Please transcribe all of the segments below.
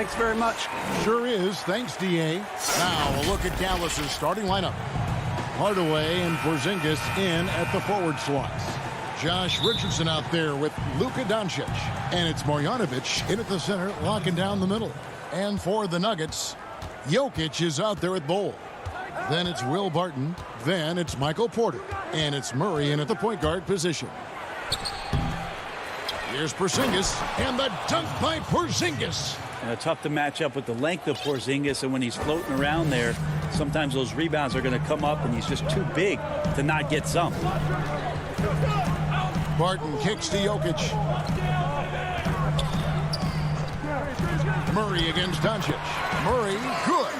Thanks very much. Sure is. Thanks, D.A. Now a look at Dallas's starting lineup. Hardaway and Porzingis in at the forward slots. Josh Richardson out there with Luka Doncic. And it's Marjanovic in at the center, locking down the middle. And for the Nuggets, Jokic is out there with Bol. Then it's Will Barton. Then it's Michael Porter. And it's Murray in at the point guard position. Here's Porzingis, and the dunk by Porzingis. Tough to match up with the length of Porzingis, and when he's floating around there, sometimes those rebounds are going to come up, and he's just too big to not get some. Barton kicks to Jokic. Murray against Doncic. Murray, good.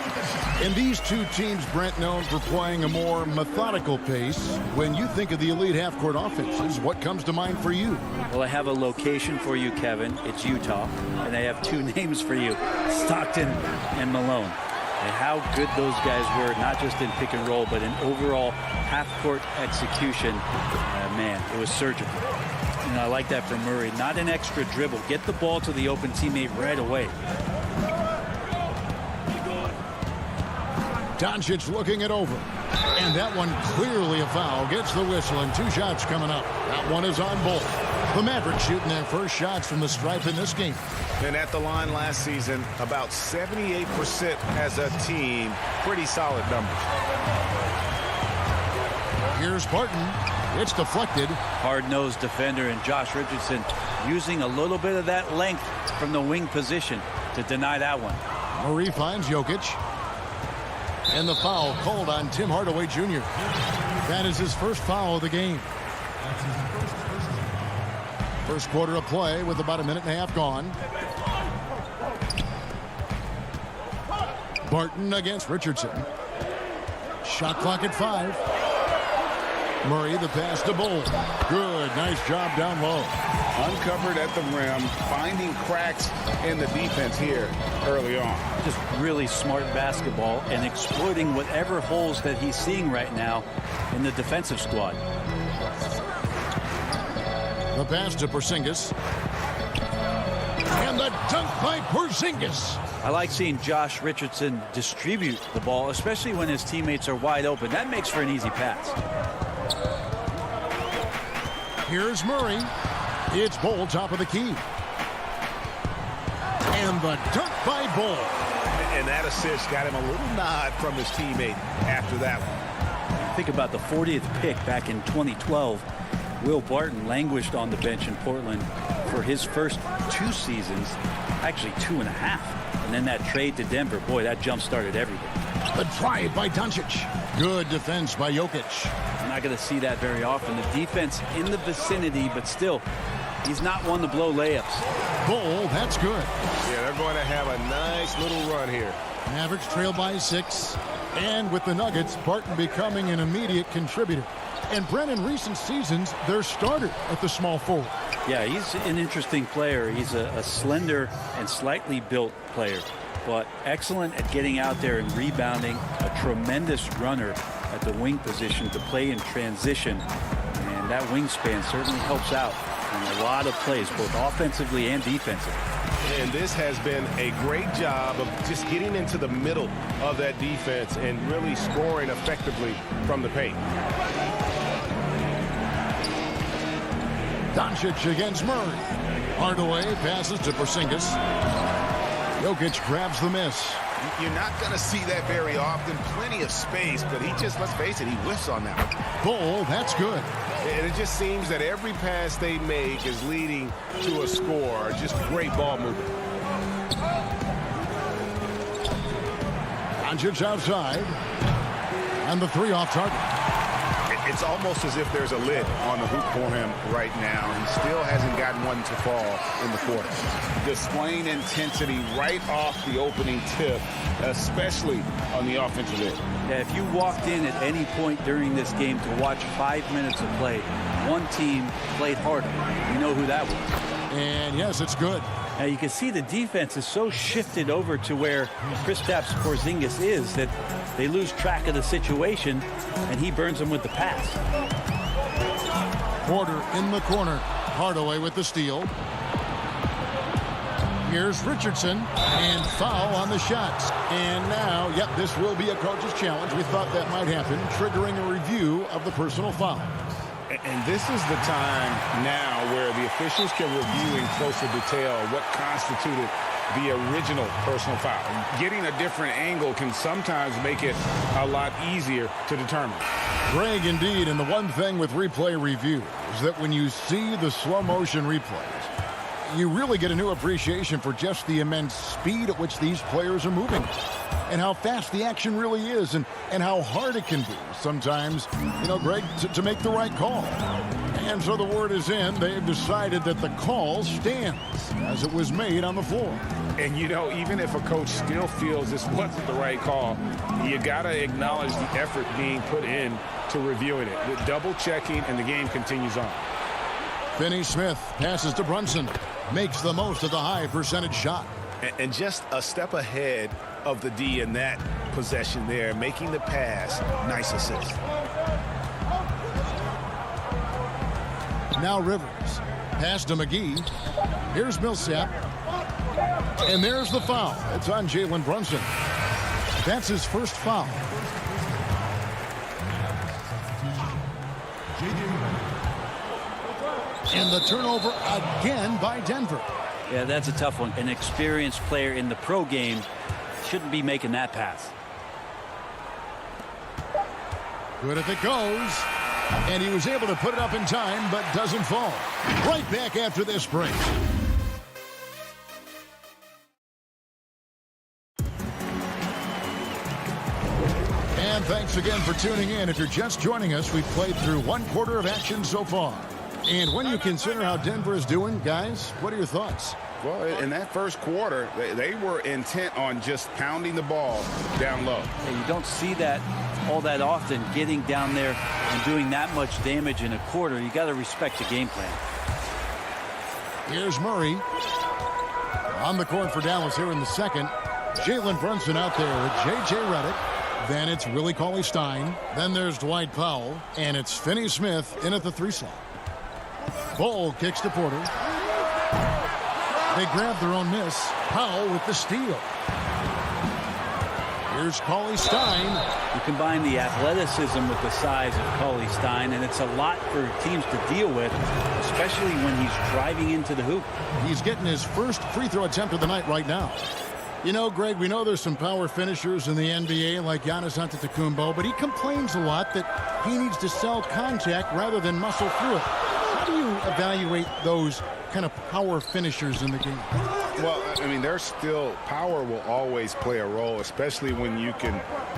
And these two teams, Brent, known for playing a more methodical pace. When you think of the elite half-court offenses, what comes to mind for you? Well, I have a location for you, Kevin. It's Utah. And I have two names for you, Stockton and Malone. And how good those guys were, not just in pick and roll, but in overall half-court execution. Man, it was surgical. And I like that from Murray. Not an extra dribble. Get the ball to the open teammate right away. Doncic looking it over. And that one clearly a foul. Gets the whistle, and 2 shots coming up. That one is on Bol. The Mavericks shooting their first shots from the stripe in this game. And at the line last season, about 78% as a team. Pretty solid numbers. Here's Barton. It's deflected. Hard-nosed defender, and Josh Richardson using a little bit of that length from the wing position to deny that one. Murray finds Jokic. And the foul called on Tim Hardaway Jr. That is his first foul of the game. First quarter of play with about a minute and a half gone. Barton against Richardson. Shot clock at 5. Murray, the pass to Bol. Good, nice job down low. Uncovered at the rim, finding cracks in the defense here early on. Just really smart basketball and exploiting whatever holes that he's seeing right now in the defensive squad. The pass to Porzingis. And the dunk by Porzingis. I like seeing Josh Richardson distribute the ball, especially when his teammates are wide open. That makes for an easy pass. Here's Murray. It's Bol, top of the key. And the dunk by Bol. And that assist got him a little nod from his teammate after that one. Think about the 40th pick back in 2012. Will Barton languished on the bench in Portland for his first 2 seasons, actually 2.5. And then that trade to Denver, boy, that jump-started everything. The drive by Doncic. Good defense by Jokic. I'm not going to see that very often. The defense in the vicinity, but still, he's not one to blow layups. Bol, that's good. Yeah, they're going to have a nice little run here. Mavericks trail by 6. And with the Nuggets, Barton becoming an immediate contributor. And Brent, in recent seasons, their starter at the small forward. Yeah, he's an interesting player. He's a slender and slightly built player, but excellent at getting out there and rebounding, a tremendous runner at the wing position to play in transition. And that wingspan certainly helps out in a lot of plays, both offensively and defensively. And this has been a great job of just getting into the middle of that defense and really scoring effectively from the paint. Doncic against Murray. Hardaway passes to Porzingis. Jokic grabs the miss. You're not going to see that very often. Plenty of space, but he just, let's face it, he whiffs on that one. Bol, that's good. And it just seems that every pass they make is leading to a score. Just great ball movement. Doncic outside. And the 3 off target. It's almost as if there's a lid on the hoop for him right now. He still hasn't gotten one to fall in the quarter. Displaying intensity right off the opening tip, especially on the offensive end. Yeah, if you walked in at any point during this game to watch 5 minutes of play, one team played harder. You know who that was. And yes, it's good. Now you can see the defense is so shifted over to where Kristaps Porzingis is that they lose track of the situation, and he burns them with the pass. Porter in the corner. Hardaway with the steal. Here's Richardson, and foul on the shots. And now, yep, this will be a coach's challenge. We thought that might happen, triggering a review of the personal foul. And this is the time now where the officials can review in closer detail what constituted the original personal foul. Getting a different angle can sometimes make it a lot easier to determine. Greg, indeed, and the one thing with replay review is that when you see the slow motion replays, you really get a new appreciation for just the immense speed at which these players are moving and how fast the action really is and how hard it can be sometimes, Greg, to make the right call. And so the word is in. They've decided that the call stands as it was made on the floor. And, even if a coach still feels this wasn't the right call, you got to acknowledge the effort being put in to reviewing it. With double checking, and the game continues on. Finney-Smith passes to Brunson. Makes the most of the high percentage shot. And just a step ahead of the D in that possession there, making the pass. Nice assist. Now Rivers. Pass to McGee. Here's Millsap. And there's the foul. It's on Jalen Brunson. That's his first foul. And the turnover again by Denver. Yeah, that's a tough one. An experienced player in the pro game shouldn't be making that pass. Good if it goes. And he was able to put it up in time, but doesn't fall. Right back after this break. And thanks again for tuning in. If you're just joining us, we've played through one quarter of action so far. And when you consider how Denver is doing, guys, what are your thoughts? Well, in that first quarter, they were intent on just pounding the ball down low. Yeah, you don't see that all that often, getting down there and doing that much damage in a quarter. You got to respect the game plan. Here's Murray. On the court for Dallas here in the second. Jalen Brunson out there. J.J. Redick. Then it's Willie Cauley-Stein. Then there's Dwight Powell. And it's Finney-Smith in at the 3 slot. Bull kicks to Porter. They grab their own miss. Powell with the steal. Here's Cauley-Stein. You combine the athleticism with the size of Cauley-Stein, and it's a lot for teams to deal with, especially when he's driving into the hoop. He's getting his first free throw attempt of the night right now. Greg, we know there's some power finishers in the NBA like Giannis Antetokounmpo, but he complains a lot that he needs to sell contact rather than muscle through it. How do you evaluate those kind of power finishers in the game? Well, there's still power will always play a role, especially when you can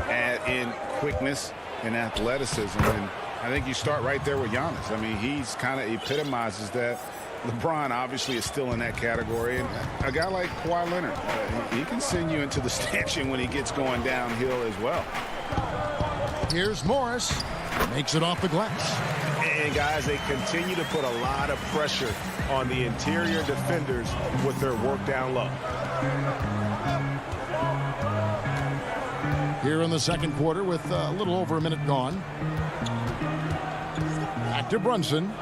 add in quickness and athleticism. And I think you start right there with Giannis. He's kind of epitomizes that. LeBron obviously is still in that category. And a guy like Kawhi Leonard, he can send you into the stanchion when he gets going downhill as well. Here's Morris. Makes it off the glass. And guys, they continue to put a lot of pressure on the interior defenders with their work down low. Here in the second quarter with a little over a minute gone. Back to Brunson.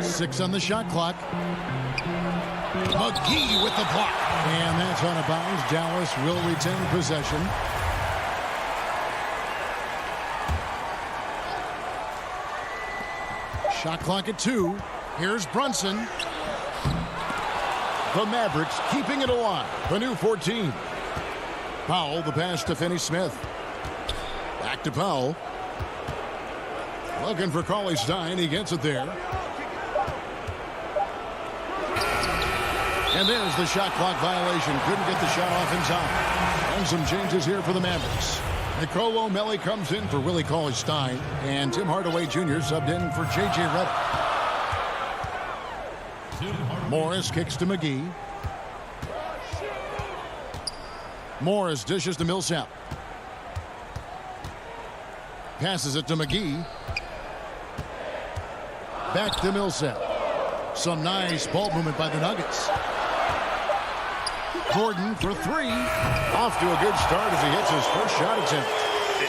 6 on the shot clock. McGee with the block. And that's out of bounds. Dallas will retain possession. Shot clock at 2. Here's Brunson. The Mavericks keeping it alive. The new 14. Powell, the pass to Finney-Smith. Back to Powell. Looking for Cauley-Stein. He gets it there. And there's the shot clock violation. Couldn't get the shot off in time. And some changes here for the Mavericks. Nicolo Melli comes in for Willie Cauley-Stein. And Tim Hardaway Jr. subbed in for J.J. Redick. Morris kicks to McGee. Morris dishes to Millsap. Passes it to McGee. Back to Millsap. Some nice ball movement by the Nuggets. Gordon for 3. Off to a good start as he hits his first shot attempt.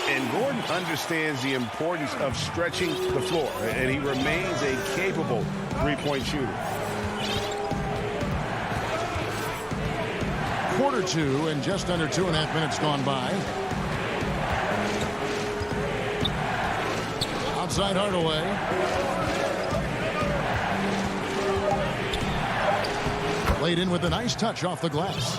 And Gordon understands the importance of stretching the floor, and he remains a capable three-point shooter. quarter two and just under 2.5 minutes gone by. Outside Hardaway. Laid in with a nice touch off the glass.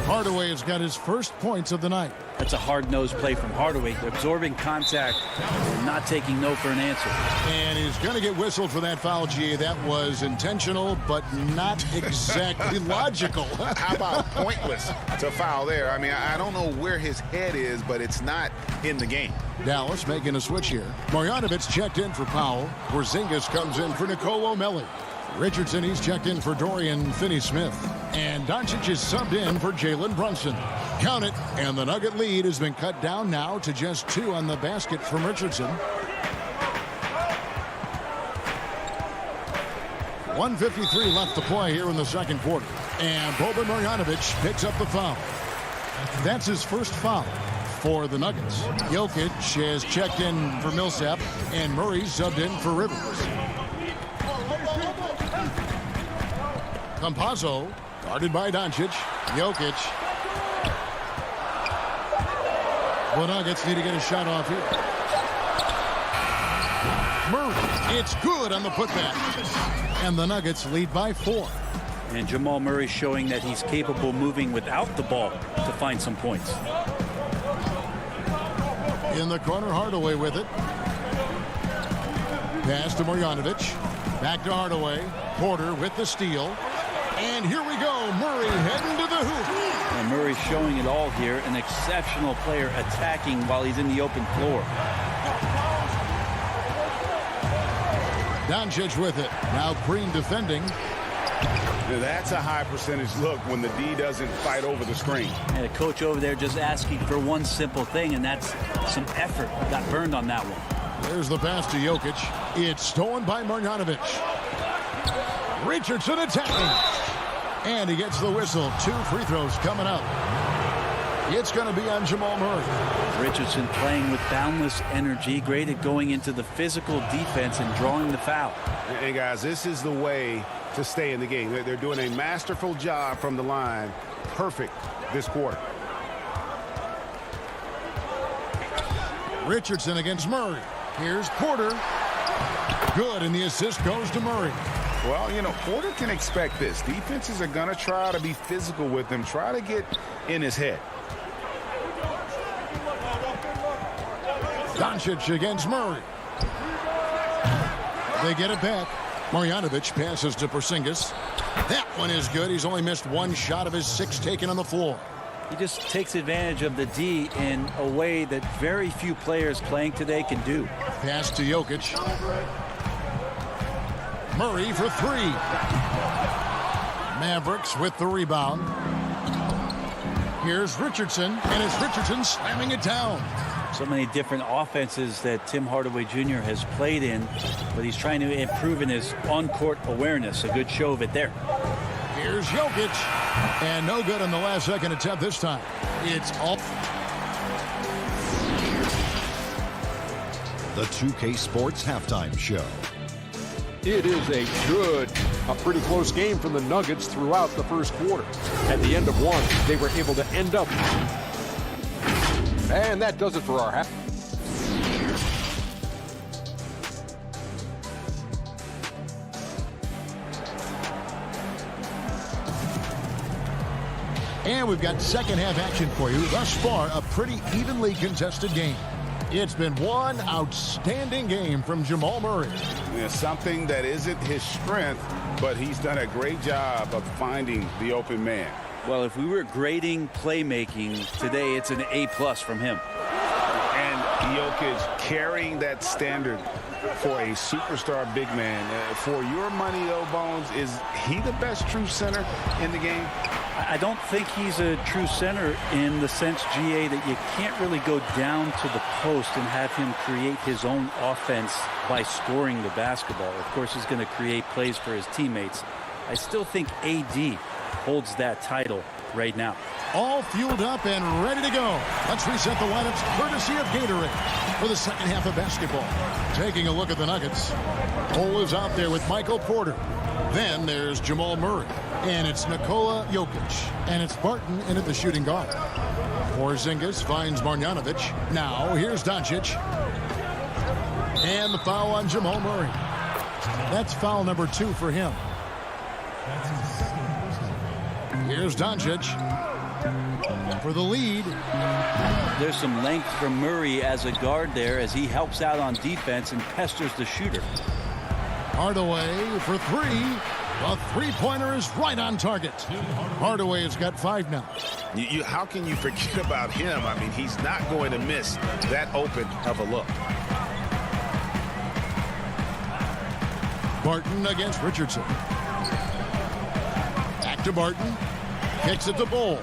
Hardaway has got his first points of the night. That's a hard-nosed play from Hardaway, absorbing contact and not taking no for an answer. And he's going to get whistled for that foul, GA. That was intentional, but not exactly logical. How about pointless to foul there? I mean, I don't know where his head is, but it's not in the game. Dallas making a switch here. Marjanovic checked in for Powell. Porzingis comes in for Nicolo Melli. Richardson, he's checked in for Dorian Finney-Smith. And Doncic is subbed in for Jalen Brunson. Count it, and the Nugget lead has been cut down now to just 2 on the basket from Richardson. 1:53 left to play here in the second quarter. And Boban Marjanovic picks up the foul. That's his first foul for the Nuggets. Jokic has checked in for Millsap, and Murray subbed in for Rivers. Campazzo, guarded by Doncic. Jokic. The Nuggets need to get a shot off here. Murray, it's good on the putback. And the Nuggets lead by 4. And Jamal Murray showing that he's capable moving without the ball to find some points. In the corner, Hardaway with it. Pass to Marjanovic. Back to Hardaway. Porter with the steal. And here we go. Murray heading to the hoop. And Murray showing it all here. An exceptional player attacking while he's in the open floor. Doncic with it. Now Green defending. That's a high percentage look when the D doesn't fight over the screen. And a coach over there just asking for one simple thing, and that's some effort. Got burned on that one. There's the pass to Jokic. It's stolen by Marjanovic. Richardson attacking. And he gets the whistle. 2 free throws coming up. It's going to be on Jamal Murray. Richardson playing with boundless energy. Great at going into the physical defense and drawing the foul. Hey, guys, this is the way to stay in the game. They're doing a masterful job from the line. Perfect this quarter. Richardson against Murray. Here's Porter. Good, and the assist goes to Murray. Well, you know, Porter can expect this. Defenses are going to try to be physical with him, try to get in his head. Doncic against Murray. They get it back. Marjanovic passes to Porzingis. That one is good. He's only missed 1 shot of his 6 taken on the floor. He just takes advantage of the D in a way that very few players playing today can do. Pass to Jokic. Murray for 3. Mavericks with the rebound. Here's Richardson, and it's Richardson slamming it down. So many different offenses that Tim Hardaway Jr. has played in, but he's trying to improve in his on-court awareness. A good show of it there. Here's Jokic, and no good on the last second attempt this time. It's all. The 2K Sports Halftime Show. It is a pretty close game for the Nuggets throughout the first quarter. At the end of one, they were able to end up. And that does it for our half. And we've got second half action for you. Thus far, a pretty evenly contested game. It's been one outstanding game from Jamal Murray. It's something that isn't his strength, but he's done a great job of finding the open man. Well, if we were grading playmaking today, it's an A+ from him. And Jokic carrying that standard for a superstar big man. For your money, though, Bones, is he the best true center in the game? I don't think he's a true center in the sense, GA, that you can't really go down to the post and have him create his own offense by scoring the basketball. Of course, he's going to create plays for his teammates. I still think AD holds that title right now. All fueled up and ready to go. Let's reset the lineups courtesy of Gatorade for the second half of basketball. Taking a look at the Nuggets. Cole is out there with Michael Porter. Then there's Jamal Murray. And it's Nikola Jokic. And it's Barton in at the shooting guard. Porzingis finds Marjanovic. Now here's Doncic. And the foul on Jamal Murray. That's foul number 2 for him. Here's Doncic for the lead. There's some length from Murray as a guard there as he helps out on defense and pesters the shooter. Hardaway for 3. The three-pointer is right on target. Hardaway has got 5 now. How can you forget about him? I mean, he's not going to miss that open of a look. Barton against Richardson. Back to Barton. Kicks it to Bull.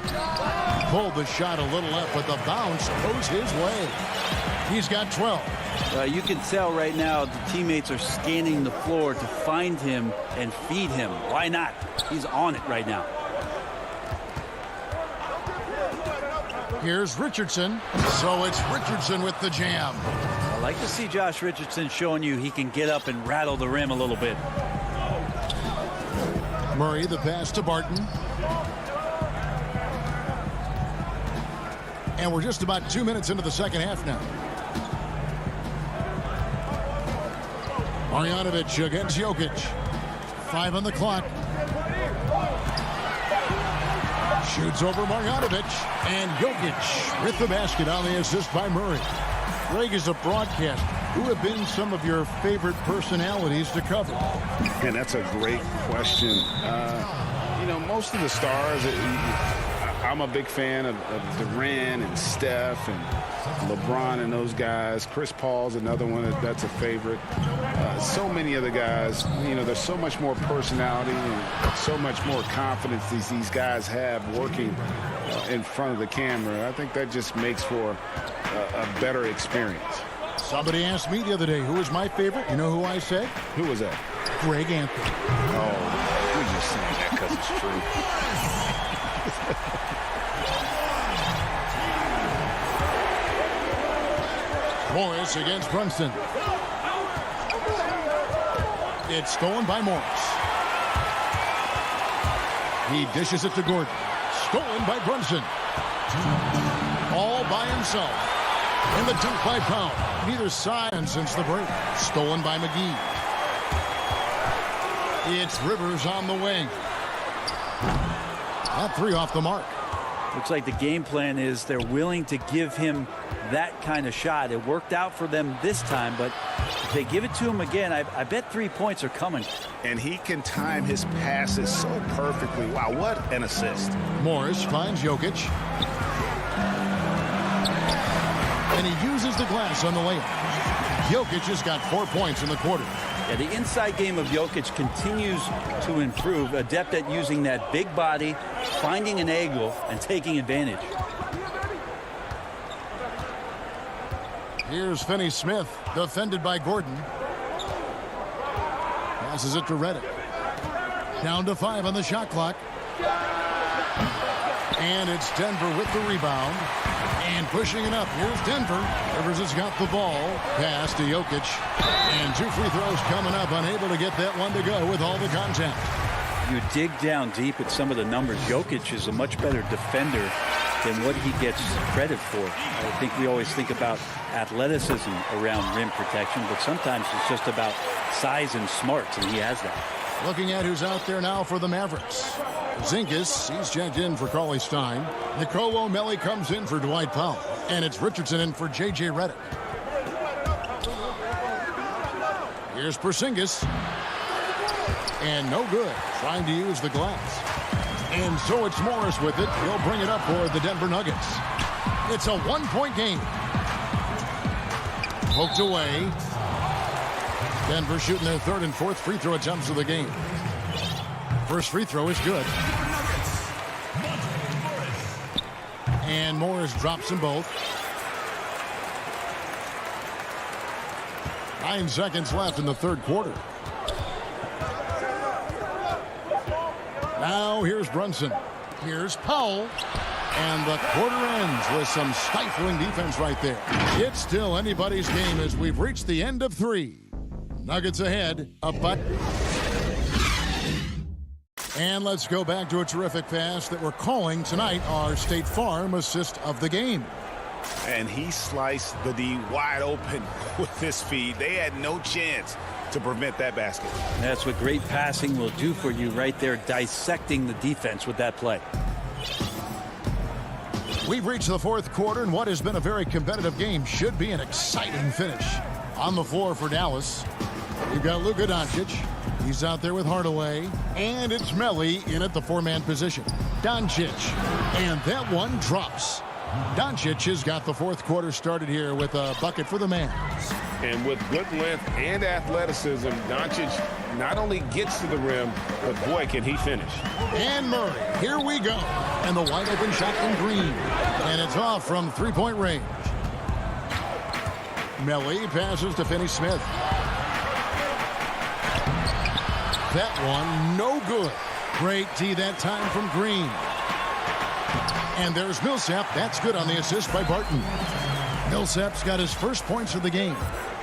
Pulled the shot a little left, but the bounce goes his way. He's got 12. You can tell right now the teammates are scanning the floor to find him and feed him. Why not? He's on it right now. Here's Richardson. So it's Richardson with the jam. I like to see Josh Richardson showing you he can get up and rattle the rim a little bit. Murray, the pass to Barton. And we're just about 2 minutes into the second half now. Marjanovic against Jokic. 5 on the clock. Shoots over Marjanovic. And Jokic with the basket on the assist by Murray. Greg, is a broadcaster, who have been some of your favorite personalities to cover? And that's a great question. You know, most of the stars, I'm a big fan of Durant and Steph and LeBron and those guys. Chris Paul's another one that's a favorite. So many of the guys, you know, there's so much more personality and so much more confidence these guys have working in front of the camera. I think that just makes for a better experience. Somebody asked me the other day, who was my favorite? You know who I said? Who was that? Greg Anthony. Oh, we're just saying that because it's true. Morris against Brunson. It's stolen by Morris. He dishes it to Gordon. Stolen by Brunson. All by himself. In the dunk by Pound. Neither side since the break. Stolen by McGee. It's Rivers on the wing. That 3 off the mark. Looks like the game plan is they're willing to give him that kind of shot. It worked out for them this time, but if they give it to him again, I bet 3 points are coming. And he can time his passes so perfectly. Wow, what an assist. Morris finds Jokic. And he uses the glass on the layup. Jokic has got 4 points in the quarter. Yeah, the inside game of Jokic continues to improve. Adept at using that big body, finding an angle, and taking advantage. Here's Finney-Smith, defended by Gordon. Passes it to Redick. Down to 5 on the shot clock. And it's Denver with the rebound. And pushing it up. Here's Denver. Rivers has got the ball. Pass to Jokic. And 2 free throws coming up. Unable to get that one to go with all the contact. You dig down deep at some of the numbers. Jokic is a much better defender than what he gets credit for. I think we always think about athleticism around rim protection, but sometimes it's just about size and smarts, and he has that. Looking at who's out there now for the Mavericks. Zinkas, he's checked in for Cauley Stein. Nicolo O'Malley comes in for Dwight Powell. And it's Richardson in for J.J. Redick. Here's Porzingis. And no good. Trying to use the glass. And so it's Morris with it. He'll bring it up for the Denver Nuggets. It's a 1-point game. Poked away. Denver shooting their 3rd and 4th free throw attempts of the game. First free throw is good. And Morris drops them both. 9 seconds left in the 3rd quarter. Now here's Brunson. Here's Powell. And the quarter ends with some stifling defense right there. It's still anybody's game as we've reached the end of 3. Nuggets ahead, a buck. And let's go back to a terrific pass that we're calling tonight our State Farm assist of the game. And he sliced the D wide open with his feed. They had no chance to prevent that basket. That's what great passing will do for you right there, dissecting the defense with that play. We've reached the fourth quarter, and what has been a very competitive game should be an exciting finish. On the floor for Dallas, you've got Luka Doncic. He's out there with Hardaway, and it's Melli in at the four-man position. Doncic, and that one drops. Doncic has got the fourth quarter started here with a bucket for the man. And with good length and athleticism, Doncic not only gets to the rim, but boy, can he finish. And Murray, here we go. And the wide open shot from Green. And it's off from three-point range. Melli passes to Finney-Smith. That one, no good. Great D that time from Green. And there's Millsap. That's good on the assist by Barton. Millsap's got his first points of the game.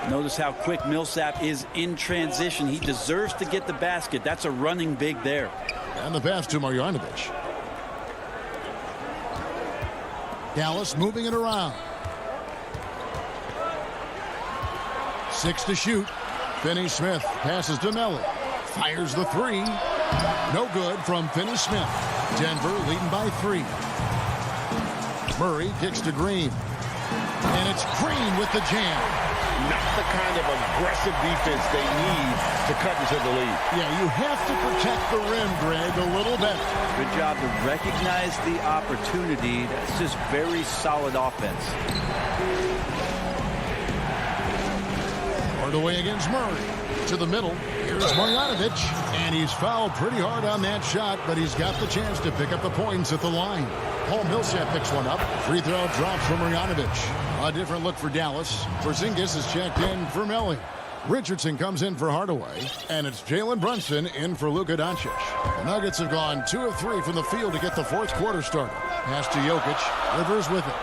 Notice how quick Millsap is in transition. He deserves to get the basket. That's a running big there. And the pass to Marjanovic. Dallas moving it around. 6 to shoot. Finney-Smith passes to Melli. Fires the three. No good from Finney-Smith. Denver leading by 3. Murray kicks to Green. And it's Green with the jam. Not the kind of aggressive defense they need to cut into the lead. Yeah, you have to protect the rim, Greg, a little better. Good job to recognize the opportunity. That's just very solid offense. Hardaway against Murray. To the middle. Here's Marjanovic. And he's fouled pretty hard on that shot, but he's got the chance to pick up the points at the line. Paul Millsap picks one up. Free throw drops from Marjanovic. A different look for Dallas. Porzingis is checked in for Melli. Richardson comes in for Hardaway. And it's Jalen Brunson in for Luka Doncic. The Nuggets have gone 2 of 3 from the field to get the fourth quarter started. Pass to Jokic. Rivers with it.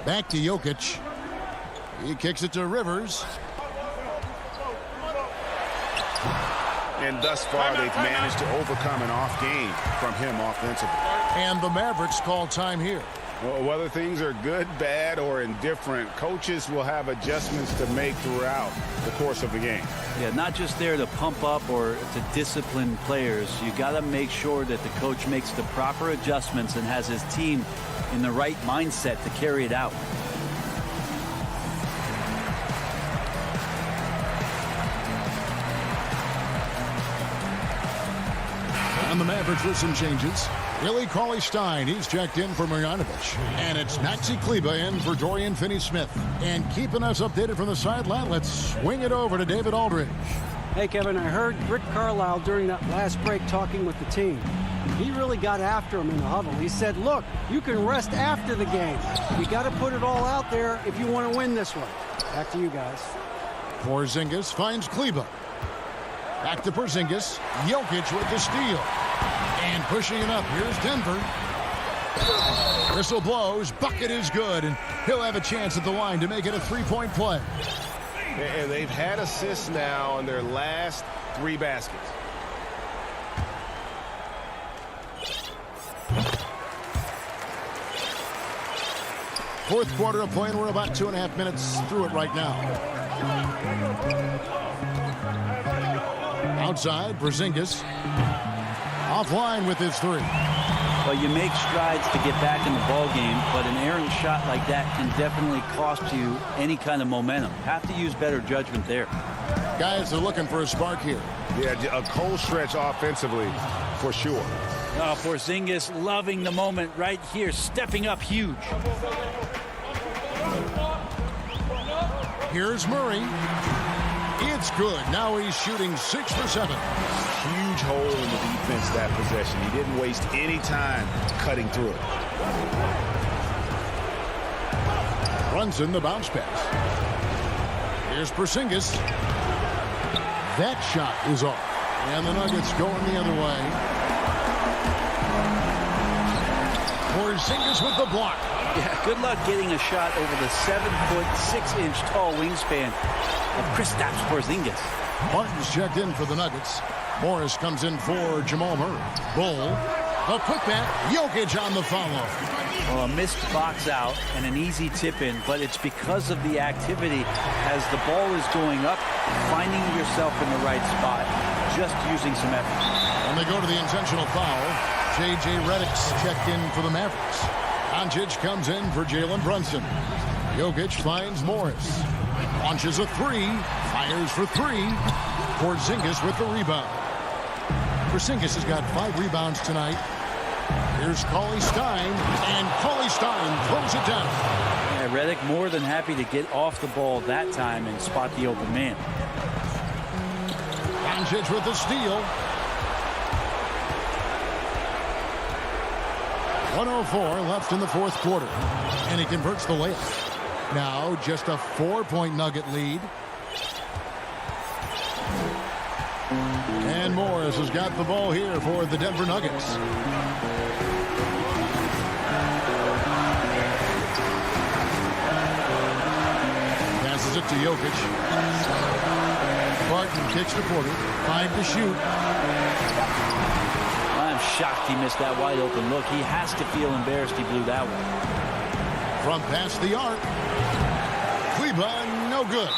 Back to Jokic. He kicks it to Rivers. And thus far, they've managed to overcome an off game from him offensively. And the Mavericks call time here. Well, whether things are good, bad, or indifferent, coaches will have adjustments to make throughout the course of the game. Yeah, not just there to pump up or to discipline players. You got to make sure that the coach makes the proper adjustments and has his team in the right mindset to carry it out. And the Mavericks with some changes. Willie Cauley-Stein, he's checked in for Marjanovic. And it's Maxi Kleber in for Dorian Finney-Smith. And keeping us updated from the sideline, let's swing it over to David Aldridge. Hey, Kevin, I heard Rick Carlisle during that last break talking with the team. He really got after him in the huddle. He said, look, you can rest after the game. You got to put it all out there if you want to win this one. Back to you guys. Porzingis finds Kleber. Back to Porzingis. Jokic with the steal. And pushing it up. Here's Denver. Whistle blows. Bucket is good. And he'll have a chance at the line to make it a three-point play. And they've had assists now on their last 3 baskets. Fourth quarter of play, and we're about 2.5 minutes through it right now. Outside, Porzingis. Offline with his 3. Well, you make strides to get back in the ball game, but an errant shot like that can definitely cost you any kind of momentum. Have to use better judgment there. Guys are looking for a spark here. Yeah, a cold stretch offensively for sure. Oh, Porzingis loving the moment right here, stepping up huge. Here's Murray. It's good. Now he's shooting 6 for 7. Huge hole in the defense that possession. He didn't waste any time cutting through it. Brunson, the bounce pass. Here's Porzingis. That shot is off. And the Nuggets going the other way. Porzingis with the block. Yeah, good luck getting a shot over the 7-foot, 6-inch tall wingspan of Kristaps Porzingis. Martin's checked in for the Nuggets. Morris comes in for Jamal Murray. Bull, the putback. Jokic on the follow. Well, a missed box out and an easy tip in, but it's because of the activity as the ball is going up, finding yourself in the right spot, just using some effort. And they go to the intentional foul. J.J. Redick's checked in for the Mavericks. Doncic comes in for Jalen Brunson. Jokic finds Morris. Launches a three. Fires for three. Porzingis with the rebound. Porzingis has got 5 rebounds tonight. Here's Cauley Stein, and Cauley Stein throws it down. Yeah, Redick more than happy to get off the ball that time and spot the open man. Doncic with the steal. 1:04 left in the fourth quarter, and he converts the layup. Now just a 4-point Nugget lead. And Morris has got the ball here for the Denver Nuggets. Passes it to Jokic. Barton kicks to Porter. 5 to shoot. I'm shocked he missed that wide open look. He has to feel embarrassed he blew that one. From past the arc. Kleba, no good.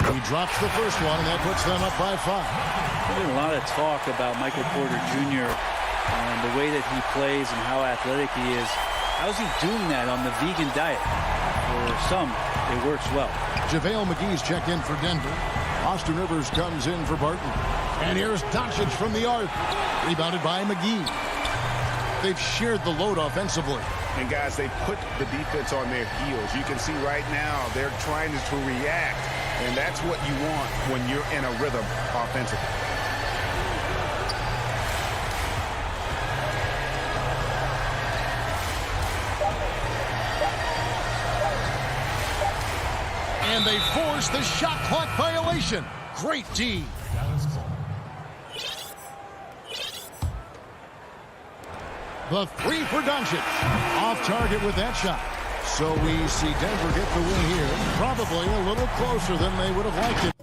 He drops the first one, and that puts them up by 5. There's been a lot of talk about Michael Porter Jr. and the way that he plays and how athletic he is. How's he doing that on the vegan diet? For some, it works well. JaVale McGee's checked in for Denver. Austin Rivers comes in for Barton. And here's Doncic from the arc. Rebounded by McGee. They've shared the load offensively. And guys, they put the defense on their heels. You can see right now they're trying to react. And that's what you want when you're in a rhythm offensively. And they force the shot clock violation. Great D. The three for Doncic. Off target with that shot. So we see Denver get the win here. Probably a little closer than they would have liked it.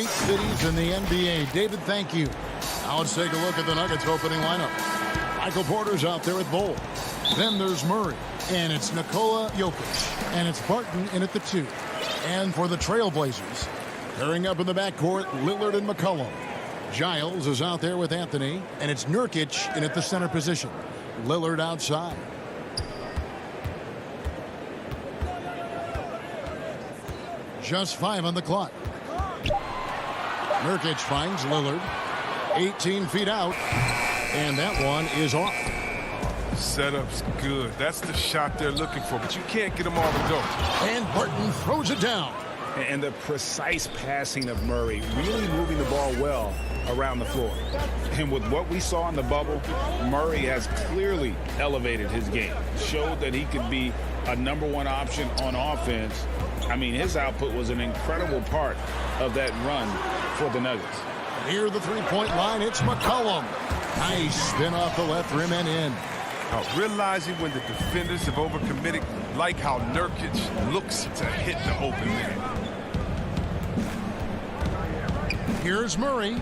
great cities in the NBA. David, thank you. Now let's take a look at the Nuggets opening lineup. Michael Porter's out there at Bol. Then there's Murray. And it's Nikola Jokic. And it's Barton in at the 2. And for the Trailblazers, pairing up in the backcourt, Lillard and McCollum. Giles is out there with Anthony. And it's Nurkic in at the center position. Lillard outside. Just 5 on the clock. Nurkic finds Lillard. 18 feet out. And that one is off. Setup's good. That's the shot they're looking for, but you can't get them all to go. And Barton throws it down. And the precise passing of Murray, really moving the ball well around the floor. And with what we saw in the bubble, Murray has clearly elevated his game. Showed that he could be a #1 option on offense. I mean, his output was an incredible part of that run for the Nuggets. Near the three-point line, it's McCollum. Nice spin off the left rim and in. Realizing when the defenders have overcommitted, like how Nurkic looks to hit the open man. Here's Murray.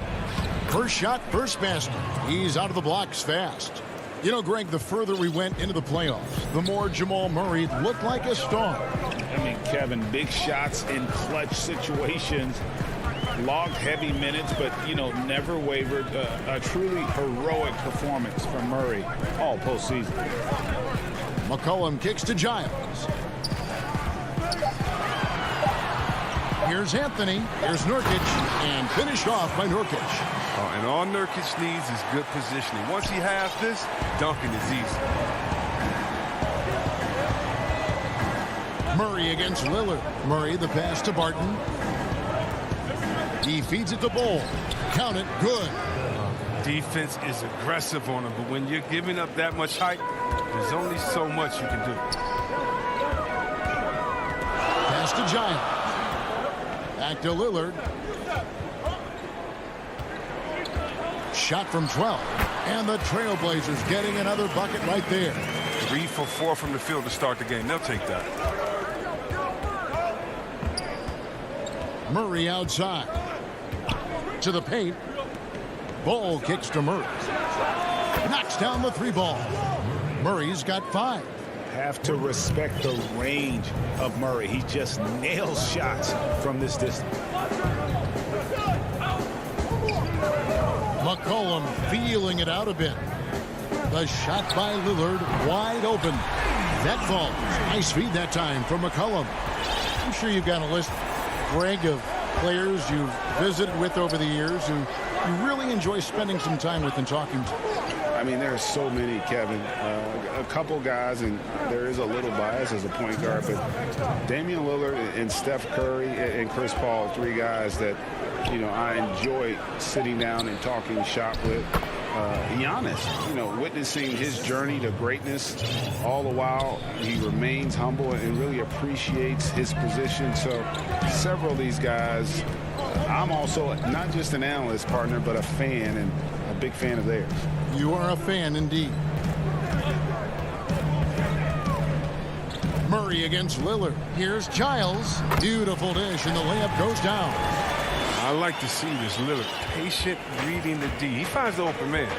First shot, first basket. He's out of the blocks fast. You know, Greg, the further we went into the playoffs, the more Jamal Murray looked like a star. I mean, Kevin, big shots in clutch situations. Logged heavy minutes, but, you know, never wavered. A truly heroic performance from Murray all postseason. McCollum kicks to Giles. Here's Anthony. Here's Nurkic. And finished off by Nurkic. And all Nurkic needs is good positioning. Once he has this, dunking is easy. Murray against Lillard. Murray the pass to Barton. He feeds it to Bol. Count it. Good. Defense is aggressive on him, but when you're giving up that much height, there's only so much you can do. Pass to Giles. Back to Lillard. Shot from 12. And the Trailblazers getting another bucket right there. 3 for 4 from the field to start the game. They'll take that. Murray outside. To the paint. Ball kicks to Murray. Knocks down the 3 ball. Murray's got 5. Have to respect the range of Murray. He just nails shots from this distance. McCollum feeling it out a bit. The shot by Lillard wide open. That falls. Nice feed that time from McCollum. I'm sure you've got a list, Greg, of players you've visited with over the years who you really enjoy spending some time with and talking to. I mean, there are so many, Kevin. A couple guys, and there is a little bias as a point guard, but Damian Lillard and Steph Curry and Chris Paul, 3 guys that, you know, I enjoy sitting down and talking shop with. Giannis, you know, witnessing his journey to greatness, all the while he remains humble and really appreciates his position. So several of these guys, I'm also not just an analyst, partner, but a fan and a big fan of theirs. You are a fan indeed. Murray against Lillard. Here's Giles. Beautiful dish, and the layup goes down. I like to see this Lillard patient reading the D. He finds the open man.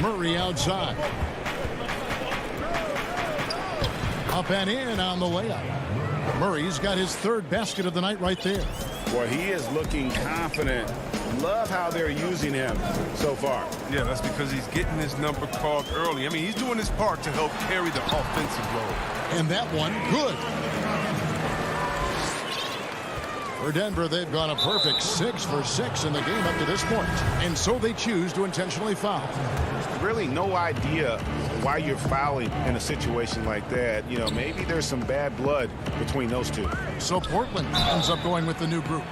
Murray outside. Up and in on the layup. Murray's got his 3rd basket of the night right there. Boy, he is looking confident. Love how they're using him so far. Yeah, that's because he's getting his number called early. I mean, he's doing his part to help carry the offensive load. And that one, good. For Denver, they've gone a perfect 6 for 6 in the game up to this point. And so they choose to intentionally foul. Really no idea why you're fouling in a situation like that. You know, maybe there's some bad blood between those two. So Portland ends up going with the new group.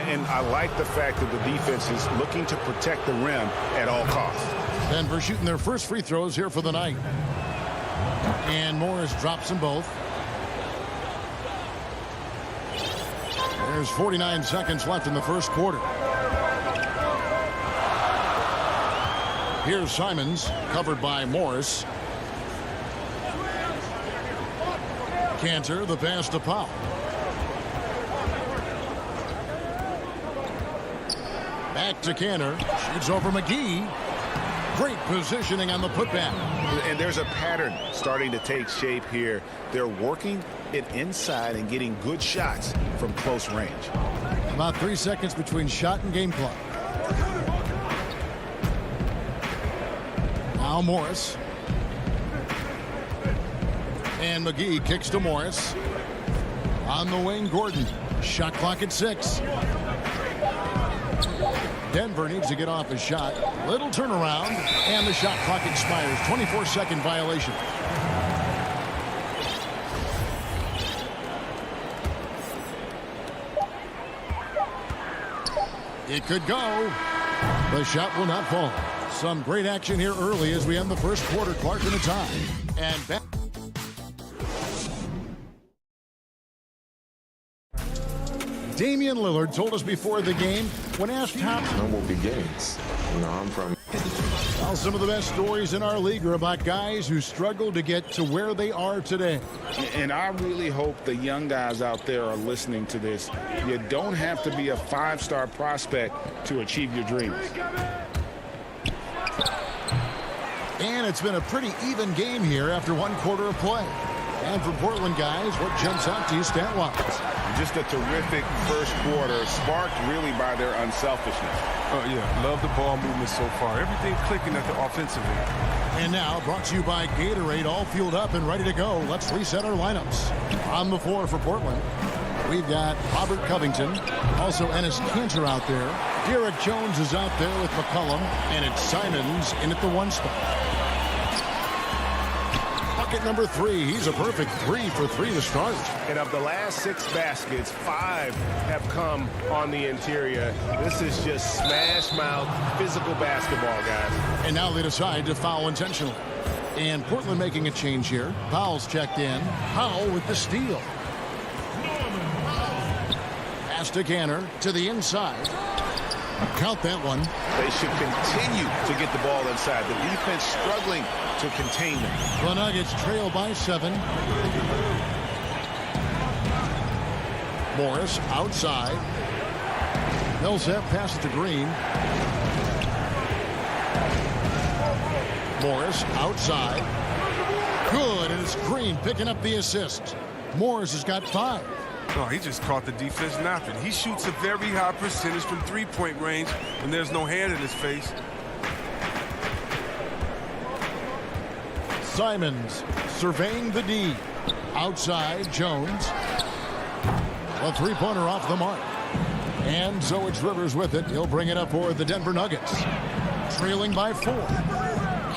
And I like the fact that the defense is looking to protect the rim at all costs. Denver shooting their first free throws here for the night. And Morris drops them both. There's 49 seconds left in the first quarter. Here's Simons, covered by Morris. Cantor, the pass to Powell. Back to Canner. Shoots over McGee. Great positioning on the putback. And there's a pattern starting to take shape here. They're working it inside and getting good shots from close range. About 3 seconds between shot and game clock. Now Morris. And McGee kicks to Morris. On the wing, Gordon. Shot clock at 6. Denver needs to get off his shot. Little turnaround, and the shot clock expires. 24-second violation. It could go. The shot will not fall. Some great action here early as we end the first quarter. Clark in a tie. And back. Damian Lillard told us before the game, when asked how humble beginnings. You know, I'm from. Well, some of the best stories in our league are about guys who struggled to get to where they are today. And I really hope the young guys out there are listening to this. You don't have to be a 5-star prospect to achieve your dreams. And it's been a pretty even game here after 1 quarter of play. And for Portland guys, what jumps out to you stat-wise? Just a terrific first quarter, sparked really by their unselfishness. Yeah, love the ball movement so far. Everything clicking at the offensive end. And now, brought to you by Gatorade, all fueled up and ready to go. Let's reset our lineups. On the floor for Portland, we've got Robert Covington, also Enes Kanter out there. Derek Jones is out there with McCollum, and it's Simons in at the 1 spot. Bucket number 3. He's a perfect 3 for 3 to start. And of the last 6 baskets, 5 have come on the interior. This is just smash mouth physical basketball, guys. And now they decide to foul intentionally. And Portland making a change here. Powell's checked in. Powell with the steal. Pass to Canner to the inside. Count that one. They should continue to get the ball inside. The defense struggling to contain them. The Nuggets trail by 7. Morris outside. Millsap passes to Green. Morris outside. Good, and it's Green picking up the assist. Morris has got 5. No, he just caught the defense napping. He shoots a very high percentage from three-point range when there's no hand in his face. Simons surveying the D. Outside, Jones. A three-pointer off the mark. And so it's Rivers with it. He'll bring it up for the Denver Nuggets. Trailing by 4.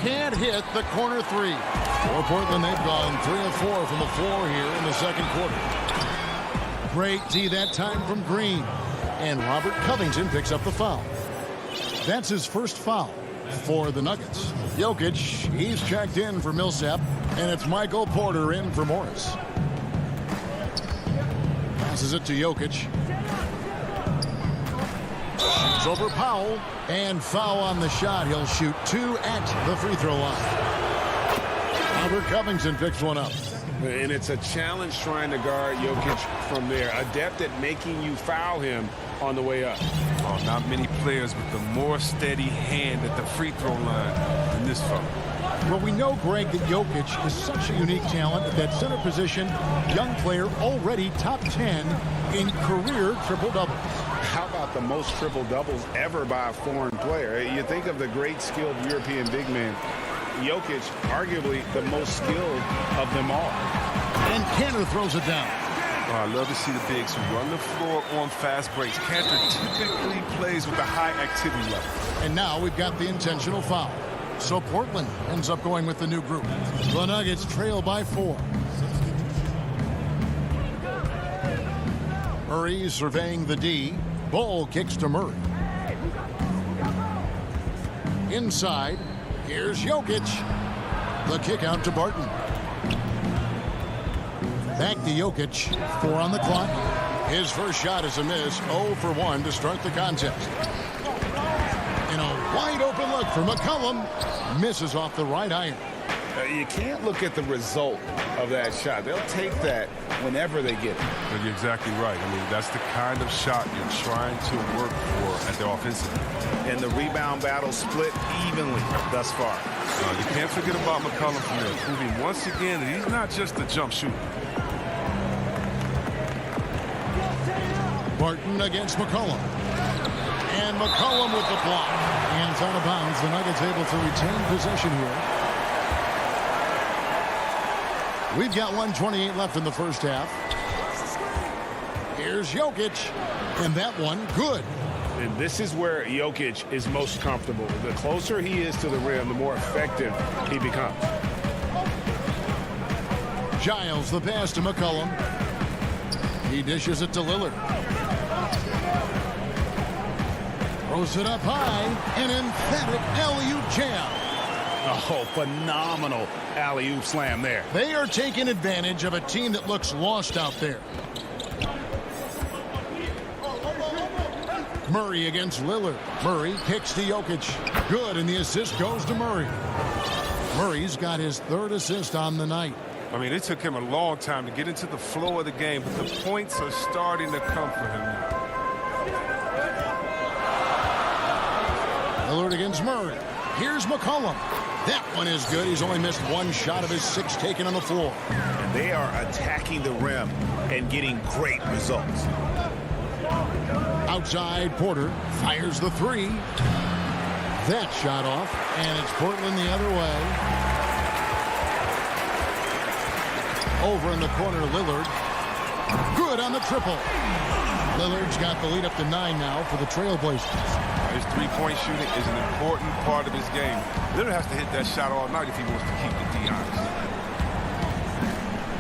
Can't hit the corner 3. For Portland, they've gone 3 of 4 from the floor here in the second quarter. Great D that time from Green. And Robert Covington picks up the foul. That's his first foul for the Nuggets. Jokic, he's checked in for Millsap. And it's Michael Porter in for Morris. Passes it to Jokic. Shoots over Powell. And foul on the shot. He'll shoot 2 at the free throw line. Robert Covington picks one up. And it's a challenge trying to guard Jokic from there. Adept at making you foul him on the way up. Oh, not many players with a more steady hand at the free throw line than this fella. Well, we know, Greg, that Jokic is such a unique talent at that center position. Young player, already top 10 in career triple-doubles. How about the most triple-doubles ever by a foreign player? You think of the great skilled European big man. Jokic, arguably the most skilled of them all. And Canner throws it down. Oh, I love to see the bigs who run the floor on fast breaks. Cantor typically plays with a high activity level. And now we've got the intentional foul. So Portland ends up going with the new group. The Nuggets trail by 4. Murray surveying the D. Ball kicks to Murray. Inside. Here's Jokic. The kick out to Barton. Back to Jokic. 4 on the clock. His first shot is a miss. 0 for 1 to start the contest. And a wide open look for McCollum. Misses off the right iron. You can't look at the result of that shot. They'll take that whenever they get it. But you're exactly right. I mean, that's the kind of shot you're trying to work for at the offensive end. And the rebound battle split evenly thus far. You can't forget about McCollum from there, proving once again that he's not just a jump shooter. Barton against McCollum. And McCollum with the block. And it's out of bounds. The Nuggets able to retain possession here. We've got 1:28 left in the first half. Here's Jokic. And that one, good. And this is where Jokic is most comfortable. The closer he is to the rim, the more effective he becomes. Giles, the pass to McCollum. He dishes it to Lillard. Throws it up high. An emphatic alley-oop jam. Oh, phenomenal alley-oop slam there. They are taking advantage of a team that looks lost out there. Murray against Lillard. Murray kicks to Jokic. Good, and the assist goes to Murray. Murray's got his third assist on the night. I mean, it took him a long time to get into the flow of the game, but the points are starting to come for him now. Lillard against Murray. Here's McCollum. That one is good. He's only missed one shot of his 6 taken on the floor. And they are attacking the rim and getting great results. Outside, Porter fires the 3. That shot off, and it's Portland the other way. Over in the corner, Lillard. Good on the triple. Lillard's got the lead up to 9 now for the Trailblazers. His three-point shooting is an important part of his game. Lillard has to hit that shot all night if he wants to keep the D honest.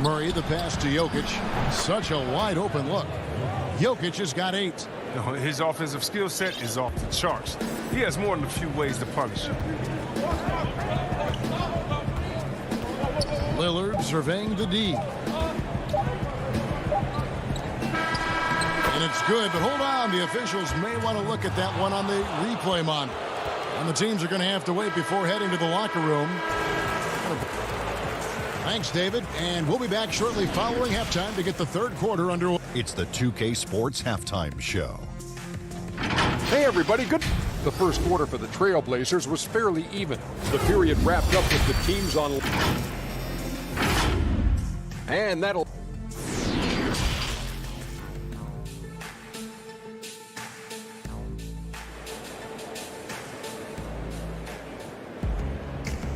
Murray, the pass to Jokic. Such a wide open look. Jokic has got 8. His offensive skill set is off the charts. He has more than a few ways to punish you. Lillard surveying the D. And it's good, but hold on. The officials may want to look at that one on the replay monitor. And the teams are going to have to wait before heading to the locker room. Thanks, David. And we'll be back shortly following halftime to get the third quarter underway. It's the 2K Sports Halftime Show. Hey, everybody. Good. The first quarter for the Trailblazers was fairly even. The period wrapped up with the teams on. And that'll.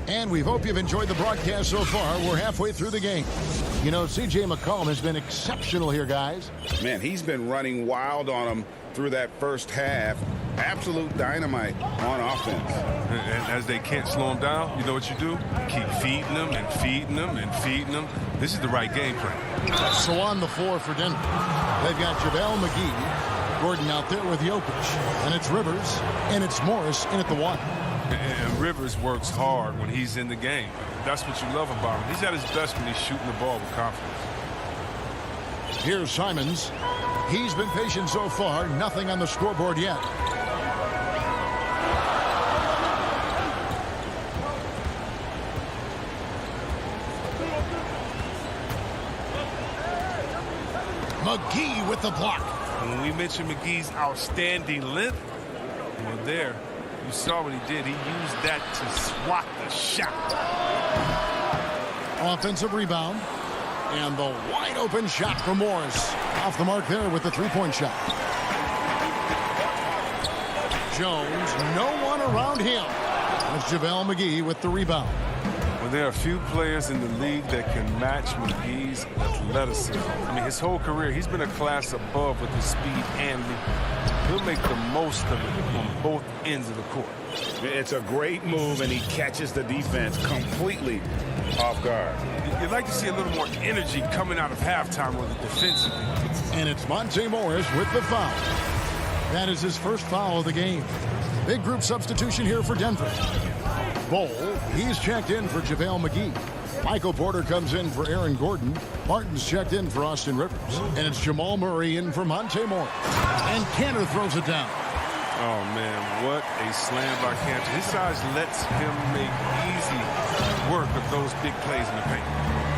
And we hope you've enjoyed the broadcast so far. We're halfway through the game. You know, C.J. McCollum has been exceptional here, guys. Man, he's been running wild on them through that first half. Absolute dynamite on offense. And as they can't slow him down, you know what you do? Keep feeding them and feeding them and feeding them. This is the right game plan. So on the floor for Denver, they've got JaVale McGee, Gordon out there with Jokic, and it's Rivers, and it's Morris in at the 1. And Rivers works hard when he's in the game. That's what you love about him. He's at his best when he's shooting the ball with confidence. Here's Simons. He's been patient so far. Nothing on the scoreboard yet. McGee with the block. When we mentioned McGee's outstanding length, well, there. You saw what he did. He used that to swat the shot. Offensive rebound. And the wide open shot for Morris. Off the mark there with the 3-point shot. Jones, no one around him. It's JaVale McGee with the rebound. Well, there are a few players in the league that can match McGee's athleticism. I mean, his whole career, he's been a class above with his speed and lead. He'll make the most of it on both ends of the court. It's a great move, and he catches the defense completely off guard. You'd like to see a little more energy coming out of halftime on the defensive end. And it's Monte Morris with the foul. That is his first foul of the game. Big group substitution here for Denver. Bol, he's checked in for JaVale McGee. Michael Porter comes in for Aaron Gordon. Martin's checked in for Austin Rivers. And it's Jamal Murray in for Monte Morris. And Cantor throws it down. Oh, man, what a slam by Cantor. His size lets him make easy work of those big plays in the paint.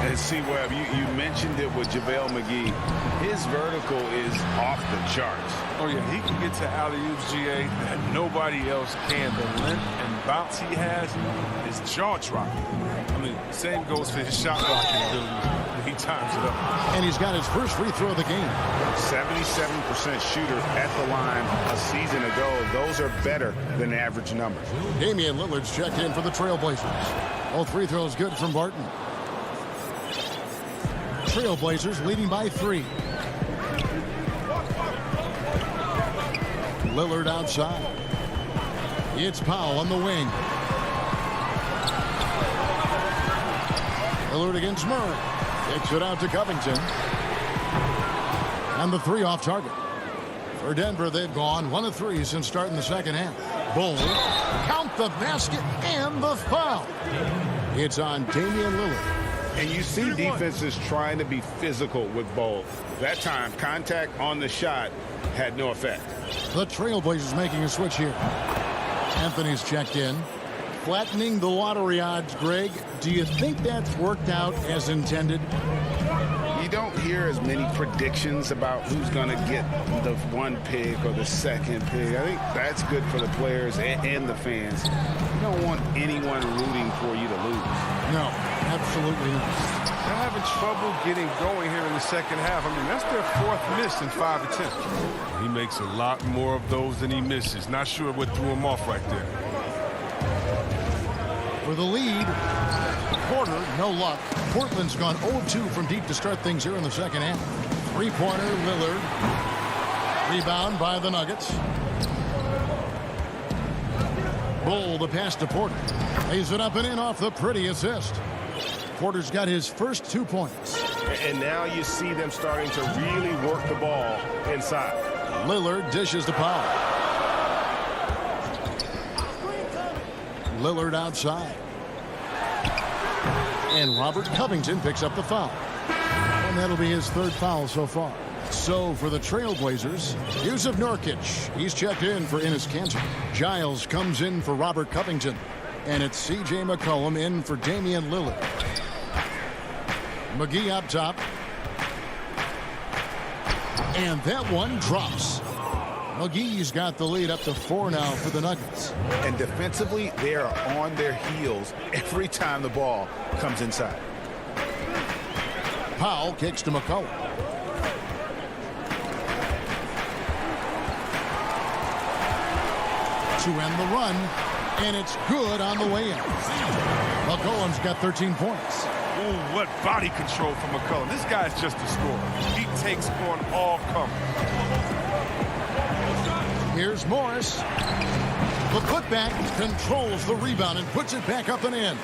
And see, Webb, you mentioned it with JaVale McGee. His vertical is off the charts. Oh, yeah, he can get to alley-oops, GA, that nobody else can. The length and bounce he has is jaw-dropping. I mean, same goes for his shot blocking ability. He times it up. And he's got his first free throw of the game. 77% shooter at the line a season ago. Those are better than the average numbers. Damian Lillard's checked in for the Trailblazers. All free throws good from Barton. Trailblazers leading by 3. Lillard outside. It's Powell on the wing. Lillard against Murray. Kicks it out to Covington. And the 3 off target. For Denver, they've gone 1 of 3 since starting the second half. Bull. Count the basket and the foul. It's on Damian Lillard. And you see defenses trying to be physical with Bol. That time, contact on the shot had no effect. The Trailblazers making a switch here. Anthony's checked in. Flattening the lottery odds, Greg. Do you think that's worked out as intended? You don't hear as many predictions about who's going to get the 1 pick or the 2nd pick. I think that's good for the players and the fans. You don't want anyone rooting for you to lose. No, absolutely not. They're having trouble getting going here in the second half. I mean, that's their 4th miss in 5 attempts. He makes a lot more of those than he misses. Not sure what threw him off right there. For the lead, Porter, no luck. Portland's gone 0-2 from deep to start things here in the second half. 3-pointer, Lillard. Rebound by the Nuggets. Bull, the pass to Porter. Lays it up and in off the pretty assist. Porter's got his first 2 points. And now you see them starting to really work the ball inside. Lillard dishes to Powell. Lillard outside. And Robert Covington picks up the foul. And that'll be his 3rd foul so far. So for the Trailblazers, Yusuf Nurkic. He's checked in for Enes Kanter. Giles comes in for Robert Covington. And it's C.J. McCollum in for Damian Lillard. McGee up top. And that one drops. McGee's got the lead up to 4 now for the Nuggets. And defensively, they are on their heels every time the ball comes inside. Powell kicks to McCollum. To end the run, and it's good on the way in. McCollum's got 13 points. Ooh, what body control from McCollum. This guy's just a scorer. He takes on all comers. Here's Morris. The putback controls the rebound and puts it back up and in.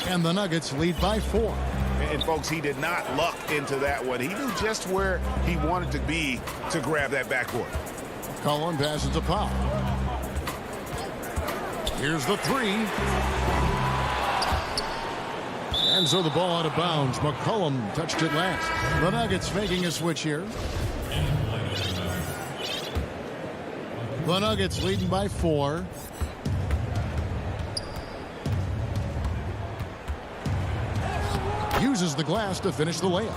And the Nuggets lead by 4. And folks, he did not luck into that one. He knew just where he wanted to be to grab that backboard. Cullen passes to Powell. Here's the 3. And so the ball out of bounds. McCollum touched it last. The Nuggets making a switch here. The Nuggets leading by 4. Uses the glass to finish the layup.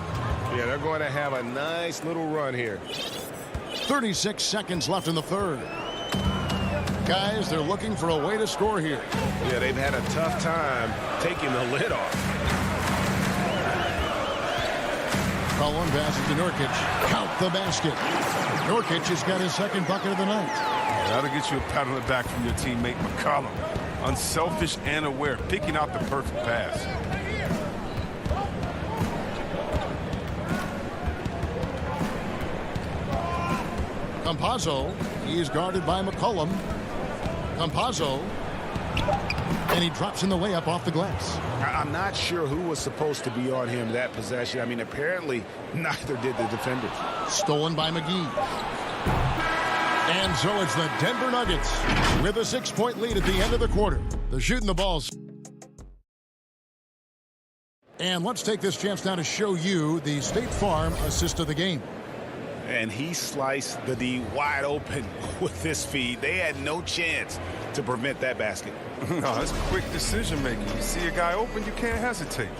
Yeah, they're going to have a nice little run here. 36 seconds left in the 3rd. Guys, they're looking for a way to score here. Yeah, they've had a tough time taking the lid off. Cullen passes to Nurkic. Count the basket. Nurkic has got his 2nd bucket of the night. That'll get you a pat on the back from your teammate McCollum. Unselfish and aware, picking out the perfect pass. Campazzo, he's guarded by McCollum. Campazzo, and he drops in the layup off the glass. I'm not sure who was supposed to be on him that possession. I mean, apparently neither did the defenders. Stolen by McGee. And so it's the Denver Nuggets with a 6-point lead at the end of the quarter. They're shooting the balls. And let's take this chance now to show you the State Farm assist of the game. And he sliced the D wide open with this feed. They had no chance to prevent that basket. No, that's quick decision making. You see a guy open, you can't hesitate.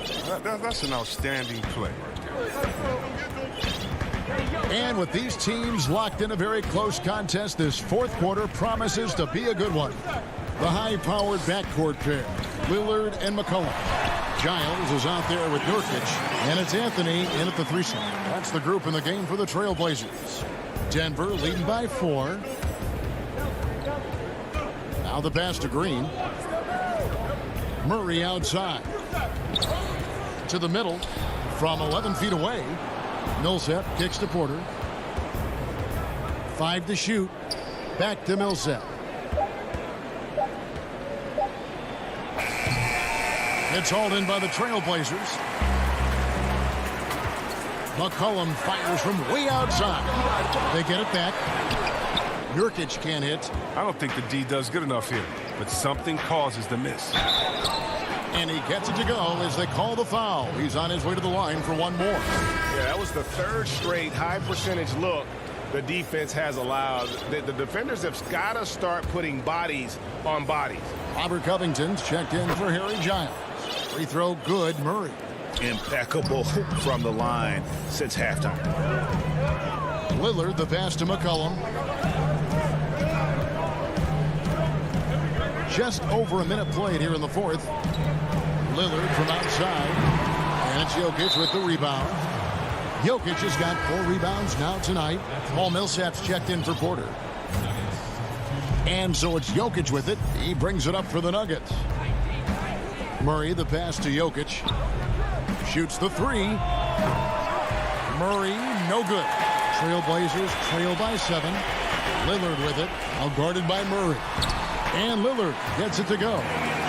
That's an outstanding play right there. And with these teams locked in a very close contest, this fourth quarter promises to be a good one. The high-powered backcourt pair, Lillard and McCollum. Giles is out there with Nurkic, and it's Anthony in at the 3 slot. That's the group in the game for the Trailblazers. Denver leading by 4. Now the pass to Green. Murray outside. To the middle from 11 feet away. Millsap kicks to Porter. 5 to shoot. Back to Millsap. It's hauled in by the Trailblazers. McCollum fires from way outside. They get it back. Nurkic can't hit. I don't think the D does good enough here, but something causes the miss. And he gets it to go as they call the foul. He's on his way to the line for one more. Yeah, that was the third straight high percentage look the defense has allowed. The defenders have got to start putting bodies on bodies. Robert Covington's checked in for Harry Giles. Free throw good. Murray. Impeccable from the line since halftime. Lillard the pass to McCollum. Just over a minute played here in the fourth. Lillard from outside. And it's Jokic with the rebound. Jokic has got 4 rebounds now tonight. Paul Millsap's checked in for Porter. And so it's Jokic with it. He brings it up for the Nuggets. Murray the pass to Jokic. Shoots the 3. Murray no good. Trailblazers trail by 7. Lillard with it. Now guarded by Murray. And Lillard gets it to go.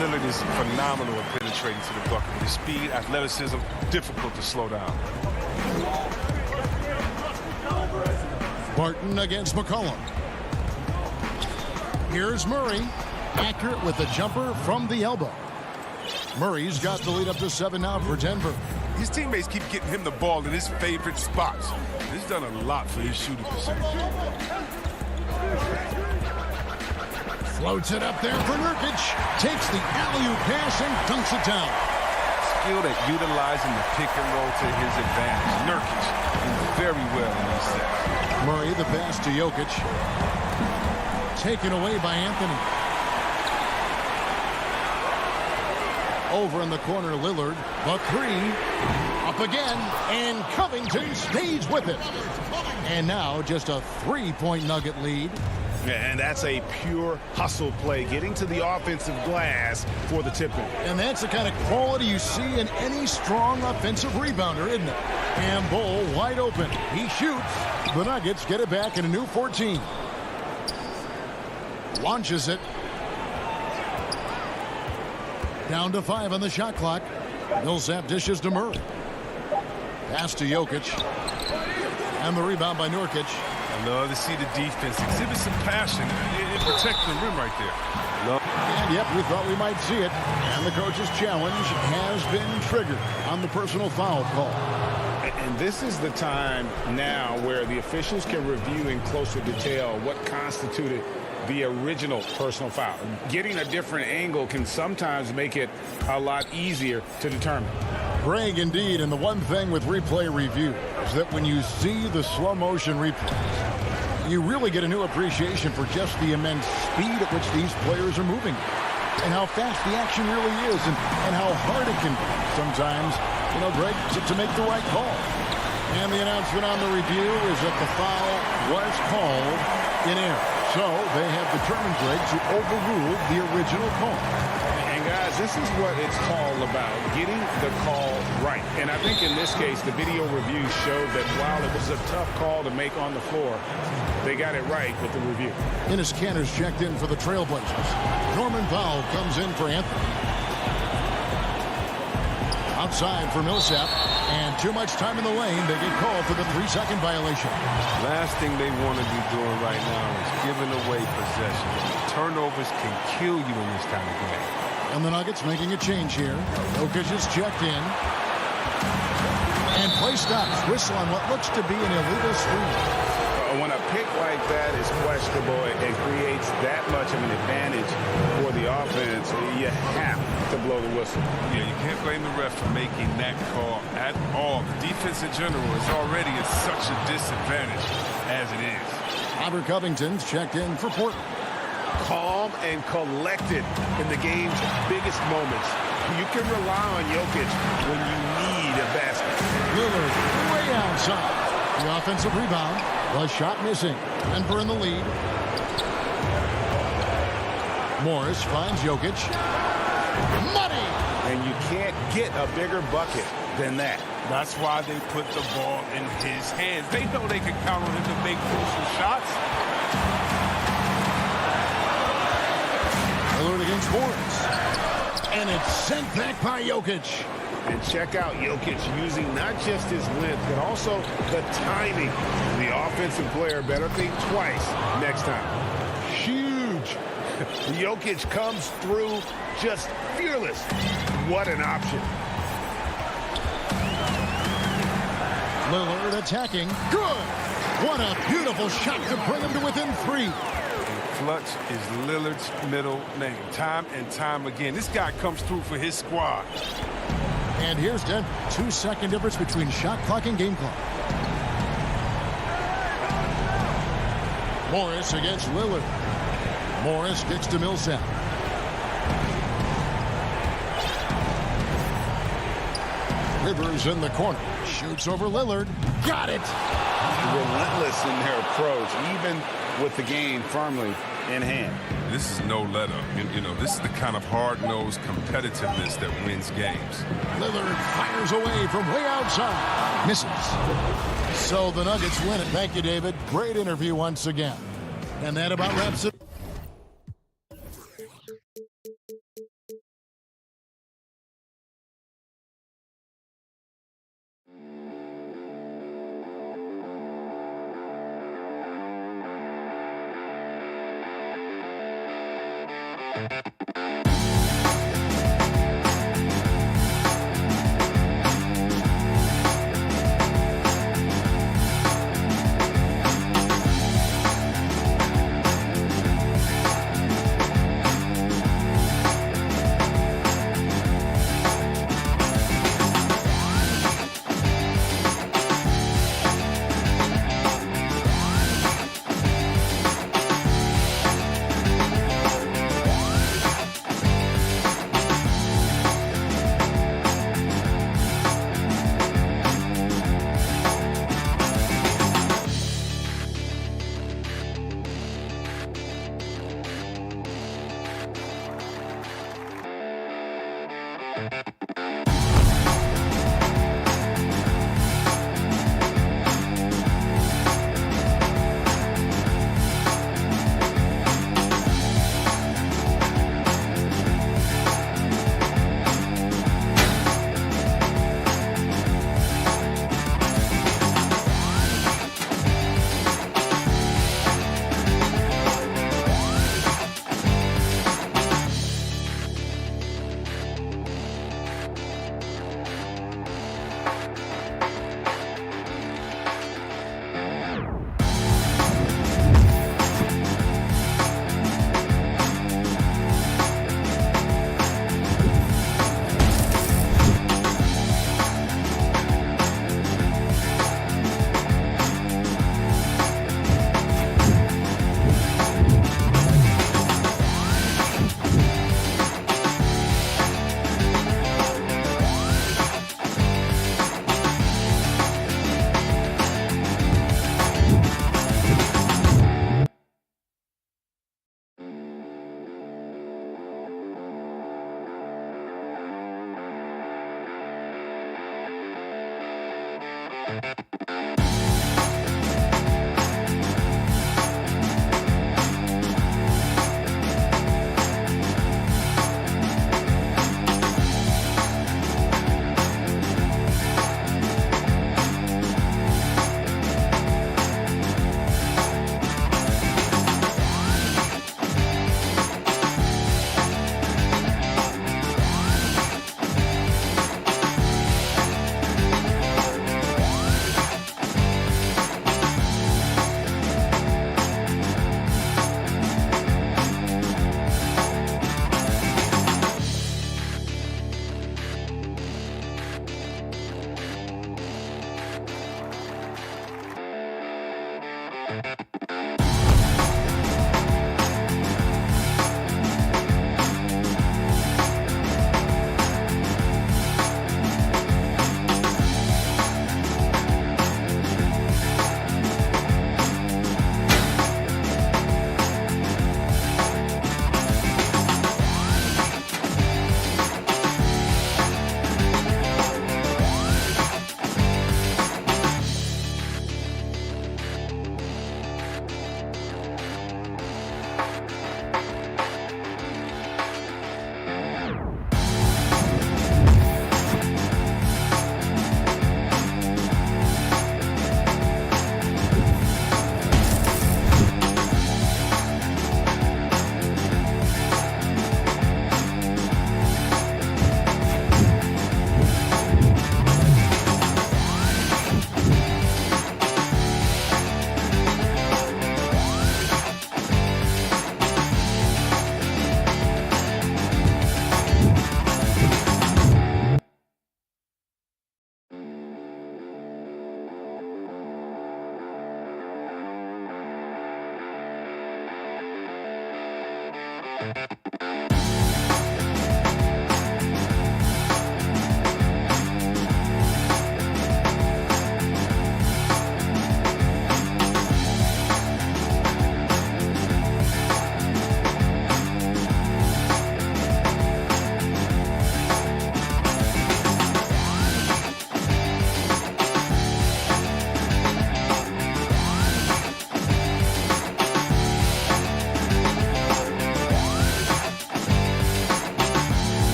Lillard is phenomenal at penetrating to the bucket. His speed, athleticism, difficult to slow down. Barton against McCollum. Here's Murray. Accurate with the jumper from the elbow. Murray's got the lead up to 7 now for Denver. His teammates keep getting him the ball in his favorite spots. He's done a lot for his shooting percentage. Floats it up there for Nurkic. Takes the alley-oop pass and dunks it down. Skilled at utilizing the pick and roll to his advantage. Nurkic did very well in this set. Murray the pass to Jokic. Taken away by Anthony. Over in the corner, Lillard. The 3. Up again. And Covington stays with it. And now just a 3-point Nugget lead. And that's a pure hustle play, getting to the offensive glass for the tip-in. And that's the kind of quality you see in any strong offensive rebounder, isn't it? And Bull wide open. He shoots. The Nuggets get it back in a new 14. Launches it. Down to 5 on the shot clock. Millsap dishes to Murray. Pass to Jokic. And the rebound by Nurkic. I love to see the defense exhibit some passion and protect the rim right there. And yep, we thought we might see it. And the coach's challenge has been triggered on the personal foul call. And this is the time now where the officials can review in closer detail what constituted the original personal foul. Getting a different angle can sometimes make it a lot easier to determine. Greg, indeed, and the one thing with replay review is that when you see the slow motion replays, you really get a new appreciation for just the immense speed at which these players are moving and how fast the action really is and how hard it can be sometimes, Greg, to make the right call. And the announcement on the review is that the foul was called in error. So they have determined, Greg, to overrule the original call. And guys, this is what it's all about, getting the call right. And I think in this case, the video review showed that while it was a tough call to make on the floor, they got it right with the review. Enes Kanter's checked in for the Trailblazers. Norman Powell comes in for Anthony. Outside for Millsap. And too much time in the lane. They get called for the 3-second violation. Last thing they want to be doing right now is giving away possession. Turnovers can kill you in this kind of game. And the Nuggets making a change here. Jokic is checked in. And play stops. Whistle on what looks to be an illegal screen. When a pick like that is questionable and creates that much of an advantage for the offense, you have to blow the whistle. Yeah, you can't blame the ref for making that call at all. The defense in general is already at such a disadvantage as it is. Robert Covington's checked in for Portland. Calm and collected in the game's biggest moments. You can rely on Jokic when you need a basket. Lillard way outside. The offensive rebound. The shot missing. Denver in the lead. Morris finds Jokic. Money! And you can't get a bigger bucket than that. That's why they put the ball in his hands. They know they can count on him to make crucial shots. Lillard against Morris. And it's sent back by Jokic. And check out Jokic using not just his length, but also the timing. The offensive player better think twice next time. Huge. Jokic comes through just fearless. What an option. Lillard attacking. Good. What a beautiful shot to bring him to within 3. Clutch is Lillard's middle name. Time and time again. This guy comes through for his squad. And here's Denver. 2-second difference between shot clock and game clock. Morris against Lillard. Morris gets to Millsap. Rivers in the corner. Shoots over Lillard. Got it. Relentless in their approach, even with the game firmly in hand. This is no let up. You know, this is the kind of hard-nosed competitiveness that wins games. Lillard fires away from way outside. Misses. So the Nuggets win it. Thank you, David. Great interview once again. And that about wraps it.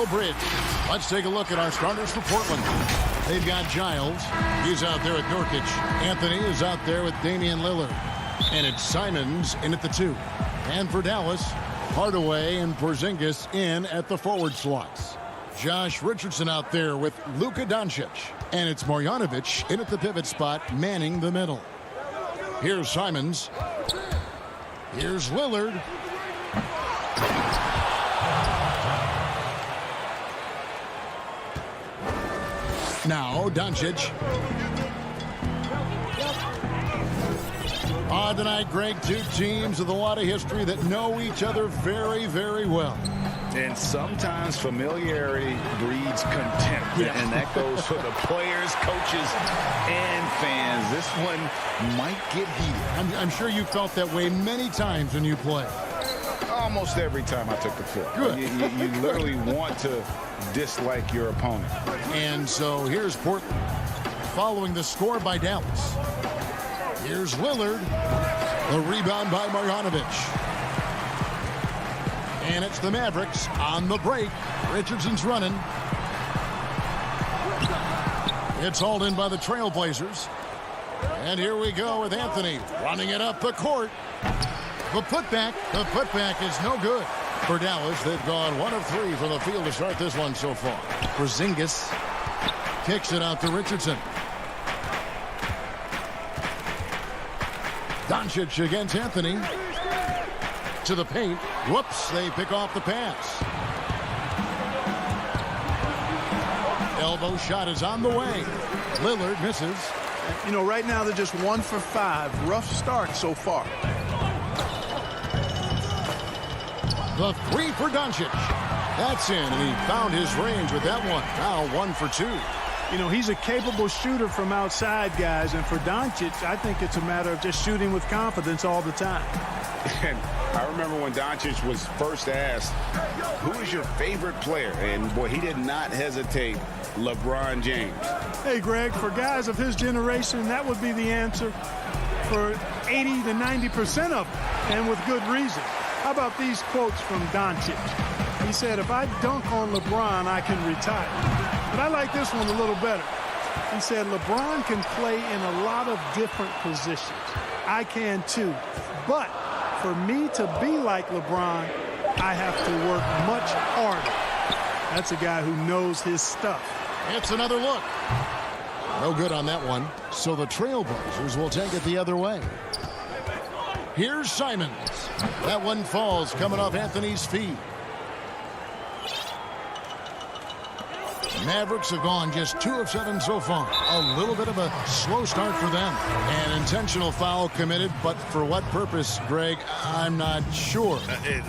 Memorial Bridge. Let's take a look at our starters for Portland. They've got Giles. He's out there with Nurkic. Anthony is out there with Damian Lillard. And it's Simons in at the 2. And for Dallas, Hardaway and Porzingis in at the forward slots. Josh Richardson out there with Luka Doncic. And it's Marjanovic in at the pivot spot, manning the middle. Here's Simons. Here's Lillard. Now Doncic. On tonight, Greg, two teams with a lot of history that know each other very, very well. And sometimes familiarity breeds contempt. Yeah. And that goes for the players, coaches, and fans. This one might get heated. I'm sure you felt that way many times when you play. Almost every time I took the field. Good. You literally want to dislike your opponent. And so here's Portland following the score by Dallas. Here's Lillard. The rebound by Marjanovic. And it's the Mavericks on the break. Richardson's running. It's hauled in by the Trailblazers. And here we go with Anthony running it up the court. The putback is no good. For Dallas, they've gone 1 of 3 from the field to start this one so far. Porzingis kicks it out to Richardson. Doncic against Anthony. To the paint. Whoops, they pick off the pass. Elbow shot is on the way. Lillard misses. You know, right now they're just 1 for 5. Rough start so far. The 3 for Doncic. That's in, and he found his range with that one. Now 1 for 2. You know, he's a capable shooter from outside, guys, and for Doncic, I think it's a matter of just shooting with confidence all the time. And I remember when Doncic was first asked, who is your favorite player? And, boy, he did not hesitate. LeBron James. Hey, Greg, for guys of his generation, that would be the answer for 80 to 90% of them, and with good reason. How about these quotes from Doncic? He said, if I dunk on LeBron, I can retire. But I like this one a little better. He said, LeBron can play in a lot of different positions. I can too. But for me to be like LeBron, I have to work much harder. That's a guy who knows his stuff. It's another look. No good on that one. So the Trailblazers will take it the other way. Here's Simons. That one falls coming off Anthony's feet. Mavericks have gone just 2 of 7 so far. A little bit of a slow start for them. An intentional foul committed, but for what purpose, Greg, I'm not sure.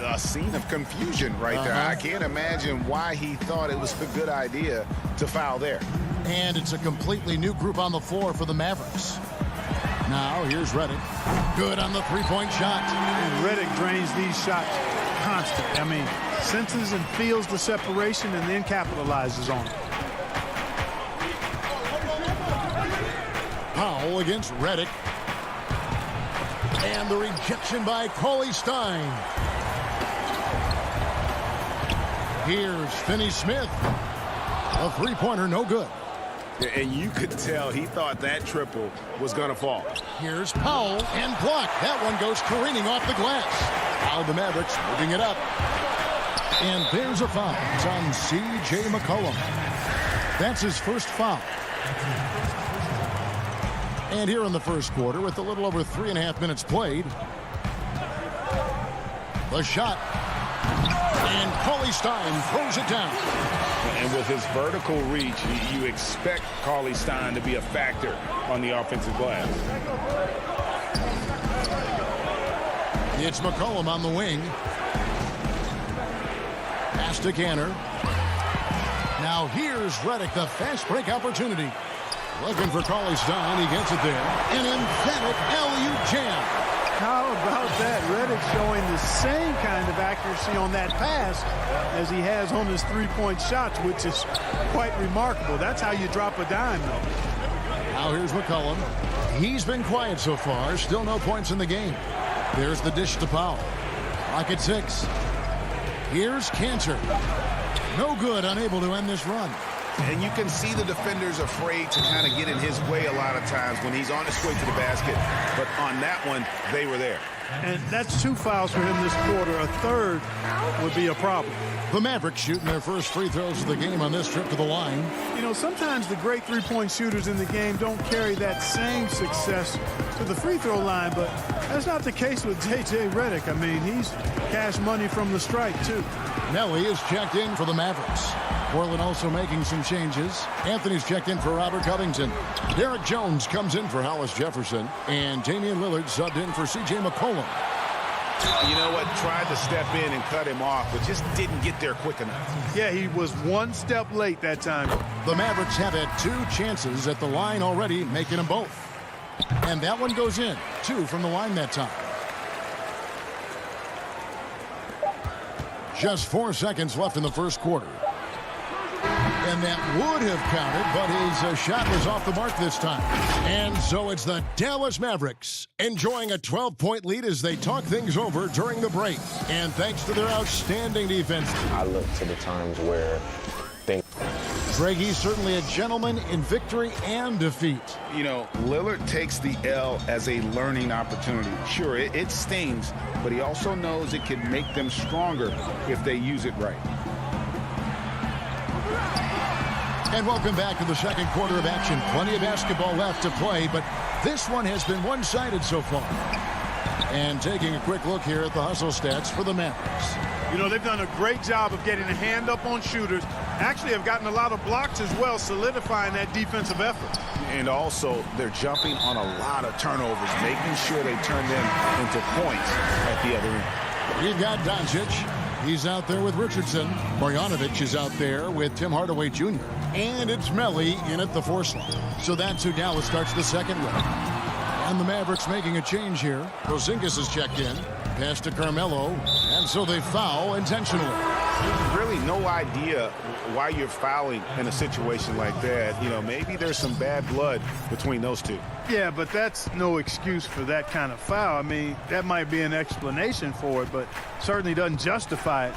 A scene of confusion right there. I can't imagine why he thought it was a good idea to foul there. And it's a completely new group on the floor for the Mavericks. Now, here's Redick. Good on the three-point shot. And Redick drains these shots constantly. I mean, senses and feels the separation and then capitalizes on it. Powell against Redick. And the rejection by Cauley-Stein. Here's Finney-Smith. A three-pointer, no good. And you could tell he thought that triple was going to fall. Here's Powell and blocked. That one goes careening off the glass. Now the Mavericks moving it up. And there's a foul. It's on C.J. McCollum. That's his first foul. And here in the first quarter, with a little over 3.5 minutes played, the shot. And Cauley-Stein throws it down. And with his vertical reach, you expect Cauley-Stein to be a factor on the offensive glass. It's McCollum on the wing. Pass to Canner. Now here's Redick, the fast break opportunity. Looking for Cauley-Stein. He gets it there. An emphatic alley-oop jam. How about that? Redick showing the same kind of accuracy on that pass as he has on his three-point shots, which is quite remarkable. That's how you drop a dime, though. Now here's McCollum. He's been quiet so far. Still no points in the game. There's the dish to Powell. Clock at 6. Here's Cantor. No good, unable to end this run. And you can see the defenders afraid to kind of get in his way a lot of times when he's on his way to the basket. But on that one, they were there. And that's 2 fouls for him this quarter. A third would be a problem. The Mavericks shooting their first free throws of the game on this trip to the line. You know, sometimes the great three-point shooters in the game don't carry that same success to the free throw line, but that's not the case with J.J. Redick. I mean, he's cash money from the strike, too. Nelly is checked in for the Mavericks. Portland also making some changes. Anthony's checked in for Robert Covington. Derek Jones comes in for Hollis Jefferson. And Damian Lillard subbed in for C.J. McCollum. You know what? Tried to step in and cut him off, but just didn't get there quick enough. Yeah, he was 1 step late that time. The Mavericks have had 2 chances at the line already, making them both. And that one goes in. 2 from the line that time. Just 4 seconds left in the first quarter. And that would have counted, but his shot was off the mark this time. And so it's the Dallas Mavericks enjoying a 12-point lead as they talk things over during the break. And thanks to their outstanding defense. I look to the times where things... Greggy's certainly a gentleman in victory and defeat. You know, Lillard takes the L as a learning opportunity. Sure, it stings, but he also knows it can make them stronger if they use it right. And welcome back to the second quarter of action. Plenty of basketball left to play, but this one has been one-sided so far. And taking a quick look here at the hustle stats for the Mavericks. You know, they've done a great job of getting a hand up on shooters. Actually have gotten a lot of blocks as well, solidifying that defensive effort. And also, they're jumping on a lot of turnovers, making sure they turn them into points at the other end. You've got Doncic. He's out there with Richardson. Marjanovic is out there with Tim Hardaway Jr. And it's Melly in at the 4 slot. So that's who Dallas starts the second with. And the Mavericks making a change here. Porzingis is checked in. Pass to Carmelo. And so they foul intentionally. There's really no idea why you're fouling in a situation like that. You know, maybe there's some bad blood between those two. Yeah, but that's no excuse for that kind of foul. I mean, that might be an explanation for it, but certainly doesn't justify it.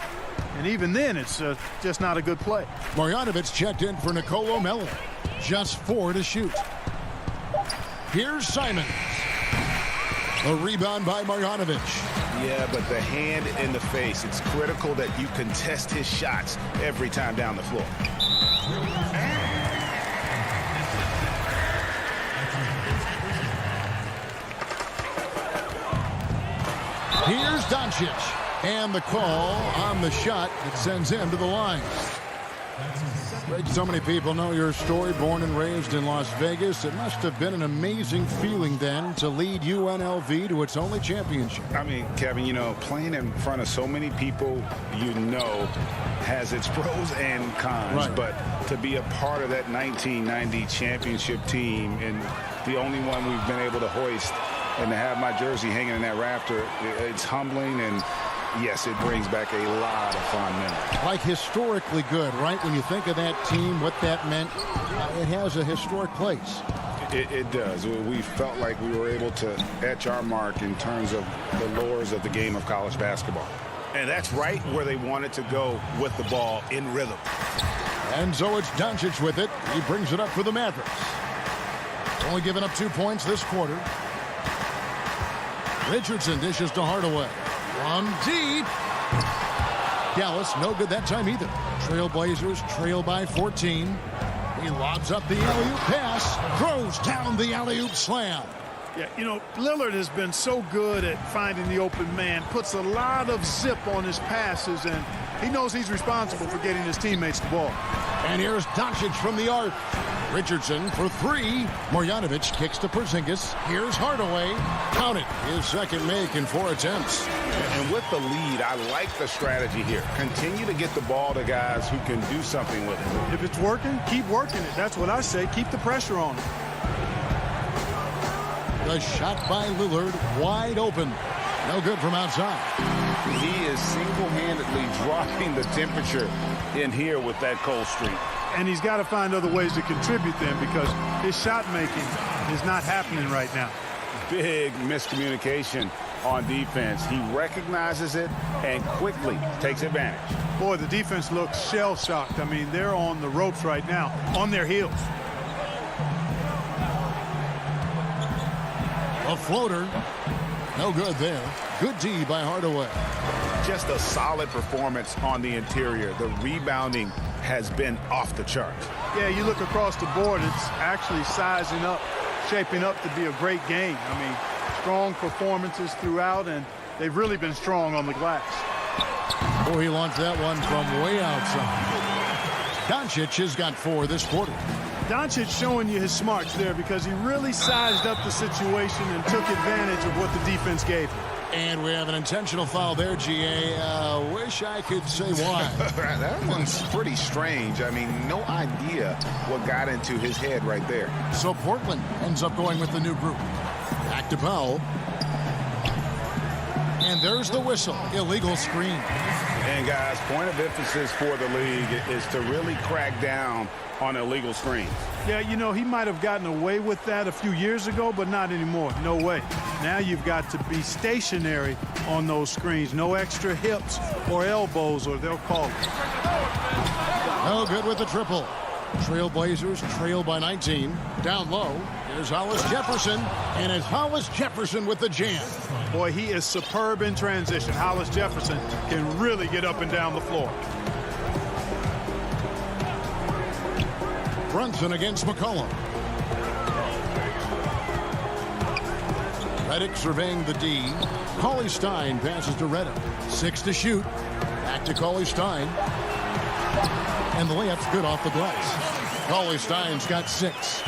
And even then, it's just not a good play. Marjanovic checked in for Nicolo Mello. Just 4 to shoot. Here's Simons. A rebound by Marjanovic. Yeah, but the hand in the face, it's critical that you contest his shots every time down the floor. Here's Doncic. And the call on the shot that sends him to the line. Greg, so many people know your story, born and raised in Las Vegas. It must have been an amazing feeling then to lead UNLV to its only championship. I mean, Kevin, you know, playing in front of so many people, you know, has its pros and cons. Right. But to be a part of that 1990 championship team and the only one we've been able to hoist and to have my jersey hanging in that rafter, it's humbling and yes, it brings back a lot of fond memories. Like historically good, right? When you think of that team, what that meant, it has a historic place. It does. We felt like we were able to etch our mark in terms of the lures of the game of college basketball. And that's right where they wanted to go with the ball in rhythm. And so it's Doncic with it. He brings it up for the Mavericks. Only giving up 2 points this quarter. Richardson dishes to Hardaway. From deep. Dallas, no good that time either. Trailblazers trail by 14. He lobs up the alley-oop pass. Throws down the alley-oop slam. Yeah, you know, Lillard has been so good at finding the open man. Puts a lot of zip on his passes, and he knows he's responsible for getting his teammates the ball. And here's Doncic from the arc. Richardson for 3. Marjanovic kicks to Porzingis. Here's Hardaway. Count it. His second make in 4 attempts. And with the lead, I like the strategy here. Continue to get the ball to guys who can do something with it. If it's working, keep working it. That's what I say. Keep the pressure on it. The shot by Lillard wide open. No good from outside. He is single-handedly dropping the temperature in here with that cold streak. And he's got to find other ways to contribute then because his shot making is not happening right now. Big miscommunication on defense. He recognizes it and quickly takes advantage. Boy, the defense looks shell-shocked. I mean, they're on the ropes right now, on their heels. A floater. No good there. Good D by Hardaway. Just a solid performance on the interior. The rebounding has been off the charts. Yeah, you look across the board, it's actually sizing up, shaping up to be a great game. I mean, strong performances throughout, and they've really been strong on the glass. Oh, he launched that one from way outside. Doncic has got 4 this quarter. Doncic showing you his smarts there because he really sized up the situation and took advantage of what the defense gave him. And we have an intentional foul there, GA. Wish I could say why. That one's pretty strange. I mean, no idea what got into his head right there. So Portland ends up going with the new group. Back to Powell. And there's the whistle. Illegal screen. And guys, point of emphasis for the league is to really crack down on illegal screens. Yeah, you know, he might have gotten away with that a few years ago, but not anymore. No way. Now you've got to be stationary on those screens. No extra hips or elbows, or they'll call it. No good with the triple. Trailblazers trail by 19. Down low, here's Hollis Jefferson. And it's Hollis Jefferson with the jam. Boy, he is superb in transition. Hollis Jefferson can really get up and down the floor. Brunson against McCollum. Redick surveying the D. Cauley-Stein passes to Redick. 6 to shoot. Back to Cauley-Stein. And the layup's good off the glass. Cauley-Stein's got 6.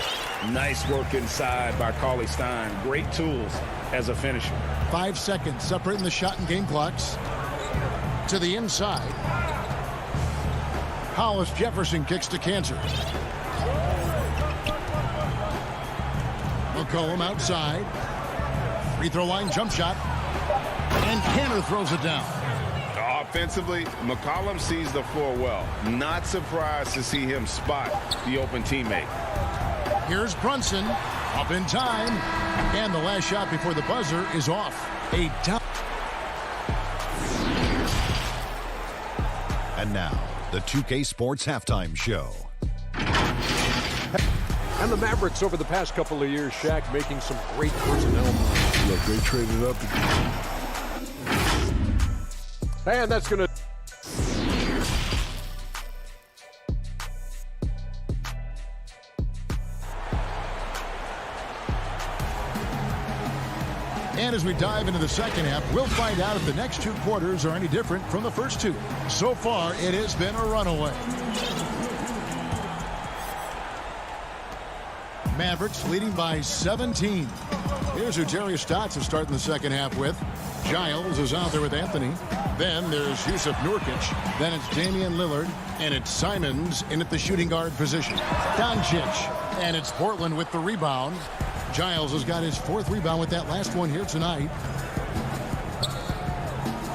Nice work inside by Cauley-Stein. Great tools as a finisher. 5 seconds separating the shot and game clocks. To the inside. Hollis Jefferson kicks to Cantor. McCollum outside. Free throw line jump shot. And Cantor throws it down. Offensively, McCollum sees the floor well. Not surprised to see him spot the open teammate. Here's Brunson. Up in time. And the last shot before the buzzer is off. A down. And now, the 2K Sports Halftime Show. And the Mavericks over the past couple of years, Shaq, making some great personnel moves. Look, they traded up. And that's going to... And as we dive into the second half, we'll find out if the next 2 quarters are any different from the first 2. So far, it has been a runaway. Mavericks leading by 17. Here's who Jerry Stotts is starting the second half with. Giles is out there with Anthony. Then there's Yusuf Nurkic. Then it's Damian Lillard. And it's Simons in at the shooting guard position. Doncic. And it's Portland with the rebound. Giles has got his 4th rebound with that last one here tonight.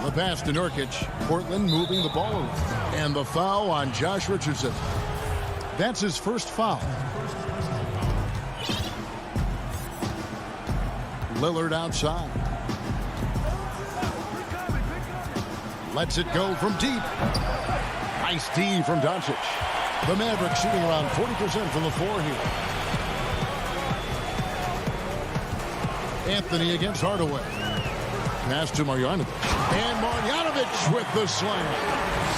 The pass to Nurkic. Portland moving the ball over. And the foul on Josh Richardson. That's his first foul. Lillard outside. Lets it go from deep. Nice D from Doncic. The Mavericks shooting around 40% from the floor here. Anthony against Hardaway. Pass to Marjanovic. And Marjanovic with the slam.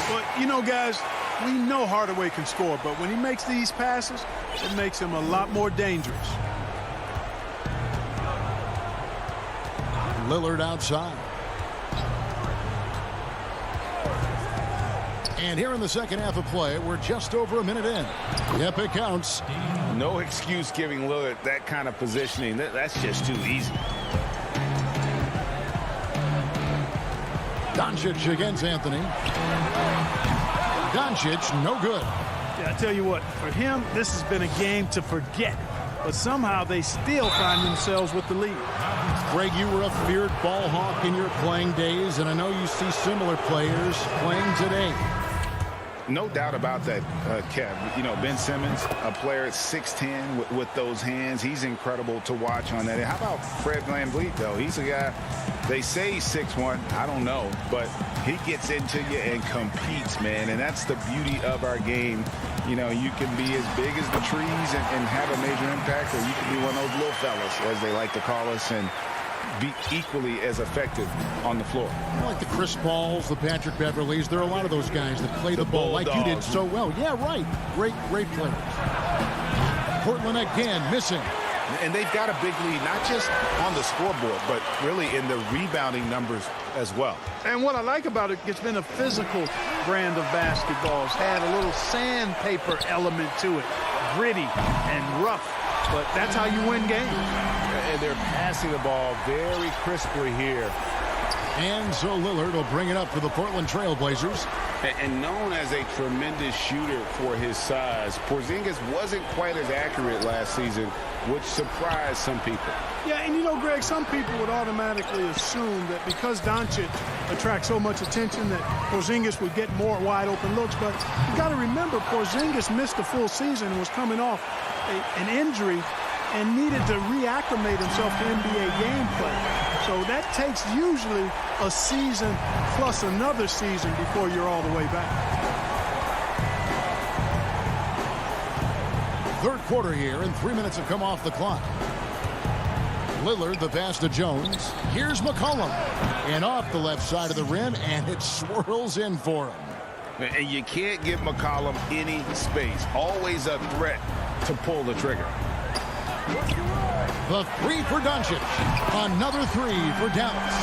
But, you know, guys, we know Hardaway can score, but when he makes these passes, it makes him a lot more dangerous. Lillard outside. And here in the second half of play, we're just over a minute in. Yep, it counts. No excuse giving Lillard that kind of positioning. That's just too easy. Doncic against Anthony. Doncic, no good. Yeah, I tell you what, for him, this has been a game to forget. But somehow they still find themselves with the lead. Greg, you were a feared ball hawk in your playing days, and I know you see similar players playing today. No doubt about that, Kev. You know, Ben Simmons, a player at 6'10" with those hands. He's incredible to watch on that. And how about Fred VanVleet, though? He's a guy, they say he's 6'1". I don't know. But he gets into you and competes, man. And that's the beauty of our game. You know, you can be as big as the trees and have a major impact, or you can be one of those little fellas, as they like to call us, and be equally as effective on the floor. Like the Chris Pauls, the Patrick Beverleys. There are a lot of those guys that play the ball like you did so well. Yeah, right. Great players. Portland again missing. And they've got a big lead, not just on the scoreboard, but really in the rebounding numbers as well. And what I like about it, it's been a physical brand of basketball. It's had a little sandpaper element to it, gritty and rough. But that's how you win games. And they're passing the ball very crisply here. And so Lillard will bring it up for the Portland Trail Blazers. And known as a tremendous shooter for his size, Porzingis wasn't quite as accurate last season, which surprised some people. Yeah, and you know, Greg, some people would automatically assume that because Doncic attracts so much attention that Porzingis would get more wide open looks. But you got to remember, Porzingis missed a full season and was coming off an injury and needed to reacclimate himself to NBA gameplay. So that takes usually a season plus another season before you're all the way back. Third quarter here, and 3 minutes have come off the clock. Lillard, the pass to Jones. Here's McCollum. And off the left side of the rim, and it swirls in for him. And you can't give McCollum any space. Always a threat to pull the trigger. The three for Doncic. Another three for Dallas.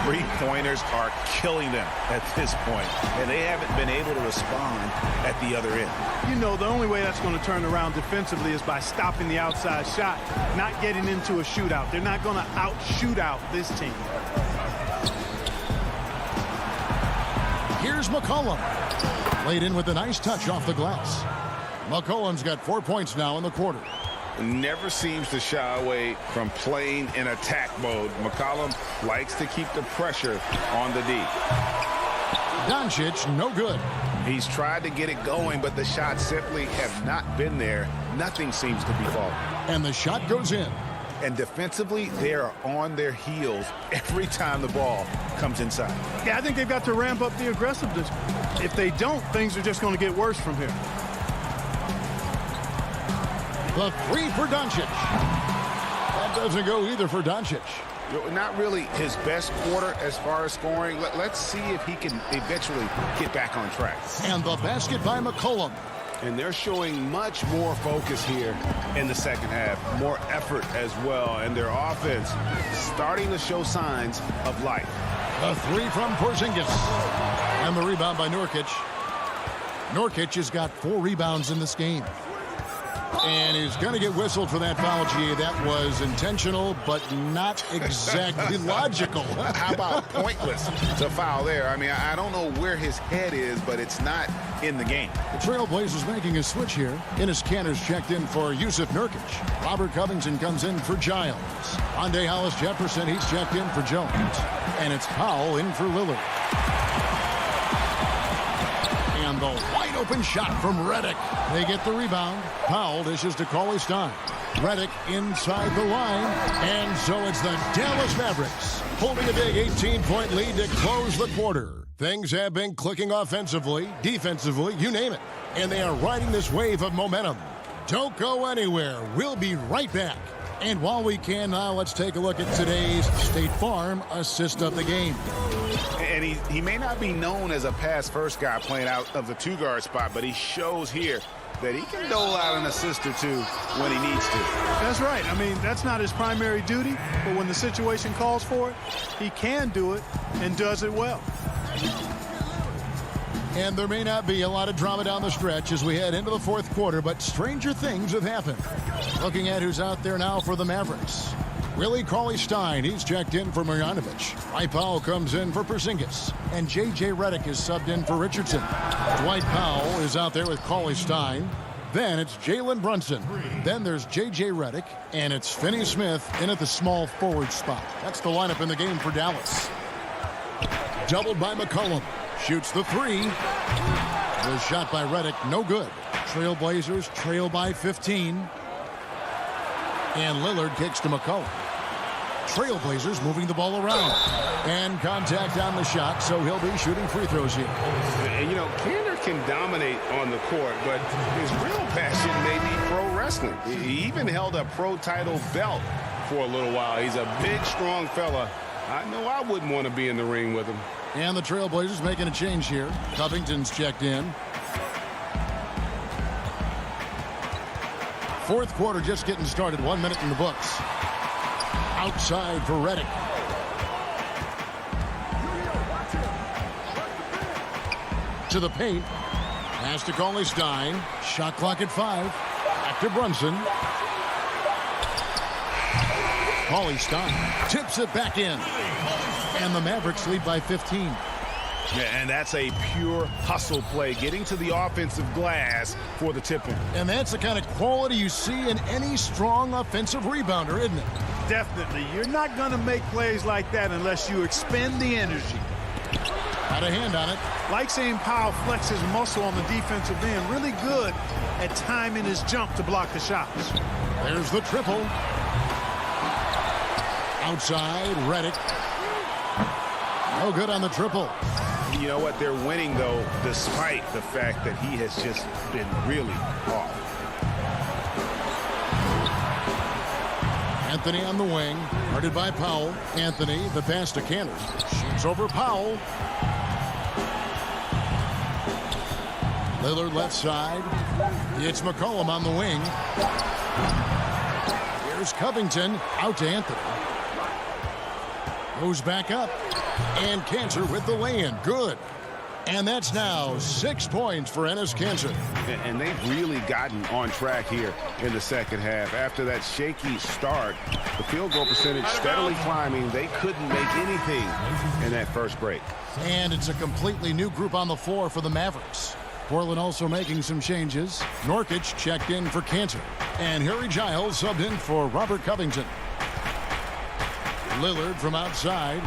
Three-pointers are killing them at this point, and they haven't been able to respond at the other end. You know, the only way that's going to turn around defensively is by stopping the outside shot, not getting into a shootout. They're not going to out-shootout this team. Here's McCollum. Laid in with a nice touch off the glass. McCollum's got 4 points now in the quarter. Never seems to shy away from playing in attack mode. McCollum likes to keep the pressure on the D. Doncic, no good. He's tried to get it going, but the shots simply have not been there. Nothing seems to be falling. And the shot goes in. And defensively, they are on their heels every time the ball comes inside. Yeah, I think they've got to ramp up the aggressiveness. If they don't, things are just going to get worse from here. The three for Doncic. That doesn't go either for Doncic. Not really his best quarter as far as scoring. Let's see if he can eventually get back on track. And the basket by McCollum. And they're showing much more focus here in the second half. More effort as well. And their offense starting to show signs of life. The three from Porzingis. And the rebound by Nurkic. Nurkic has got 4 rebounds in this game. And he's going to get whistled for that foul, G. That was intentional, but not exactly logical. How about pointless to foul there? I mean, I don't know where his head is, but it's not in the game. The Trailblazers making a switch here. Enes Kanter's checked in for Yusuf Nurkic. Robert Covington comes in for Giles. Rondae Hollis-Jefferson, he's checked in for Jones. And it's Powell in for Lillard. And the wide open shot from Redick. They get the rebound. Powell dishes to Cauley Stein. Redick inside the line. And so it's the Dallas Mavericks holding a big 18-point lead to close the quarter. Things have been clicking offensively, defensively, you name it. And they are riding this wave of momentum. Don't go anywhere. We'll be right back. And while we can now, let's take a look at today's State Farm assist of the game. And he may not be known as a pass-first guy playing out of the two-guard spot, but he shows here that he can dole out an assist or two when he needs to. That's right. I mean, that's not his primary duty, but when the situation calls for it, he can do it and does it well. And there may not be a lot of drama down the stretch as we head into the fourth quarter, but stranger things have happened. Looking at who's out there now for the Mavericks. Willie Cauley-Stein, he's checked in for Marjanovic. Dwight Powell comes in for Porzingis. And J.J. Redick is subbed in for Richardson. Dwight Powell is out there with Cauley-Stein. Then it's Jalen Brunson. Then there's J.J. Redick. And it's Finney-Smith in at the small forward spot. That's the lineup in the game for Dallas. Doubled by McCollum. Shoots the three. The shot by Redick, no good. Trailblazers trail by 15. And Lillard kicks to McCollum. Trailblazers moving the ball around. And contact on the shot, so he'll be shooting free throws here. And, you know, Kanter can dominate on the court, but his real passion may be pro wrestling. He even held a pro title belt for a little while. He's a big, strong fella. I know I wouldn't want to be in the ring with him. And the Trailblazers making a change here. Covington's checked in. Fourth quarter just getting started. 1 minute in the books. Outside for Redick. To the paint. Pass to Cauley Stein. Shot clock at 5. Back to Brunson. Cauley Stein tips it back in. And the Mavericks lead by 15. Yeah, and that's a pure hustle play, getting to the offensive glass for the tip-in. And that's the kind of quality you see in any strong offensive rebounder, isn't it? Definitely. You're not going to make plays like that unless you expend the energy. Had a hand on it. Like seeing Powell flex his muscle on the defensive end. Really good at timing his jump to block the shots. There's the triple. Outside, Redick. No good on the triple. You know what? They're winning, though, despite the fact that he has just been really off. Anthony on the wing. Guarded by Powell. Anthony, the pass to Kanter. Shoots over Powell. Lillard left side. It's McCollum on the wing. Here's Covington. Out to Anthony. Goes back up. And Kanter with the lay-in. Good. And that's now 6 points for Enes Kanter. And they've really gotten on track here in the second half. After that shaky start, the field goal percentage steadily climbing. They couldn't make anything in that first break. And it's a completely new group on the floor for the Mavericks. Portland also making some changes. Nurkic checked in for Kanter. And Harry Giles subbed in for Robert Covington. Lillard from outside.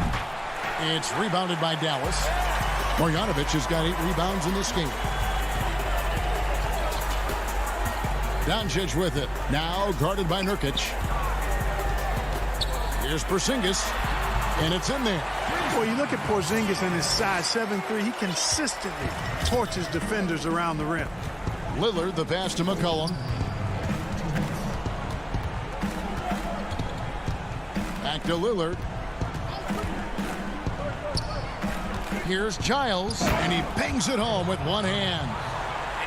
It's rebounded by Dallas. Marjanovic has got 8 rebounds in this game. Doncic with it. Now guarded by Nurkic. Here's Porzingis. And it's in there. Well, you look at Porzingis and his size 7'3", he consistently torches defenders around the rim. Lillard, the pass to McCollum. Back to Lillard. Here's Giles, and he bangs it home with one hand.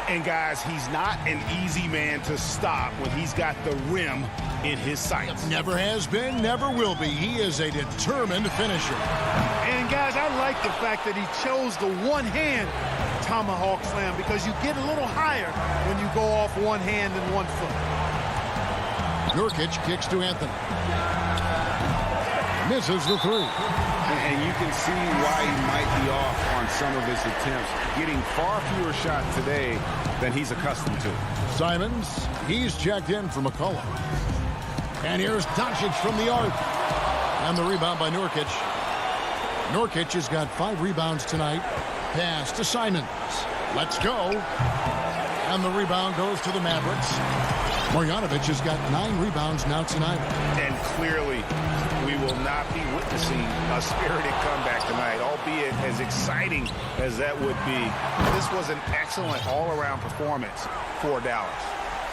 And guys, he's not an easy man to stop when he's got the rim in his sights. Never has been, never will be. He is a determined finisher. And guys, I like the fact that he chose the one-hand tomahawk slam because you get a little higher when you go off one hand and 1 foot. Nurkic kicks to Anthony. Misses the 3. And you can see why he might be off on some of his attempts, getting far fewer shots today than he's accustomed to. Simons, he's checked in for McCollum. And here's Doncic from the arc. And the rebound by Nurkic. Nurkic has got 5 rebounds tonight. Pass to Simons. Let's go. And the rebound goes to the Mavericks. Marjanovic has got 9 rebounds now tonight. And clearly, we will not be witnessing a spirited comeback tonight, albeit as exciting as that would be. This was an excellent all-around performance for Dallas.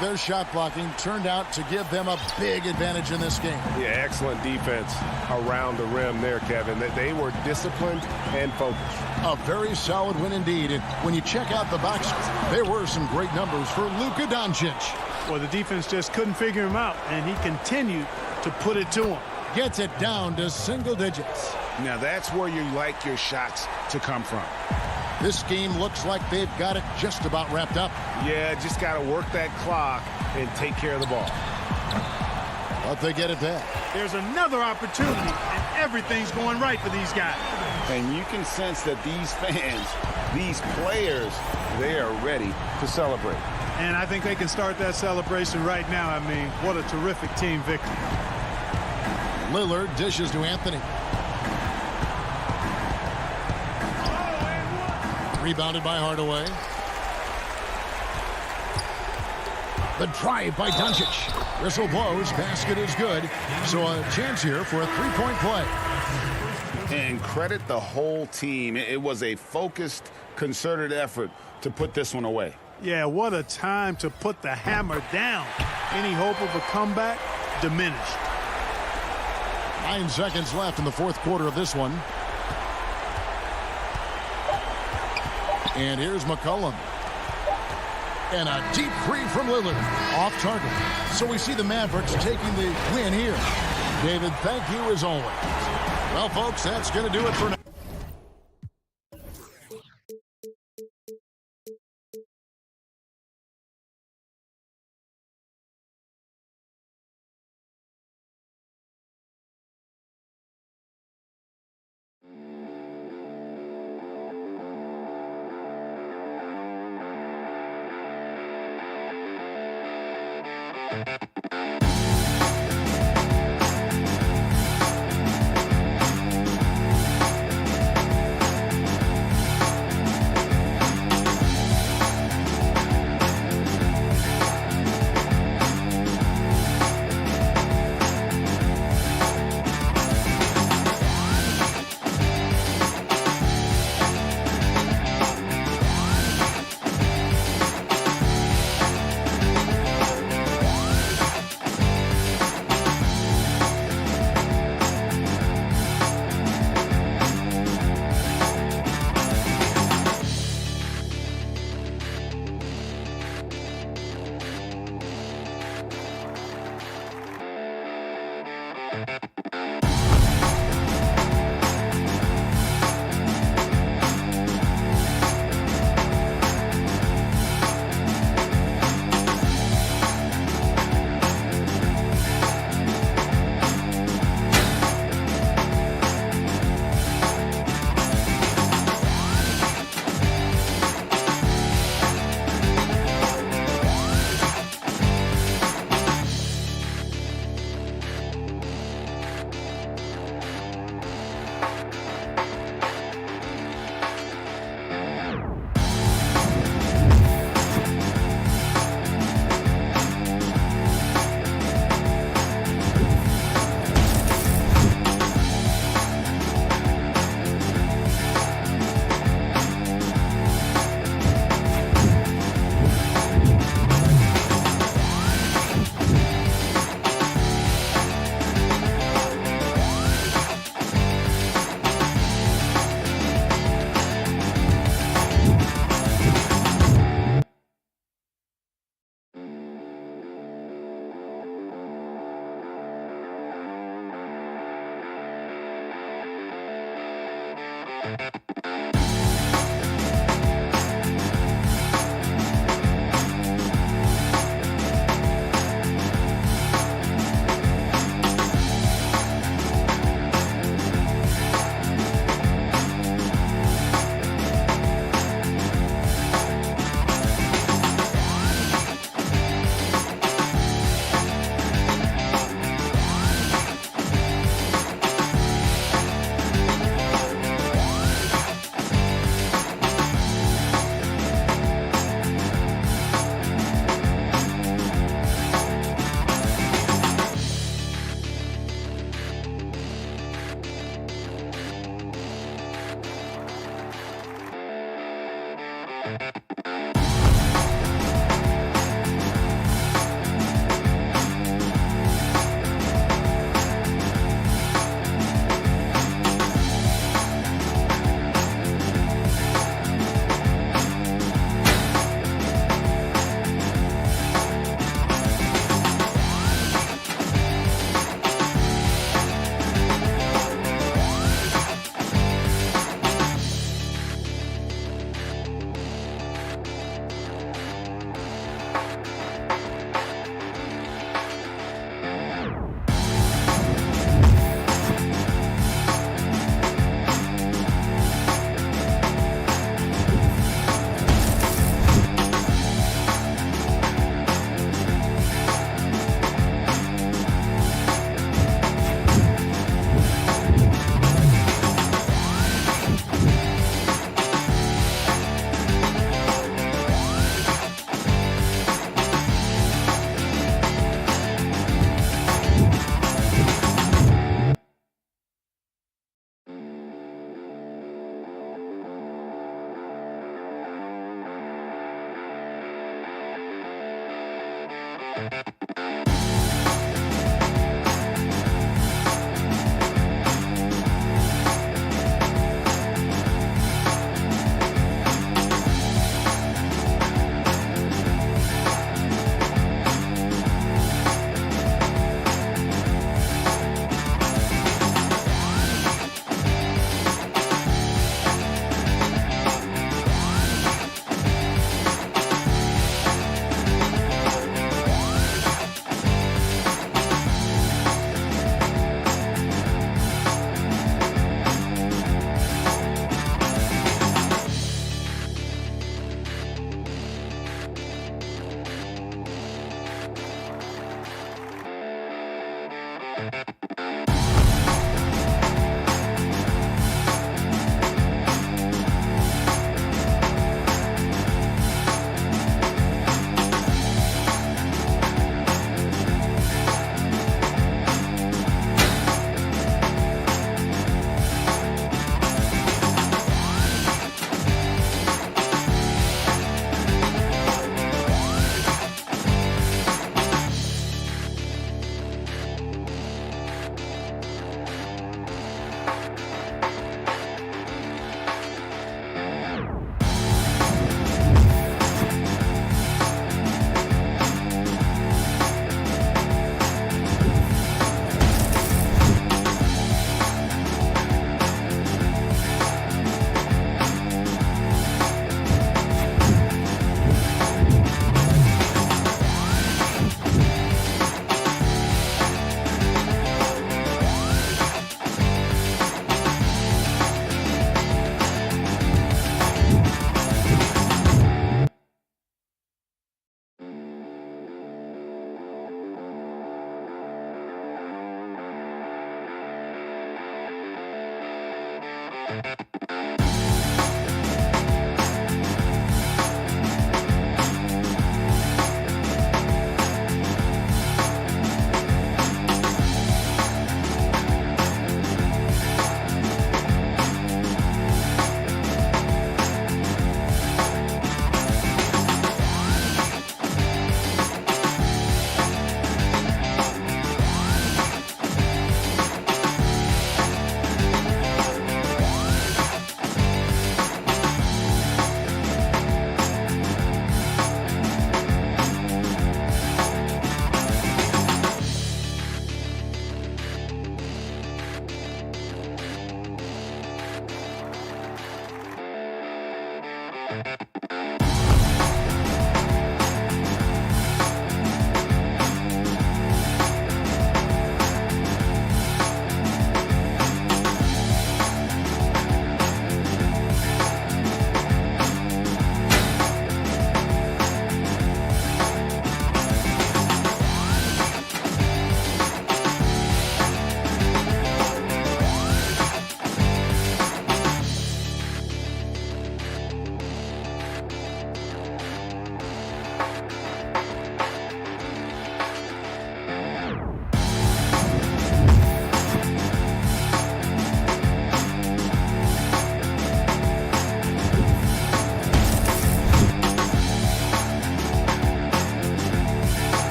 Their shot blocking turned out to give them a big advantage in this game. Yeah, excellent defense around the rim there, Kevin. They were disciplined and focused. A very solid win indeed. And when you check out the box score, there were some great numbers for Luka Doncic. Well, the defense just couldn't figure him out, and he continued to put it to him. Gets it down to single digits. Now that's where you like your shots to come from. This game looks like they've got it just about wrapped up. Yeah, just got to work that clock and take care of the ball. But they get it back. There's another opportunity, and everything's going right for these guys. And you can sense that these fans, these players, they are ready to celebrate. And I think they can start that celebration right now. I mean, what a terrific team victory. Lillard dishes to Anthony. Rebounded by Hardaway. The drive by Doncic. Whistle blows. Basket is good. So a chance here for a three-point play. And credit the whole team. It was a focused, concerted effort to put this one away. Yeah, what a time to put the hammer down. Any hope of a comeback diminished. 9 seconds left in the fourth quarter of this one. And here's McCollum. And a deep three from Lillard. Off target. So we see the Mavericks taking the win here. David, thank you as always. Well, folks, that's going to do it for now.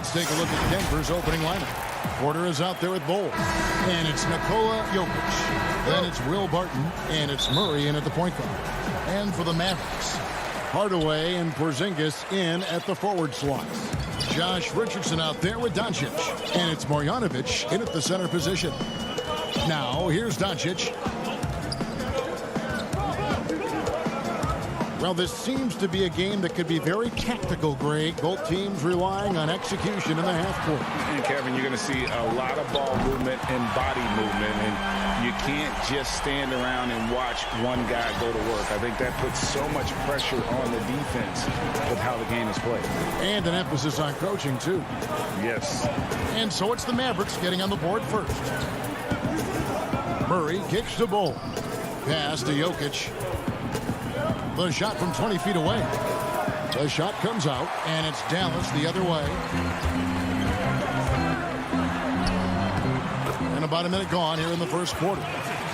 Let's take a look at Denver's opening lineup. Porter is out there with Bowles. And it's Nikola Jokic. Then it's Will Barton. And it's Murray in at the point guard. And for the Mavericks, Hardaway and Porzingis in at the forward slots. Josh Richardson out there with Doncic. And it's Marjanovic in at the center position. Now, here's Doncic. Well, this seems to be a game that could be very tactical, Greg. Both teams relying on execution in the half court. And, Kevin, you're going to see a lot of ball movement and body movement, and you can't just stand around and watch one guy go to work. I think that puts so much pressure on the defense with how the game is played. And an emphasis on coaching, too. Yes. And so it's the Mavericks getting on the board first. Murray kicks the ball. Pass to Jokic. The shot from 20 feet away. The shot comes out, and it's Dallas the other way. And a about a minute gone here in the first quarter.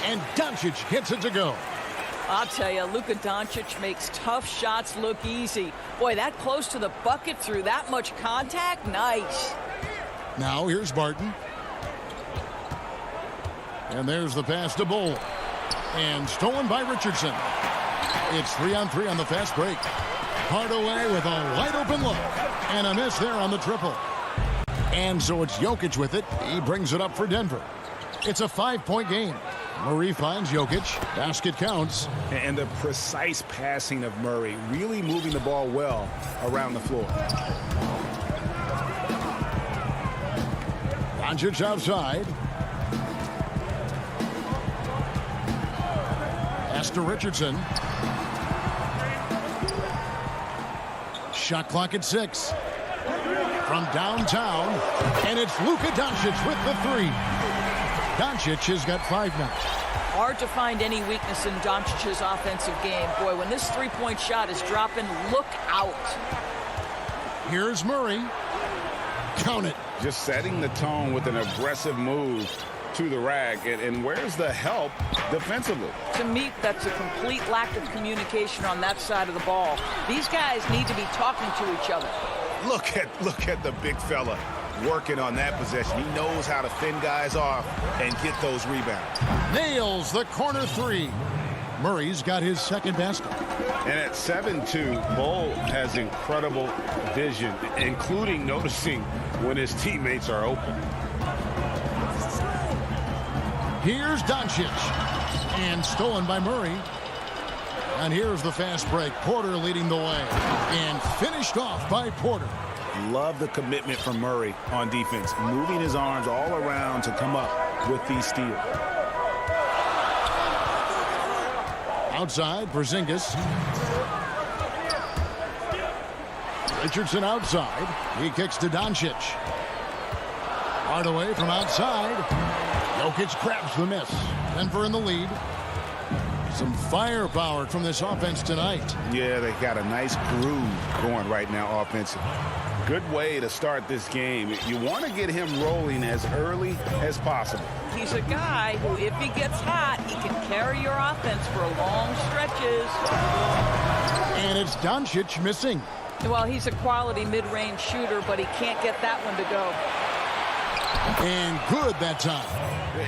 And Doncic hits it to go. I'll tell you, Luka Doncic makes tough shots look easy. Boy, that close to the bucket through that much contact, nice. Now here's Barton. And there's the pass to Bull. And stolen by Richardson. It's 3-on-3 on the fast break. Hardaway with a wide open look. And a miss there on the triple. And so it's Jokic with it. He brings it up for Denver. It's a 5-point game. Murray finds Jokic. Basket counts. And the precise passing of Murray, really moving the ball well around the floor. Doncic outside. Pass to Richardson. Shot clock at 6. From downtown, and it's Luka Doncic with the 3. Doncic has got 5 now. Hard to find any weakness in Doncic's offensive game. Boy, when this three-point shot is dropping, look out. Here's Murray. Count it. Just setting the tone with an aggressive move to the rack. And where's the help defensively? To me, that's a complete lack of communication on that side of the ball. These guys need to be talking to each other. Look at the big fella working on that possession. He knows how to fend guys off and get those rebounds. Nails the corner 3. Murray's got his second basket. And at 7-2, Bull has incredible vision, including noticing when his teammates are open. Here's Doncic. And stolen by Murray. And here's the fast break. Porter leading the way. And finished off by Porter. Love the commitment from Murray on defense. Moving his arms all around to come up with these steals. Outside, Porzingis. Richardson outside. He kicks to Doncic. Hardaway from outside. Jokic grabs the miss. Denver in the lead. Some firepower from this offense tonight. Yeah, they got a nice groove going right now offensively. Good way to start this game. You want to get him rolling as early as possible. He's a guy who, if he gets hot, he can carry your offense for long stretches. And it's Doncic missing. Well, he's a quality mid-range shooter, but he can't get that one to go. And good that time.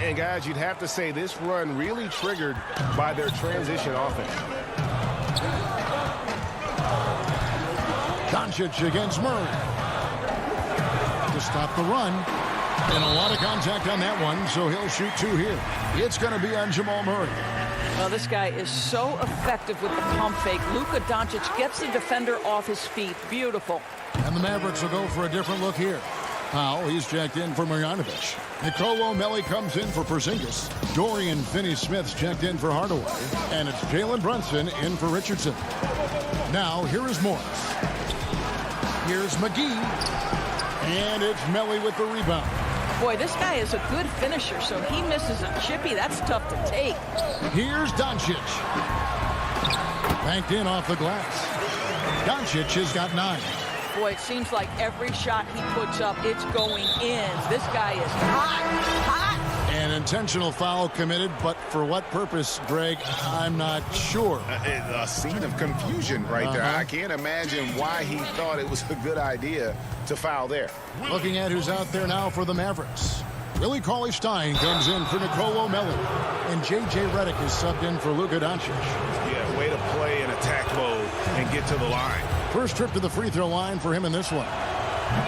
And guys, you'd have to say this run really triggered by their transition offense. Doncic against Murray. To stop the run. And a lot of contact on that one, so he'll shoot 2 here. It's going to be on Jamal Murray. Well, this guy is so effective with the pump fake. Luka Doncic gets the defender off his feet. Beautiful. And the Mavericks will go for a different look here. Powell, he's checked in for Marjanovic. Nicole O'Malley comes in for Porzingis. Dorian Finney-Smith's checked in for Hardaway. And it's Jalen Brunson in for Richardson. Now, here is Morris. Here's McGee. And it's Melly with the rebound. Boy, this guy is a good finisher, so he misses a chippy. That's tough to take. Here's Doncic. Banked in off the glass. Doncic has got 9. Boy, it seems like every shot he puts up, it's going in. This guy is hot. An intentional foul committed, but for what purpose, Greg, I'm not sure. A scene of confusion right there. I can't imagine why he thought it was a good idea to foul there. Looking at who's out there now for the Mavericks. Willie Cauley-Stein comes in for Nicole O'Malley. And J.J. Redick is subbed in for Luka Doncic. Yeah, way to play in attack mode and get to the line. First trip to the free throw line for him in this one.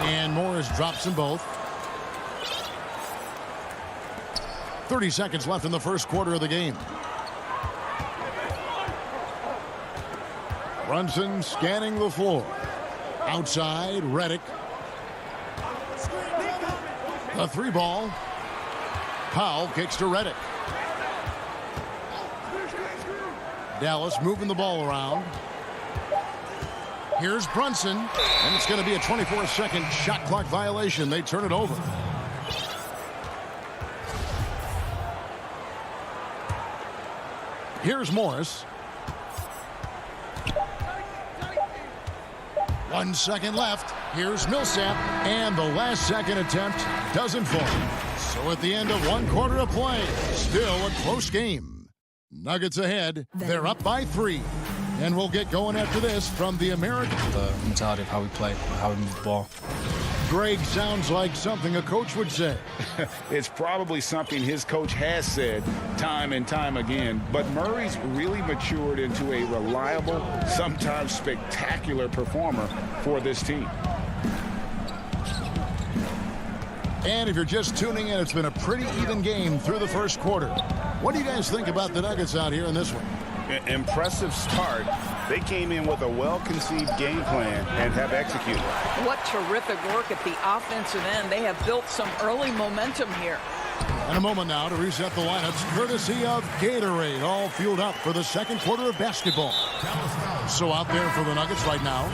And Morris drops them both. 30 seconds left in the first quarter of the game. Brunson scanning the floor. Outside, Redick. The 3 ball. Powell kicks to Redick. Dallas moving the ball around. Here's Brunson, and it's going to be a 24-second shot clock violation. They turn it over. Here's Morris. 1 second left. Here's Millsap, and the last second attempt doesn't fall. So at the end of one quarter of play, still a close game. Nuggets ahead. They're up by 3. And we'll get going after this from the American. The mentality of how we play, how we move the ball. Greg, sounds like something a coach would say. It's probably something his coach has said time and time again. But Murray's really matured into a reliable, sometimes spectacular performer for this team. And if you're just tuning in, it's been a pretty even game through the first quarter. What do you guys think about the Nuggets out here in this one? Impressive start. They came in with a well-conceived game plan and have executed. What terrific work at the offensive end. They have built some early momentum here. And a moment now to reset the lineups, courtesy of Gatorade, all fueled up for the second quarter of basketball. So out there for the Nuggets right now,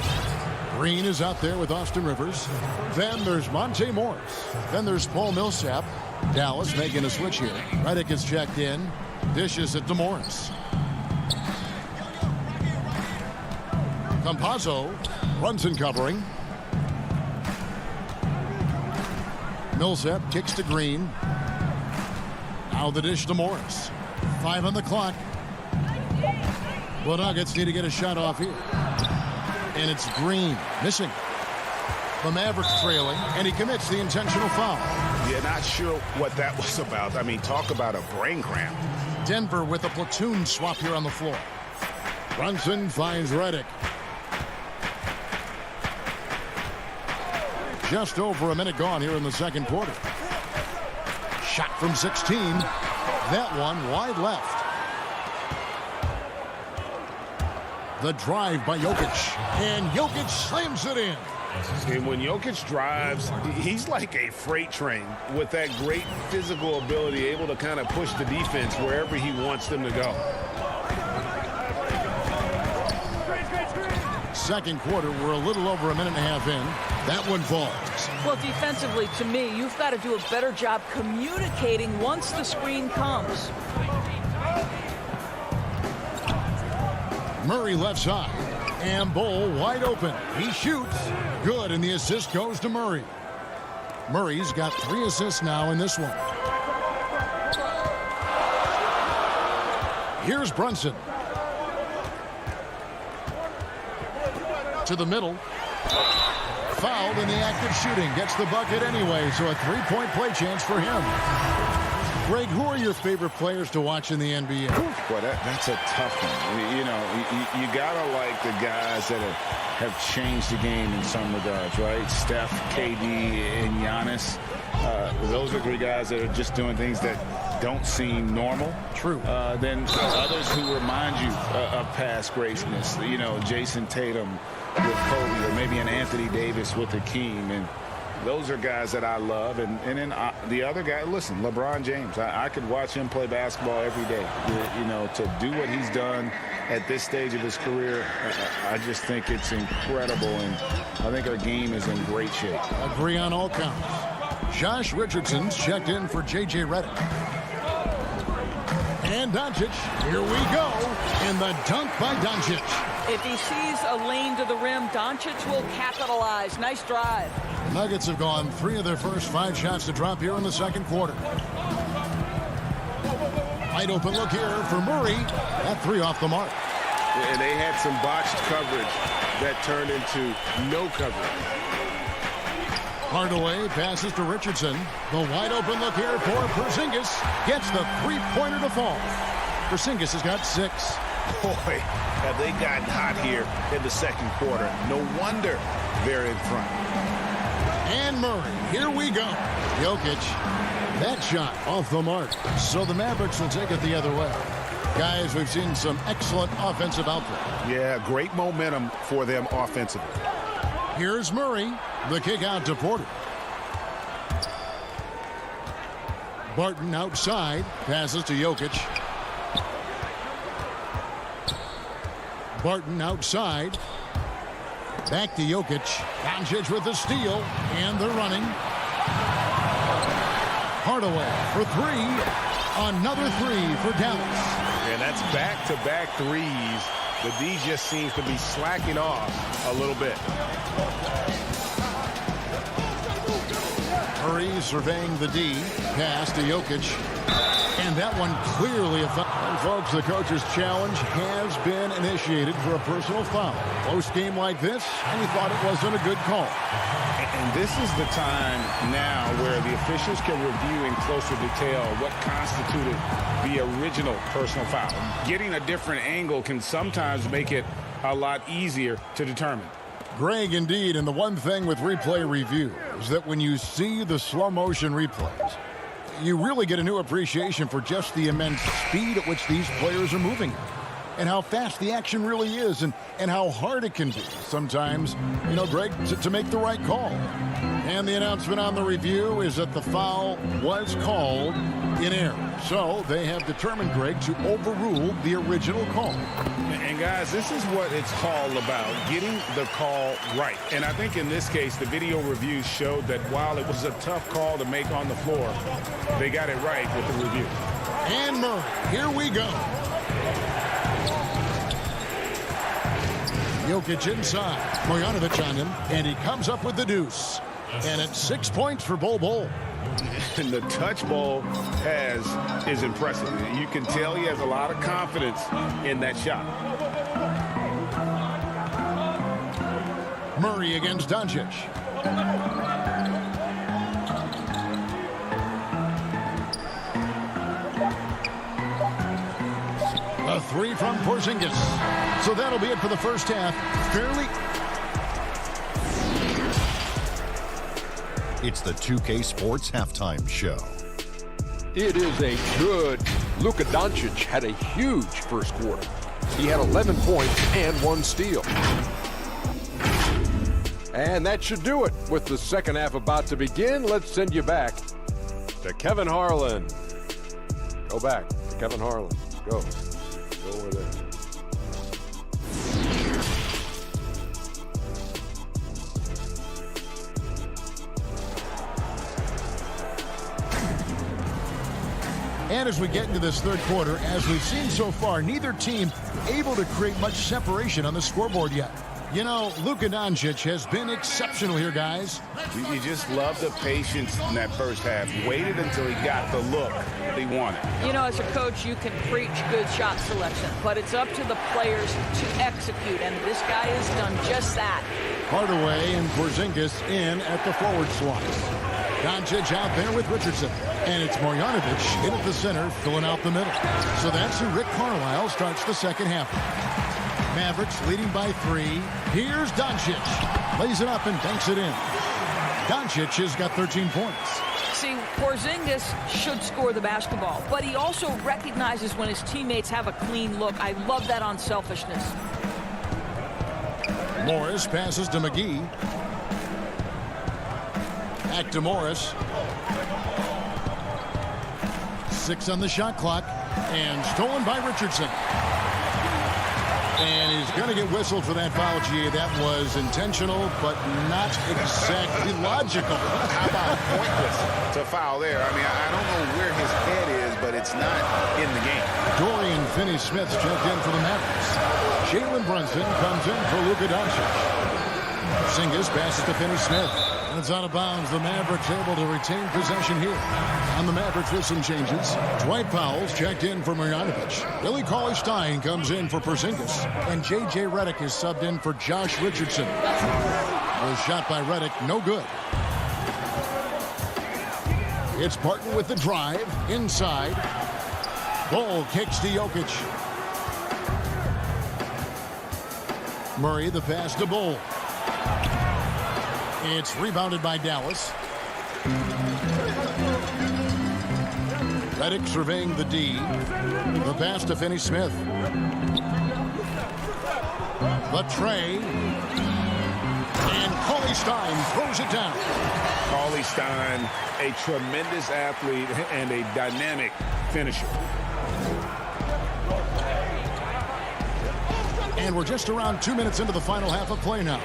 Green is out there with Austin Rivers. Then there's Monte Morris. Then there's Paul Millsap. Dallas making a switch here. Redick is checked in. Dishes it to Morris. Campazzo, Brunson covering. Millsap kicks to Green. Now the dish to Morris. 5 on the clock. The Nuggets need to get a shot off here. And it's Green missing. The Mavericks trailing, and he commits the intentional foul. Yeah, not sure what that was about. I mean, talk about a brain cramp. Denver with a platoon swap here on the floor. Brunson finds Redick. Just over a minute gone here in the second quarter. Shot from 16. That one wide left. The drive by Jokic. And Jokic slams it in. And when Jokic drives, he's like a freight train with that great physical ability, able to kind of push the defense wherever he wants them to go. Second quarter, we're a little over a minute and a half in. That one falls. Well, defensively, to me, you've got to do a better job communicating once the screen comes. Murray left side. And Bull wide open. He shoots. Good, and the assist goes to Murray. Murray's got 3 assists now in this one. Here's Brunson. To the middle. Fouled in the act of shooting. Gets the bucket anyway, so a 3-point play chance for him. Greg, who are your favorite players to watch in the NBA? Boy, that's a tough one. You know, you got to like the guys that have changed the game in some regards, right? Steph, KD, and Giannis. Those are 3 guys that are just doing things that don't seem normal. True. Then others who remind you of past greatness. You know, Jason Tatum with Kobe, or maybe an Anthony Davis with Hakeem. And those are guys that I love. And then the other guy, listen, LeBron James. I could watch him play basketball every day. You know, to do what he's done at this stage of his career, I just think it's incredible. And I think our game is in great shape. Agree on all counts. Josh Richardson's checked in for J.J. Redick. And Doncic, here we go, in the dunk by Doncic. If he sees a lane to the rim, Doncic will capitalize. Nice drive. Nuggets have gone 3 of their first 5 shots to drop here in the second quarter. Wide open look here for Murray. That 3 off the mark. And they had some botched coverage that turned into no coverage. Hardaway passes to Richardson. The wide open look here for Porzingis. Gets the 3-pointer to fall. Porzingis has got 6. Boy, have they gotten hot here in the second quarter. No wonder they're in front. And Murray, here we go. Jokic, that shot off the mark. So the Mavericks will take it the other way. Guys, we've seen some excellent offensive output. Yeah, great momentum for them offensively. Here's Murray. The kick out to Porter. Barton outside. Passes to Jokic. Barton outside. Back to Jokic. Doncic with the steal. And they're running. Hardaway for 3. Another 3 for Dallas. And that's back-to-back threes. The D just seems to be slacking off a little bit. Murray surveying the D. Pass to Jokic. And that one clearly a foul. And folks, the coach's challenge has been initiated for a personal foul. Close game like this, and he thought it wasn't a good call. And this is the time now where the officials can review in closer detail what constituted the original personal foul. Getting a different angle can sometimes make it a lot easier to determine. Greg, indeed, and the one thing with replay review is that when you see the slow motion replays, you really get a new appreciation for just the immense speed at which these players are moving and how fast the action really is and how hard it can be sometimes, you know, Greg, to make the right call. And the announcement on the review is that the foul was called in error. So they have determined, Greg, to overrule the original call. And guys, this is what it's all about, getting the call right. And I think in this case, the video review showed that while it was a tough call to make on the floor, they got it right with the review. And Murray, here we go. Jokic inside. Marjanovic on him, and he comes up with the deuce. And it's 6 points for Bol. And the touch Bol has is impressive. You can tell he has a lot of confidence in that shot. Murray against Doncic. A three from Porzingis. So that'll be it for the first half. Fairly. It's the 2K Sports Halftime Show. It is a good. Luka Doncic had a huge first quarter. He had 11 points and 1 steal. And that should do it. With the second half about to begin, let's send you back to Kevin Harlan. Go back to Kevin Harlan. Go over there. And as we get into this third quarter, as we've seen so far, neither team able to create much separation on the scoreboard yet. You know, Luka Doncic has been exceptional here, guys. You just love the patience in that first half. Waited until he got the look he wanted. You know, as a coach, you can preach good shot selection, but it's up to the players to execute, and this guy has done just that. Hardaway and Porzingis in at the forward slots. Doncic out there with Richardson. And it's Marjanovic in at the center, filling out the middle. So that's who Rick Carlisle starts the second half. Mavericks leading by 3. Here's Doncic. Lays it up and banks it in. Doncic has got 13 points. See, Porzingis should score the basketball, but he also recognizes when his teammates have a clean look. I love that unselfishness. Morris passes to McGee. Back to Morris. 6 on the shot clock, and stolen by Richardson. And he's going to get whistled for that foul, G. That was intentional, but not exactly logical. How about pointless to foul there? I mean, I don't know where his head is, but it's not in the game. Dorian Finney-Smith checked in for the Mavericks. Jalen Brunson comes in for Luka Doncic. Porzingis passes to Finney-Smith. And it's out of bounds. The Mavericks able to retain possession here. On the Mavericks with some changes. Dwight Powell's checked in for Marjanovic. Billy Cauley-Stein comes in for Porzingis. And J.J. Redick is subbed in for Josh Richardson. Was shot by Redick, no good. It's Barton with the drive. Inside. Ball kicks to Jokic. Murray the pass to Bol. It's rebounded by Dallas. Redick surveying the D. The pass to Finney-Smith. The tray. And Cauley-Stein throws it down. Cauley-Stein, a tremendous athlete and a dynamic finisher. And we're just around 2 minutes into the final half of play now.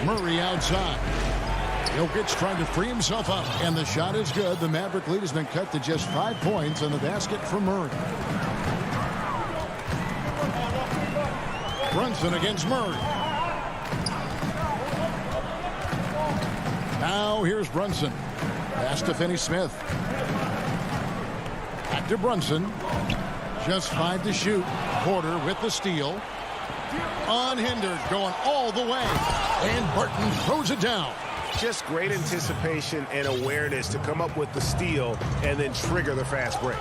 Murray outside. Jokic trying to free himself up, and the shot is good. The Maverick lead has been cut to just 5 points on the basket from Murray. Brunson against Murray. Now here's Brunson. Pass to Finney-Smith. Back to Brunson. Just 5 to shoot. Porter with the steal. Unhindered, going all the way. And Barton throws it down. Just great anticipation and awareness to come up with the steal and then trigger the fast break.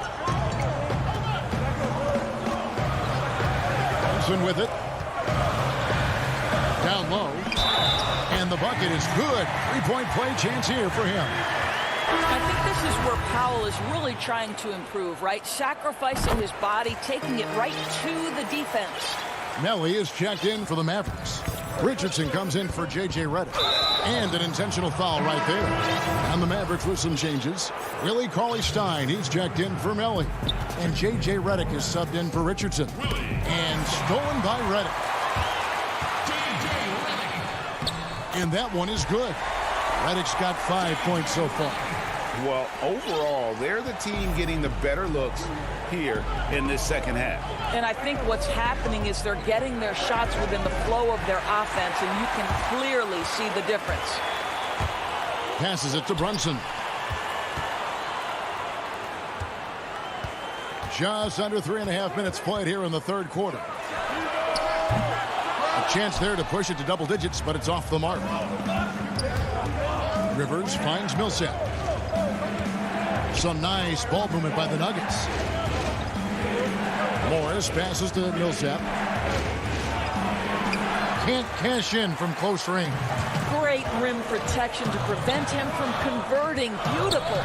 Brunson with it. Down low. And the bucket is good. 3-point play chance here for him. I think this is where Powell is really trying to improve, right? Sacrificing his body, taking it right to the defense. Melly is checked in for the Mavericks. Richardson comes in for J.J. Redick. And an intentional foul right there. And the Mavericks with some changes. Willie Cauley-Stein, he's checked in for Melly. And J.J. Redick is subbed in for Richardson. And stolen by Redick. And that one is good. Redick's got 5 points so far. Well, overall, they're the team getting the better looks here in this second half. And I think what's happening is they're getting their shots within the flow of their offense, and you can clearly see the difference. Passes it to Brunson. Just under 3.5 minutes played here in the third quarter. A chance there to push it to double digits, but it's off the mark. Rivers finds Millsap. Some nice ball movement by the Nuggets. Morris passes to Millsap. Can't cash in from close range. Great rim protection to prevent him from converting. Beautiful.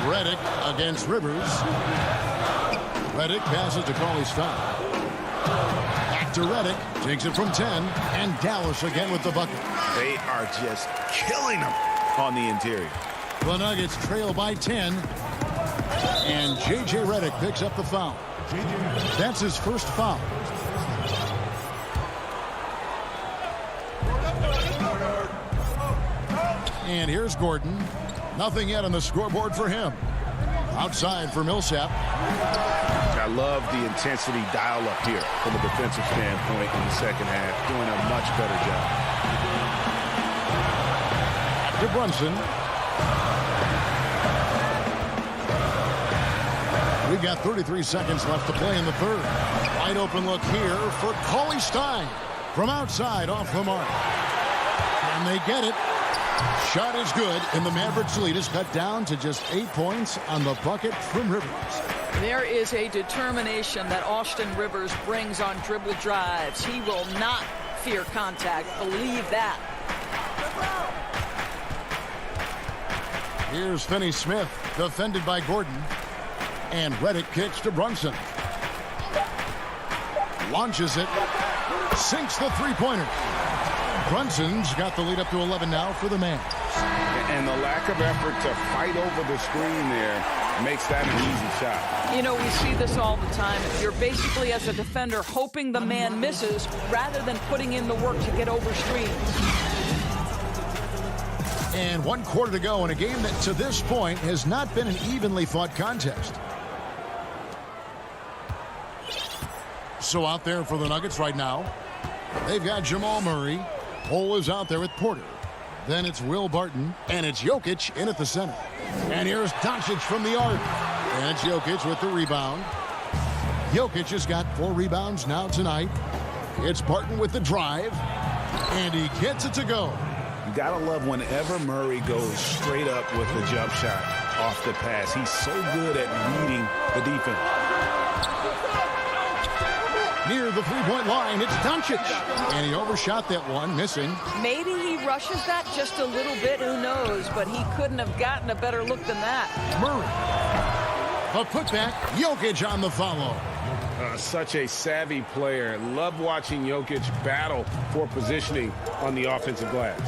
Redick against Rivers. Redick passes to Cauley-Stein. Back to Redick. Takes it from 10. And Dallas again with the bucket. They are just killing them on the interior. The Nuggets trail by 10. And J.J. Redick picks up the foul. That's his first foul. And here's Gordon. Nothing yet on the scoreboard for him. Outside for Millsap. I love the intensity dial up here from a defensive standpoint in the second half. Doing a much better job. To Brunson. We've got 33 seconds left to play in the third. Wide open look here for Cauley-Stein. From outside, off the mark. And they get it. Shot is good, and the Mavericks lead is cut down to just 8 points on the bucket from Rivers. There is a determination that Austin Rivers brings on dribble drives. He will not fear contact. Believe that. Here's Finney-Smith, defended by Gordon. And Redick kicks to Brunson. Launches it. Sinks the three-pointer. Brunson's got the lead up to 11 now for the Mavs. And the lack of effort to fight over the screen there makes that an easy shot. You know, we see this all the time. You're basically, as a defender, hoping the man misses rather than putting in the work to get over screens. And 1 quarter to go in a game that to this point has not been an evenly fought contest. So out there for the Nuggets right now, they've got Jamal Murray. Cole is out there with Porter. Then it's Will Barton, and it's Jokic in at the center. And here's Doncic from the arc. And it's Jokic with the rebound. Jokic has got 4 rebounds now tonight. It's Barton with the drive. And he gets it to go. You gotta love whenever Murray goes straight up with the jump shot off the pass. He's so good at reading the defense. Near the three-point line, it's Doncic. And he overshot that one, missing. Maybe he rushes that just a little bit, who knows, but he couldn't have gotten a better look than that. Murray. A putback, Jokic on the follow. Such a savvy player. Love watching Jokic battle for positioning on the offensive glass.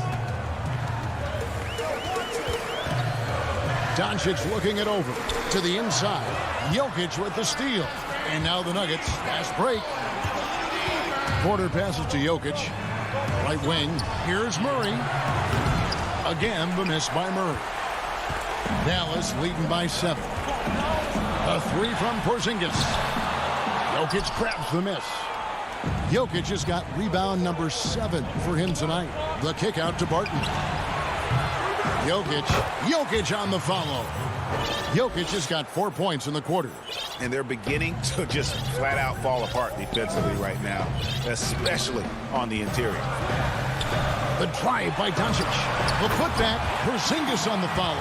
Doncic looking it over to the inside. Jokic with the steal. And now the Nuggets, fast break. Porter passes to Jokic. Right wing, here's Murray. Again, the miss by Murray. Dallas leading by 7. A 3 from Porzingis. Jokic grabs the miss. Jokic has got rebound number 7 for him tonight. The kick out to Barton. Jokic on the follow. Jokic has got 4 points in the quarter. And they're beginning to just flat out fall apart defensively right now, especially on the interior. The drive by Doncic. The putback. Porzingis on the follow.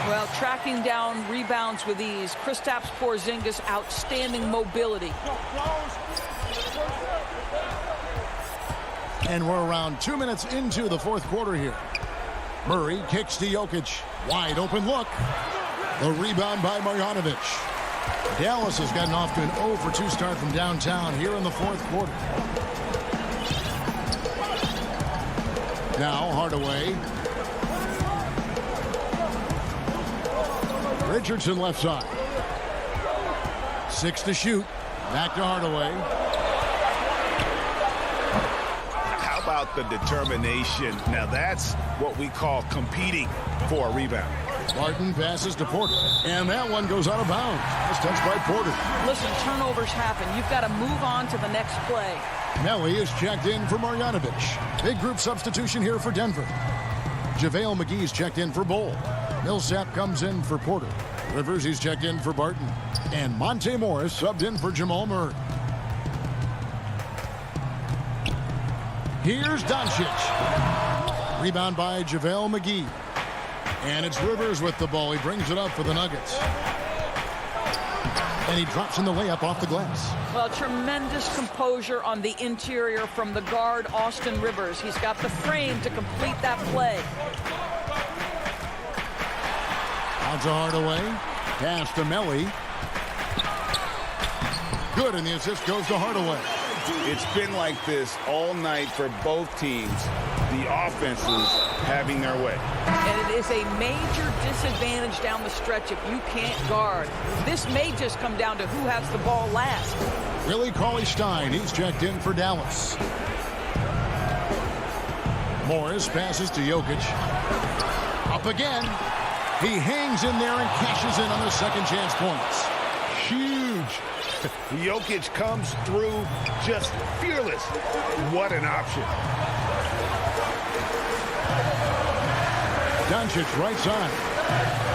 Well, tracking down rebounds with ease. Kristaps Porzingis, outstanding mobility. And we're around 2 minutes into the fourth quarter here. Murray kicks to Jokic. Wide open look. The rebound by Marjanovic. Dallas has gotten off to an 0-for-2 start from downtown here in the fourth quarter. Now Hardaway. Richardson left side. 6 to shoot. Back to Hardaway. How about the determination? Now that's what we call competing for a rebound. Barton passes to Porter. And that one goes out of bounds. It's touched by Porter. Listen, turnovers happen. You've got to move on to the next play. Melly is checked in for Marjanovic. Big group substitution here for Denver. JaVale McGee's checked in for Bull. Millsap comes in for Porter. Rivers, he's checked in for Barton. And Monte Morris subbed in for Jamal Murray. Here's Doncic. Rebound by JaVale McGee. And it's Rivers with the ball. He brings it up for the Nuggets. And he drops in the layup off the glass. Well, tremendous composure on the interior from the guard, Austin Rivers. He's got the frame to complete that play. Out to Hardaway. Pass to Melly. Good, and the assist goes to Hardaway. It's been like this all night for both teams. The offenses having their way. And it is a major disadvantage down the stretch if you can't guard. This may just come down to who has the ball last. Willie Cauley-Stein, he's checked in for Dallas. Morris passes to Jokic. Up again. He hangs in there and cashes in on those second chance points. Huge. Jokic comes through just fearless. What an option. Doncic right side.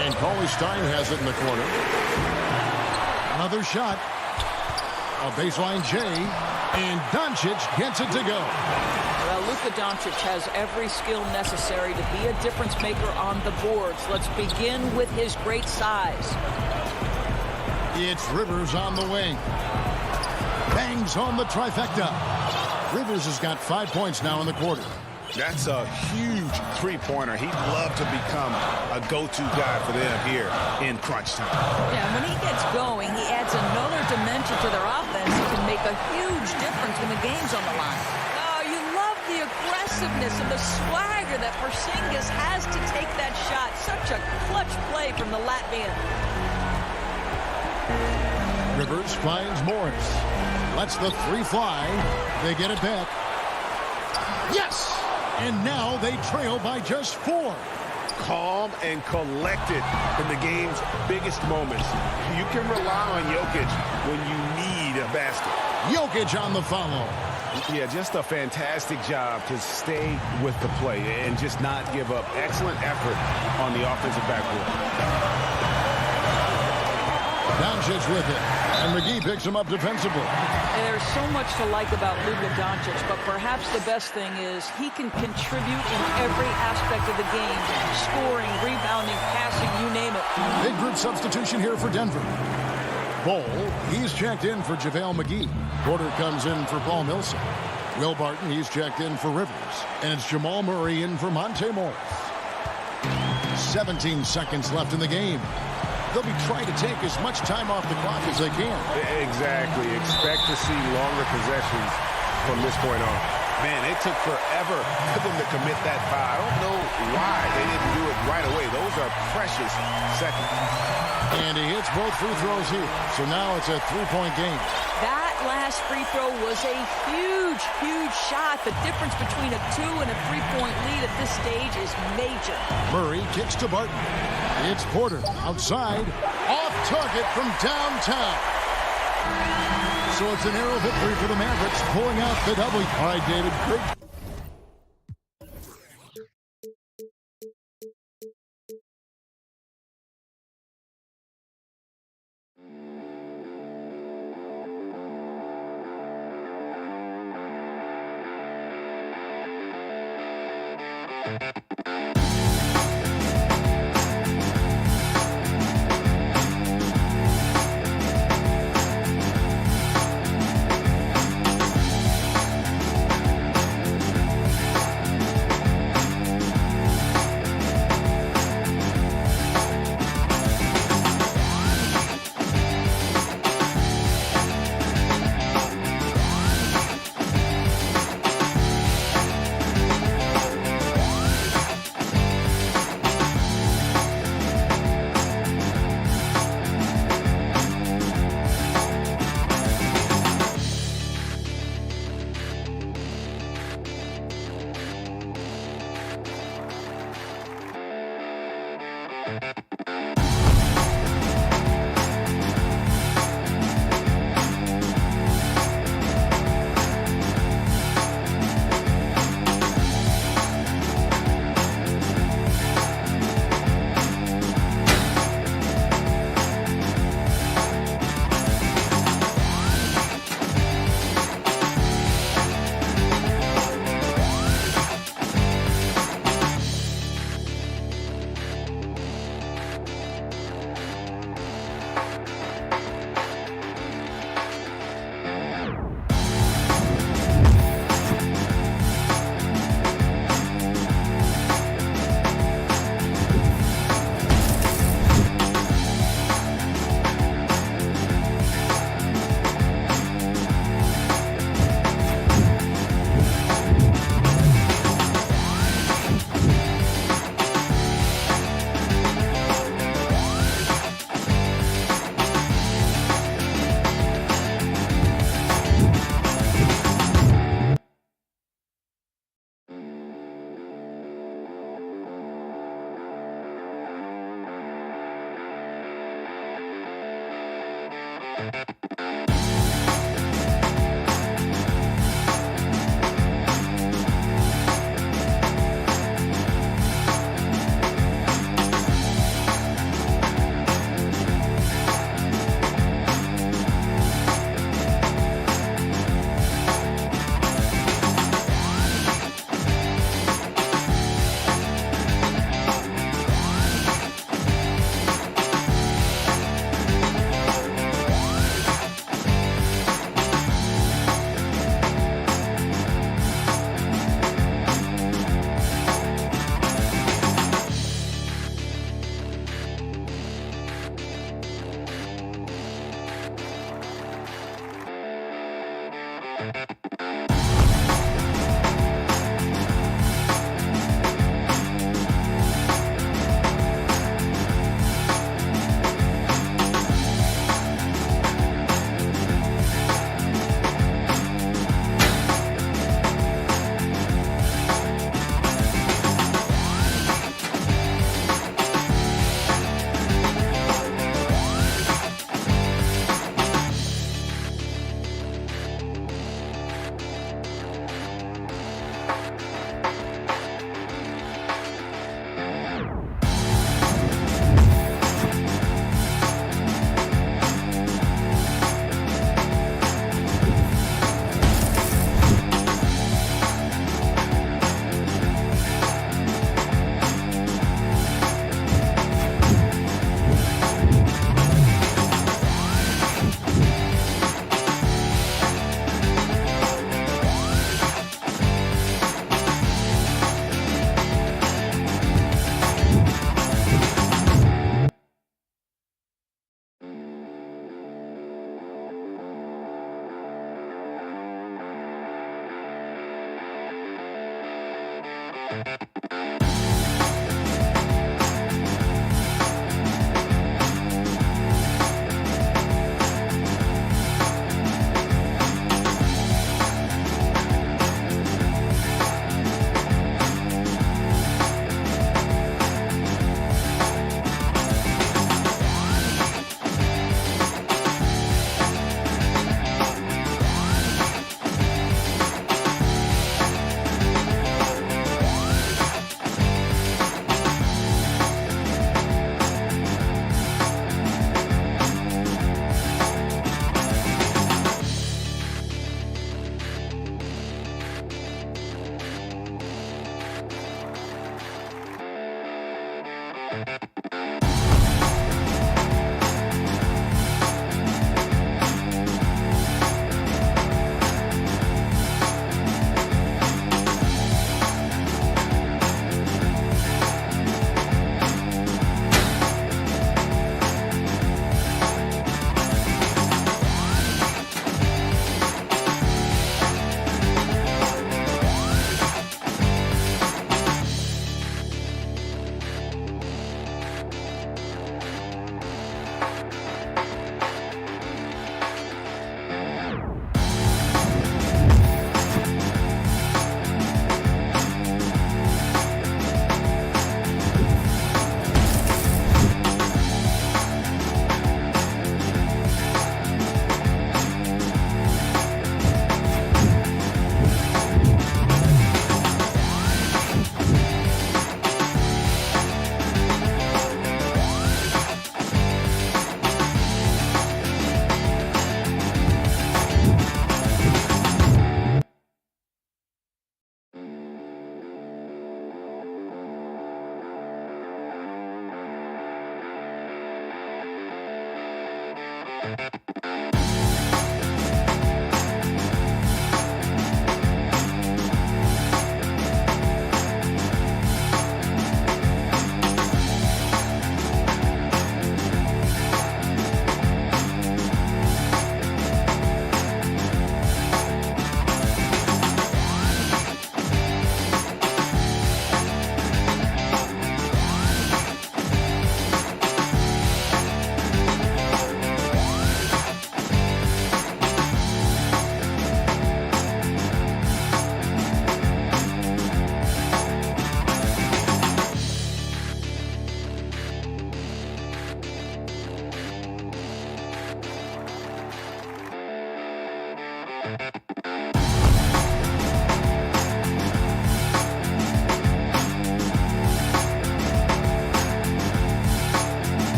And Cauley-Stein has it in the corner. Another shot. A baseline J. And Doncic gets it to go. Well, Luka Doncic has every skill necessary to be a difference maker on the boards. Let's begin with his great size. It's Rivers on the wing. Bangs home the trifecta. Rivers has got 5 points now in the quarter. That's a huge three-pointer. He'd love to become a go-to guy for them here in crunch time. Yeah, when he gets going, he adds another dimension to their offense. He can make a huge difference when the game's on the line. Oh, you love the aggressiveness and the swagger that Porzingis has to take that shot. Such a clutch play from the Latvian. Rivers finds Morris. Lets the three fly. They get it back. Yes! And now they trail by just 4. Calm and collected in the game's biggest moments. You can rely on Jokic when you need a basket. Jokic on the follow. Yeah, just a fantastic job to stay with the play and just not give up. Excellent effort on the offensive backboard. Doncic with it. And McGee picks him up defensively. And there's so much to like about Luka Doncic, but perhaps the best thing is he can contribute in every aspect of the game. Scoring, rebounding, passing, you name it. Big group substitution here for Denver. Bull, he's checked in for JaVale McGee. Porter comes in for Paul Millsap. Will Barton, he's checked in for Rivers. And it's Jamal Murray in for Monte Morris. 17 seconds left in the game. They'll be trying to take as much time off the clock as they can. Exactly. Expect to see longer possessions from this point on. Man, it took forever for them to commit that foul. I don't know why they didn't do it right away. Those are precious seconds. And he hits both free throws here. So now it's a three-point game. That last free throw was a huge, huge shot. The difference between a 2 and a 3-point lead at this stage is major. Murray kicks to Barton. It's Porter outside, off target from downtown. So it's a narrow victory for the Mavericks, pulling out the W. All right, David, great.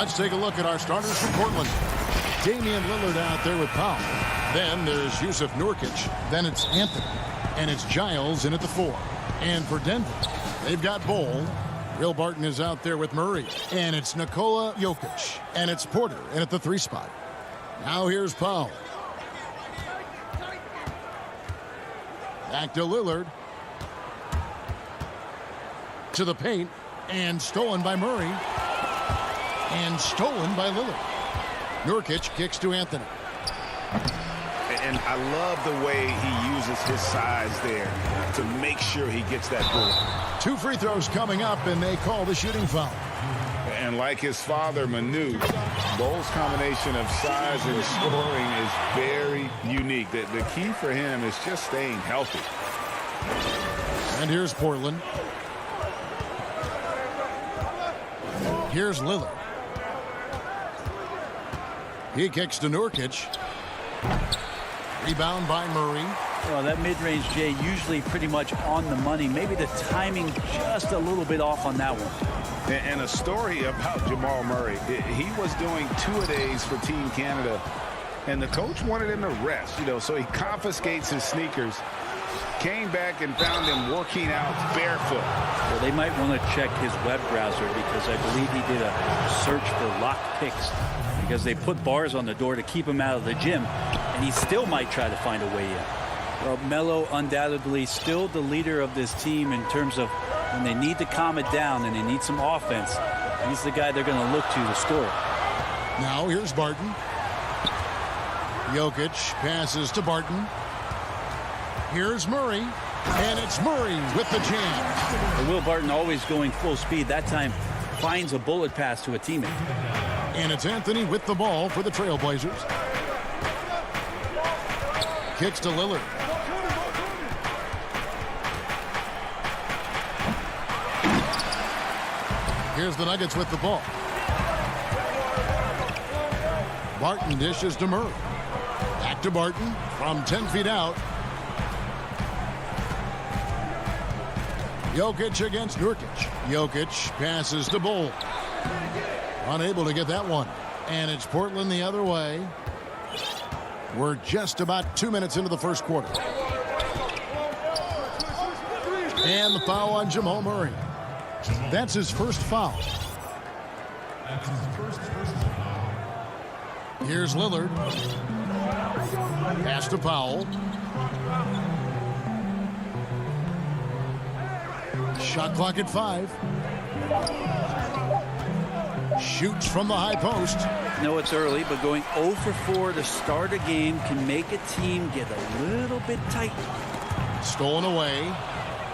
Let's take a look at our starters from Portland. Damian Lillard out there with Powell. Then there's Yusuf Nurkic. Then it's Anthony. And it's Giles in at the 4. And for Denver, they've got Bol. Will Barton is out there with Murray. And it's Nikola Jokic. And it's Porter in at the 3 spot. Now here's Powell. Back to Lillard. To the paint. And stolen by Murray. And stolen by Lillard. Nurkic kicks to Anthony. And I love the way he uses his size there to make sure he gets that ball. 2 free throws coming up, and they call the shooting foul. And like his father, Manu, Bol's combination of size and scoring is very unique. The key for him is just staying healthy. And here's Portland. Here's Lillard. He kicks to Nurkic. Rebound by Murray. Well, that mid-range, Jay, usually pretty much on the money. Maybe the timing just a little bit off on that one. And a story about Jamal Murray. He was doing 2-a-days for Team Canada, and the coach wanted him to rest, so he confiscates his sneakers, came back and found him working out barefoot. Well, they might want to check his web browser because I believe he did a search for locked picks because they put bars on the door to keep him out of the gym, and he still might try to find a way in. Well, Melo undoubtedly still the leader of this team in terms of when they need to calm it down and they need some offense. He's the guy they're going to look to score. Now here's Barton. Jokic passes to Barton. Here's Murray. And it's Murray with the jam. And Will Barton always going full speed. That time finds a bullet pass to a teammate. And it's Anthony with the ball for the Trailblazers. Kicks to Lillard. Here's the Nuggets with the ball. Barton dishes to Murray. Back to Barton from 10 feet out. Jokic against Nurkic. Jokic passes to Bol. Unable to get that one. And it's Portland the other way. We're just about 2 minutes into the first quarter. And the foul on Jamal Murray. That's his first foul. Here's Lillard. Pass to Powell. Shot clock at 5. Shoots from the high post. No, it's early, but going 0 for 4 to start a game can make a team get a little bit tight. Stolen away.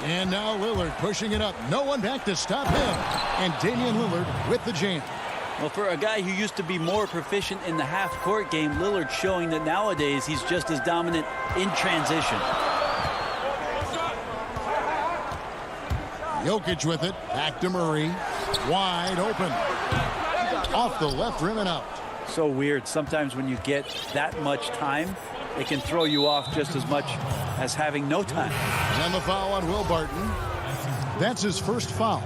And now Lillard pushing it up. No one back to stop him. And Damian Lillard with the jam. Well, for a guy who used to be more proficient in the half-court game, Lillard showing that nowadays he's just as dominant in transition. Jokic with it. Back to Murray. Wide open. Off the left rim and out. So weird. Sometimes when you get that much time, it can throw you off just as much as having no time. And the foul on Will Barton. That's his first foul.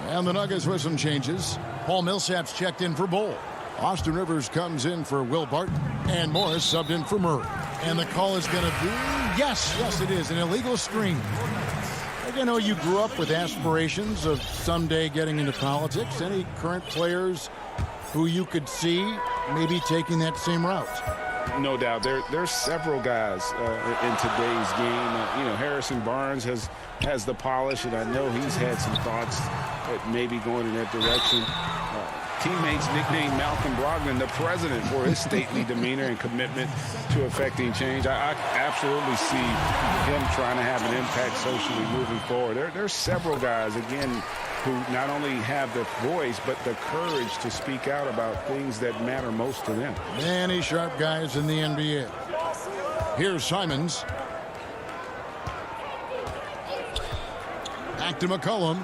And the Nuggets with some changes. Paul Millsap's checked in for Bol. Austin Rivers comes in for Will Barton. And Morris subbed in for Murray. And the call is going to be, yes, it is, an illegal screen. I know you grew up with aspirations of someday getting into politics. Any current players who you could see maybe taking that same route? No doubt. There's several guys in today's game. Harrison Barnes has the polish, and I know he's had some thoughts at maybe going in that direction. Teammates nicknamed Malcolm Brogdon the president for his stately demeanor and commitment to affecting change. I absolutely see him trying to have an impact socially moving forward. There's several guys, again, who not only have the voice, but the courage to speak out about things that matter most to them. Many sharp guys in the NBA. Here's Simons. Back to McCollum.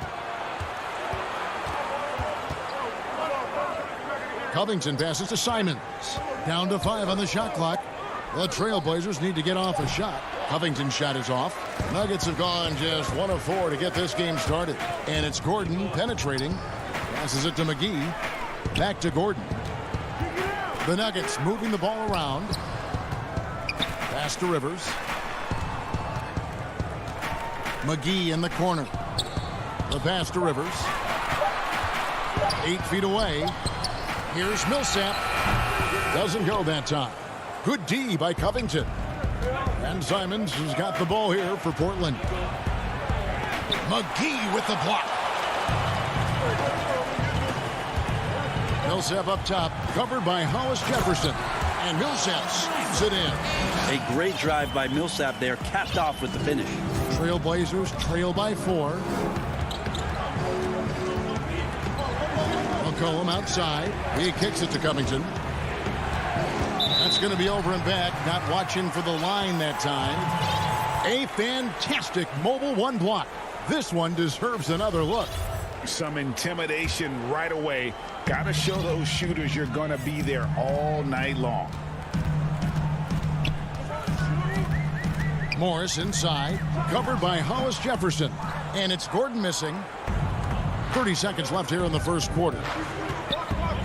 Covington passes to Simons. Down to 5 on the shot clock. The Trailblazers need to get off a shot. Covington's shot is off. Nuggets have gone just 1 of 4 to get this game started. And it's Gordon penetrating. Passes it to McGee. Back to Gordon. The Nuggets moving the ball around. Pass to Rivers. McGee in the corner. The pass to Rivers. 8 feet away. Here's Millsap. Doesn't go that time. Good D by Covington. And Simons has got the ball here for Portland. McGee with the block. Millsap up top, covered by Hollis Jefferson. And Millsap slams it in. A great drive by Millsap there, capped off with the finish. Trailblazers trail by 4. McCollum outside. He kicks it to Covington. That's going to be over and back. Not watching for the line that time. A fantastic mobile one block. This one deserves another look. Some intimidation right away. Got to show those shooters you're going to be there all night long. Morris inside, covered by Hollis Jefferson. And it's Gordon missing. 30 seconds left here in the first quarter.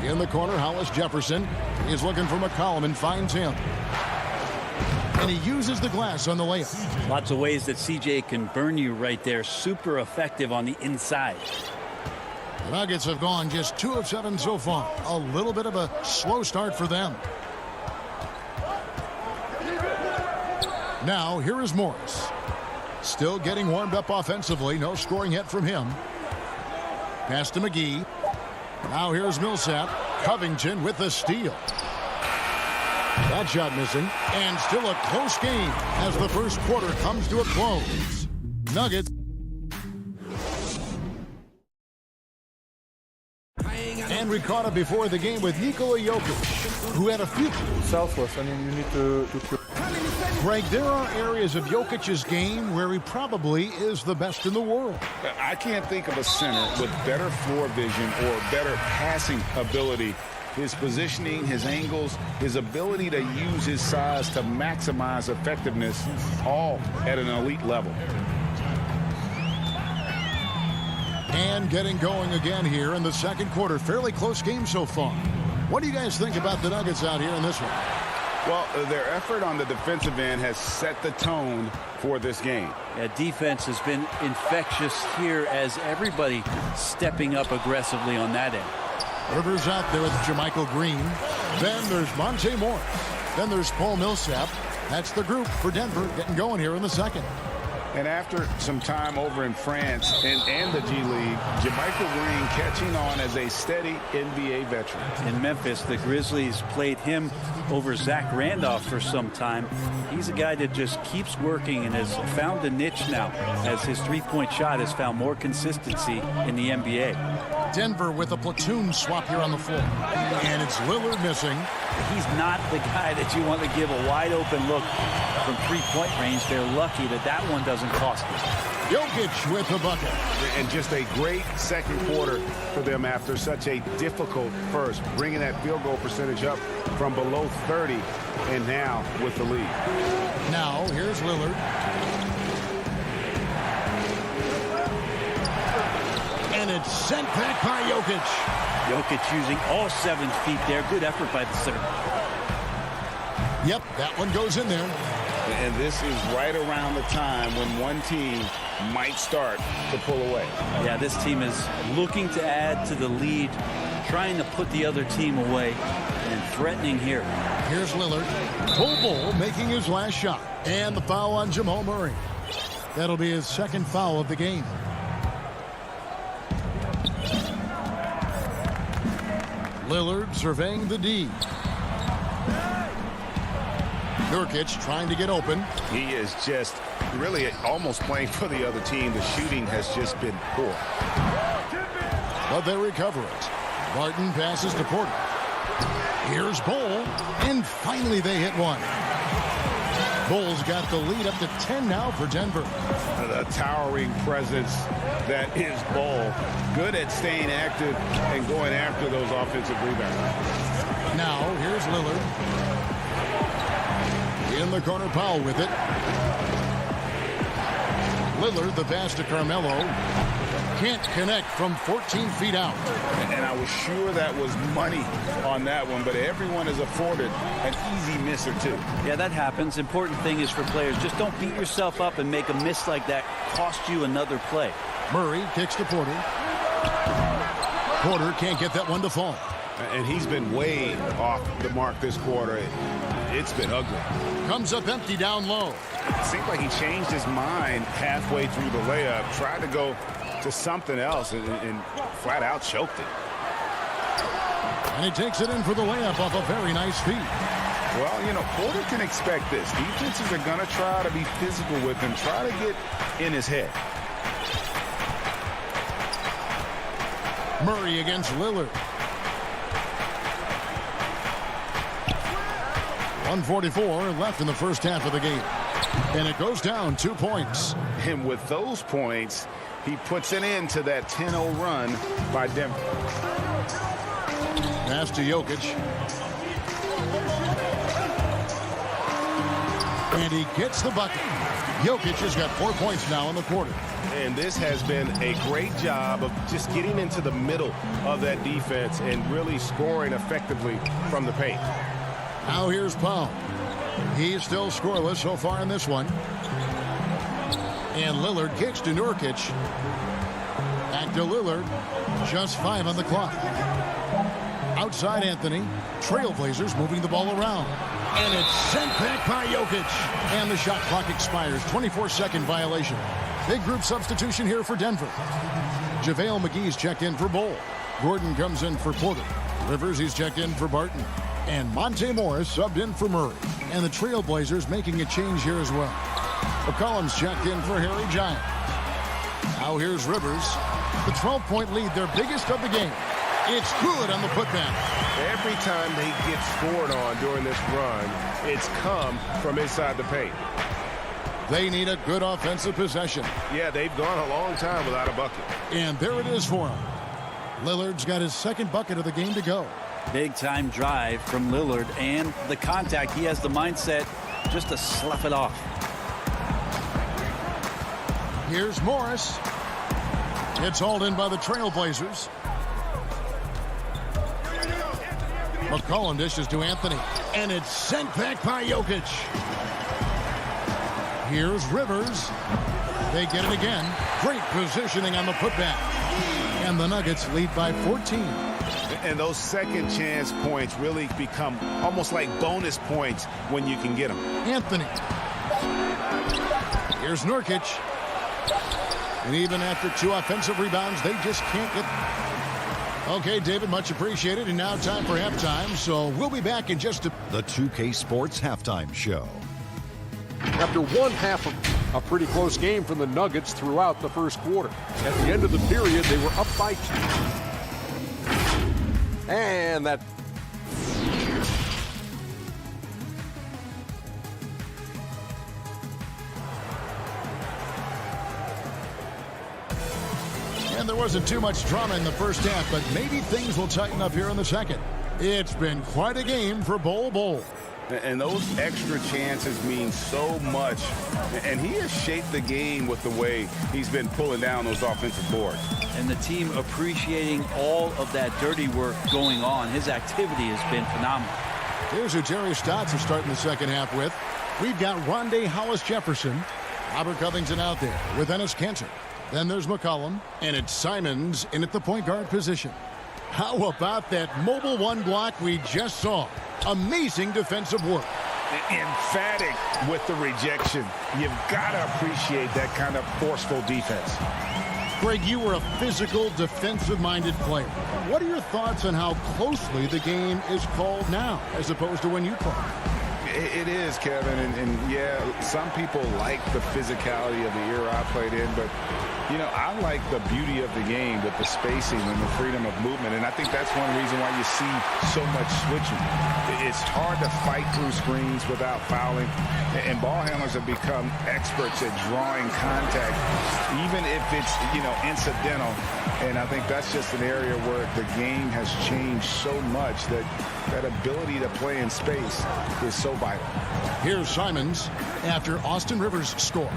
In the corner, Hollis Jefferson is looking for McCollum and finds him. And he uses the glass on the layup. Lots of ways that CJ can burn you right there. Super effective on the inside. The Nuggets have gone just 2 of 7 so far. A little bit of a slow start for them. Now, here is Morris. Still getting warmed up offensively. No scoring yet from him. Pass to McGee. Now here's Millsap. Covington with the steal. That shot missing. And still a close game as the first quarter comes to a close. Nuggets. And we caught up before the game with Nikola Jokic, who had a few. Selfless. I mean, you need to Greg, there are areas of Jokic's game where he probably is the best in the world. I can't think of a center with better floor vision or better passing ability. His positioning, his angles, his ability to use his size to maximize effectiveness, all at an elite level. And getting going again here in the second quarter. Fairly close game so far. What do you guys think about the Nuggets out here in this one? Well, their effort on the defensive end has set the tone for this game. Yeah, defense has been infectious here as everybody stepping up aggressively on that end. Rivers out there with Jermichael Green. Then there's Monte Morris. Then there's Paul Millsap. That's the group for Denver getting going here in the second. And after some time over in France and the G League, Jermichael Green catching on as a steady NBA veteran. In Memphis, the Grizzlies played him over Zach Randolph for some time. He's a guy that just keeps working and has found a niche now as his three-point shot has found more consistency in the NBA. Denver with a platoon swap here on the floor. And it's Lillard missing. He's not the guy that you want to give a wide-open look from three-point range. They're lucky that that one doesn't cost them. Jokic with the bucket. And just a great second quarter for them after such a difficult first, bringing that field goal percentage up from below 30 and now with the lead. Now here's Lillard. And it's sent back by Jokic. Jokic using all 7 feet there. Good effort by the center. Yep, that one goes in there. And this is right around the time when one team might start to pull away. Yeah, this team is looking to add to the lead, trying to put the other team away, and threatening here. Here's Lillard. Bobo making his last shot. And the foul on Jamal Murray. That'll be his second foul of the game. Lillard surveying the D. Nurkic trying to get open. He is just really almost playing for the other team. The shooting has just been poor. But they recover it. Martin passes to Porter. Here's Bol. And finally they hit one. Bol's got the lead up to 10 now for Denver. The towering presence that is Bol. Good at staying active and going after those offensive rebounds. Now here's Lillard. In the corner, Powell with it. Lillard, the pass to Carmelo. Can't connect from 14 feet out. And I was sure that was money on that one, but everyone is afforded an easy miss or two. Yeah, that happens. Important thing is for players, just don't beat yourself up and make a miss like that cost you another play. Murray kicks to Porter. Porter can't get that one to fall. And he's been way off the mark this quarter. It's been ugly. Comes up empty down low. It seemed like he changed his mind halfway through the layup, tried to go to something else, and flat out choked it. And he takes it in for the layup off a very nice feed. Well, you know, Porter can expect this. Defenses are going to try to be physical with him, try to get in his head. Murray against Lillard. 1:44 left in the first half of the game. And it goes down 2 points. And with those points, he puts an end to that 10-0 run by Denver. Pass to Jokic. And he gets the bucket. Jokic has got 4 points now in the quarter. And this has been a great job of just getting into the middle of that defense and really scoring effectively from the paint. Now here's Powell. He's still scoreless so far in this one. And Lillard kicks to Nurkic. Back to Lillard. Just 5 on the clock. Outside Anthony. Trailblazers moving the ball around. And it's sent back by Jokic. And the shot clock expires. 24-second violation. Big group substitution here for Denver. JaVale McGee's checked in for Bol. Gordon comes in for Porter. Rivers, he's checked in for Barton. And Monte Morris subbed in for Murray. And the Trailblazers making a change here as well. McCollum's checked in for Harry Giant. Now here's Rivers. The 12-point lead, their biggest of the game. It's good on the putback. Every time they get scored on during this run, it's come from inside the paint. They need a good offensive possession. Yeah, they've gone a long time without a bucket. And there it is for him. Lillard's got his second bucket of the game to go. Big time drive from Lillard, and the contact, he has the mindset just to slough it off. Here's Morris. It's hauled in by the Trailblazers. McCollum dishes to Anthony. And it's sent back by Jokic. Here's Rivers. They get it again. Great positioning on the putback. And the Nuggets lead by 14. And those second chance points really become almost like bonus points when you can get them. Anthony. Here's Nurkic. And even after 2 offensive rebounds, they just can't get... Okay, David, much appreciated. And now time for halftime. So we'll be back in just a... The 2K Sports Halftime Show. After one half of a pretty close game from the Nuggets throughout the first quarter. At the end of the period, they were up by 2. And that... And there wasn't too much drama in the first half, but maybe things will tighten up here in the second. It's been quite a game for Bol. And those extra chances mean so much. And he has shaped the game with the way he's been pulling down those offensive boards. And the team appreciating all of that dirty work going on. His activity has been phenomenal. Here's who Terry Stotts is starting the second half with. We've got Rondé Hollis-Jefferson, Robert Covington out there with Enes Kanter. Then there's McCollum, and it's Simons in at the point guard position. How about that mobile one block we just saw? Amazing defensive work. Emphatic with the rejection. You've got to appreciate that kind of forceful defense. Greg, you were a physical, defensive-minded player. What are your thoughts on how closely the game is called now, as opposed to when you played? It is, Kevin, and yeah, some people like the physicality of the era I played in, but, you know, I like the beauty of the game with the spacing and the freedom of movement, and I think that's one reason why you see so much switching. It's hard to fight through screens without fouling, and ball handlers have become experts at drawing contact, even if it's, you know, incidental, and I think that's just an area where the game has changed so much that that ability to play in space is so vital. Here's Simons after Austin Rivers score.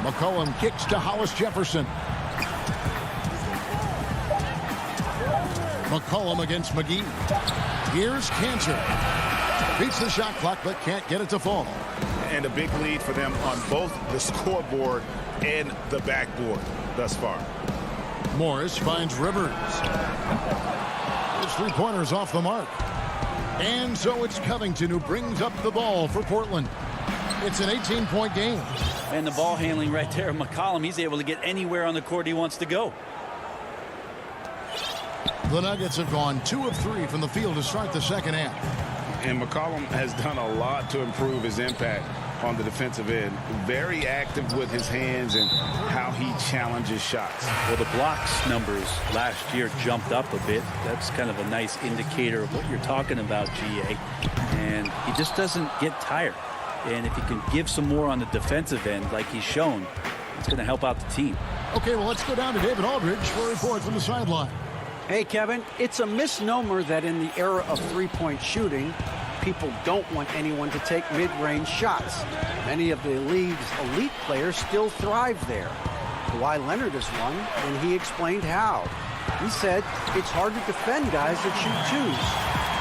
McCollum kicks to Hollis Jefferson. McCollum against McGee. Here's Cantor. Beats the shot clock, but can't get it to fall. And a big lead for them on both the scoreboard and the backboard thus far. Morris finds Rivers. His three-pointers off the mark. And so it's Covington who brings up the ball for Portland. It's an 18-point game. And the ball handling right there of McCollum. He's able to get anywhere on the court he wants to go. The Nuggets have gone 2 of 3 from the field to start the second half. And McCollum has done a lot to improve his impact on the defensive end. Very active with his hands and how he challenges shots. Well, the blocks numbers last year jumped up a bit. That's kind of a nice indicator of what you're talking about, GA. And he just doesn't get tired. And if he can give some more on the defensive end like he's shown, it's going to help out the team. Okay, well, let's go down to David Aldridge for a report from the sideline. Hey, Kevin, it's a misnomer that in the era of three-point shooting, people don't want anyone to take mid-range shots. Many of the league's elite players still thrive there. Kawhi Leonard is one, and he explained how. He said it's hard to defend guys that shoot twos.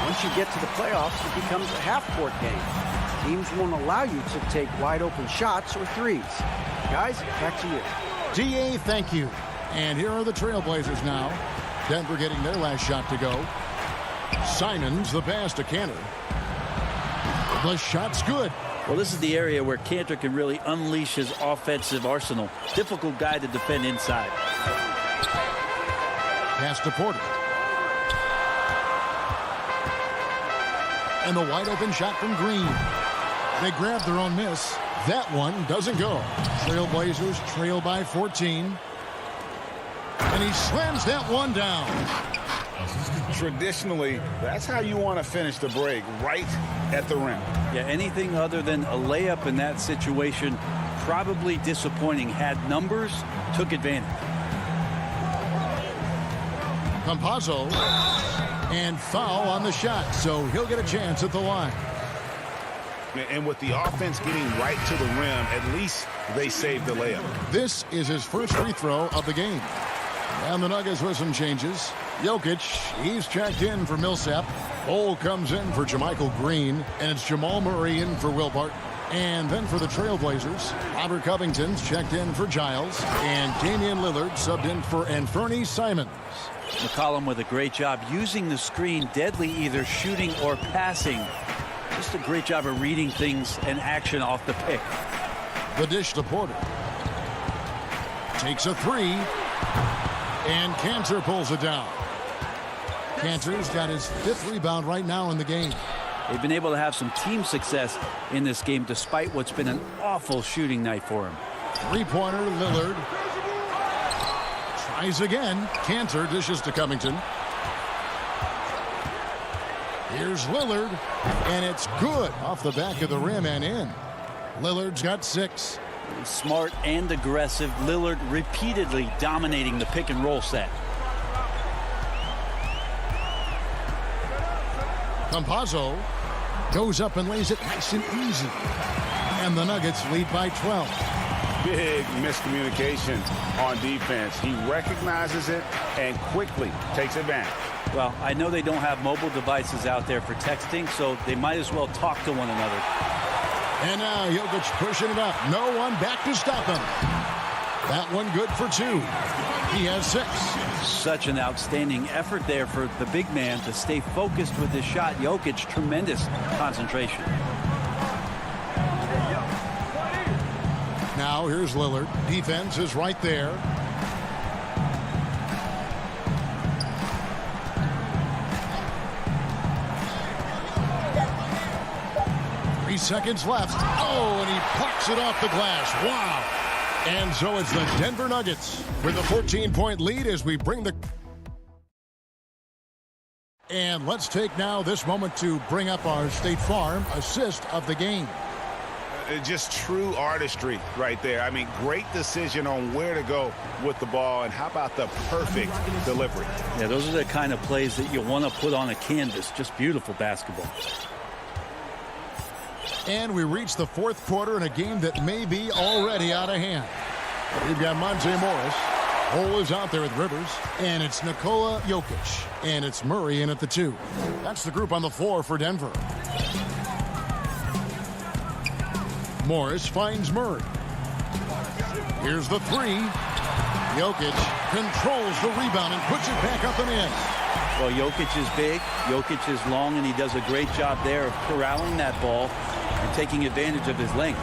Once you get to the playoffs, it becomes a half-court game. Teams won't allow you to take wide-open shots or threes. Guys, back to you. DA, thank you. And here are the Trailblazers now. Denver getting their last shot to go. Simons the pass to Cantor. The shot's good. Well, this is the area where Cantor can really unleash his offensive arsenal. Difficult guy to defend inside. Pass to Porter. And the wide open shot from Green. They grab their own miss. That one doesn't go. Trailblazers trail by 14. And he slams that one down. Traditionally, that's how you want to finish the break, right at the rim. Yeah, anything other than a layup in that situation, probably disappointing. Had numbers, took advantage. Campazzo. And foul on the shot, so he'll get a chance at the line. And with the offense getting right to the rim, at least they saved the layup. This is his first free throw of the game. And the Nuggets with some changes. Jokic, he's checked in for Millsap. Cole comes in for JaMychal Green. And it's Jamal Murray in for Will Barton. And then for the Trailblazers, Robert Covington's checked in for Giles. And Damian Lillard subbed in for Anthony Simons. McCollum with a great job using the screen, deadly either shooting or passing. Just a great job of reading things and action off the pick. The dish to Porter. Takes a three. And Cantor pulls it down. Cantor's got his 5th rebound right now in the game. They've been able to have some team success in this game despite what's been an awful shooting night for him. Three-pointer, Lillard. Tries again. Cantor dishes to Covington. Here's Lillard. And it's good off the back of the rim and in. Lillard's got 6. Smart and aggressive. Lillard repeatedly dominating the pick and roll set. Campazzo goes up and lays it nice and easy. And the Nuggets lead by 12. Big miscommunication on defense. He recognizes it and quickly takes advantage. Well, I know they don't have mobile devices out there for texting, so they might as well talk to one another. And now Jokic pushing it up. No one back to stop him. That one good for 2. He has 6. Such an outstanding effort there for the big man to stay focused with his shot. Jokic, tremendous concentration. Now here's Lillard. Defense is right there. Seconds left. Oh, and he plucks it off the glass. Wow. And so it's the Denver Nuggets with a 14-point lead as we bring the... And let's take now this moment to bring up our State Farm assist of the game. Just true artistry right there. I mean, great decision on where to go with the ball, and how about the perfect delivery? Yeah, those are the kind of plays that you want to put on a canvas. Just beautiful basketball. And we reach the 4th quarter in a game that may be already out of hand. We've got Monte Morris. Hole is out there with Rivers. And it's Nikola Jokic. And it's Murray in at the 2. That's the group on the floor for Denver. Morris finds Murray. Here's the 3. Jokic controls the rebound and puts it back up and in. Well, Jokic is big, Jokic is long, and he does a great job there of corralling that ball and taking advantage of his length.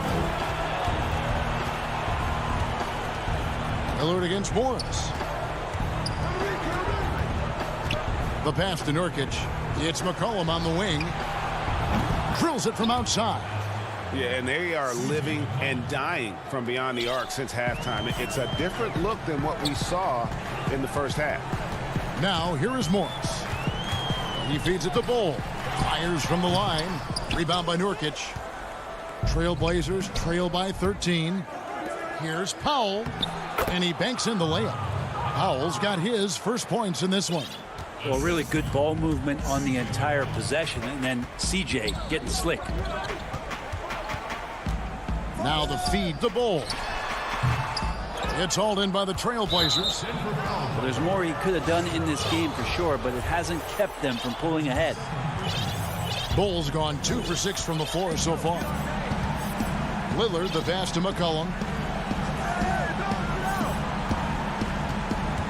Lillard against Morris. The pass to Nurkic. It's McCollum on the wing. Drills it from outside. Yeah, and they are living and dying from beyond the arc since halftime. It's a different look than what we saw in the first half. Now, here is Morris. He feeds it to Bull. Fires from the line. Rebound by Nurkic. Trailblazers trail by 13. Here's Powell. And he banks in the layup. Powell's got his first points in this one. Well, really good ball movement on the entire possession. And then CJ getting slick. Now the feed to Bull. It's hauled in by the Trailblazers. Well, there's more he could have done in this game for sure, but it hasn't kept them from pulling ahead. Bull's gone 2 for 6 from the floor so far. Lillard, the pass to McCollum.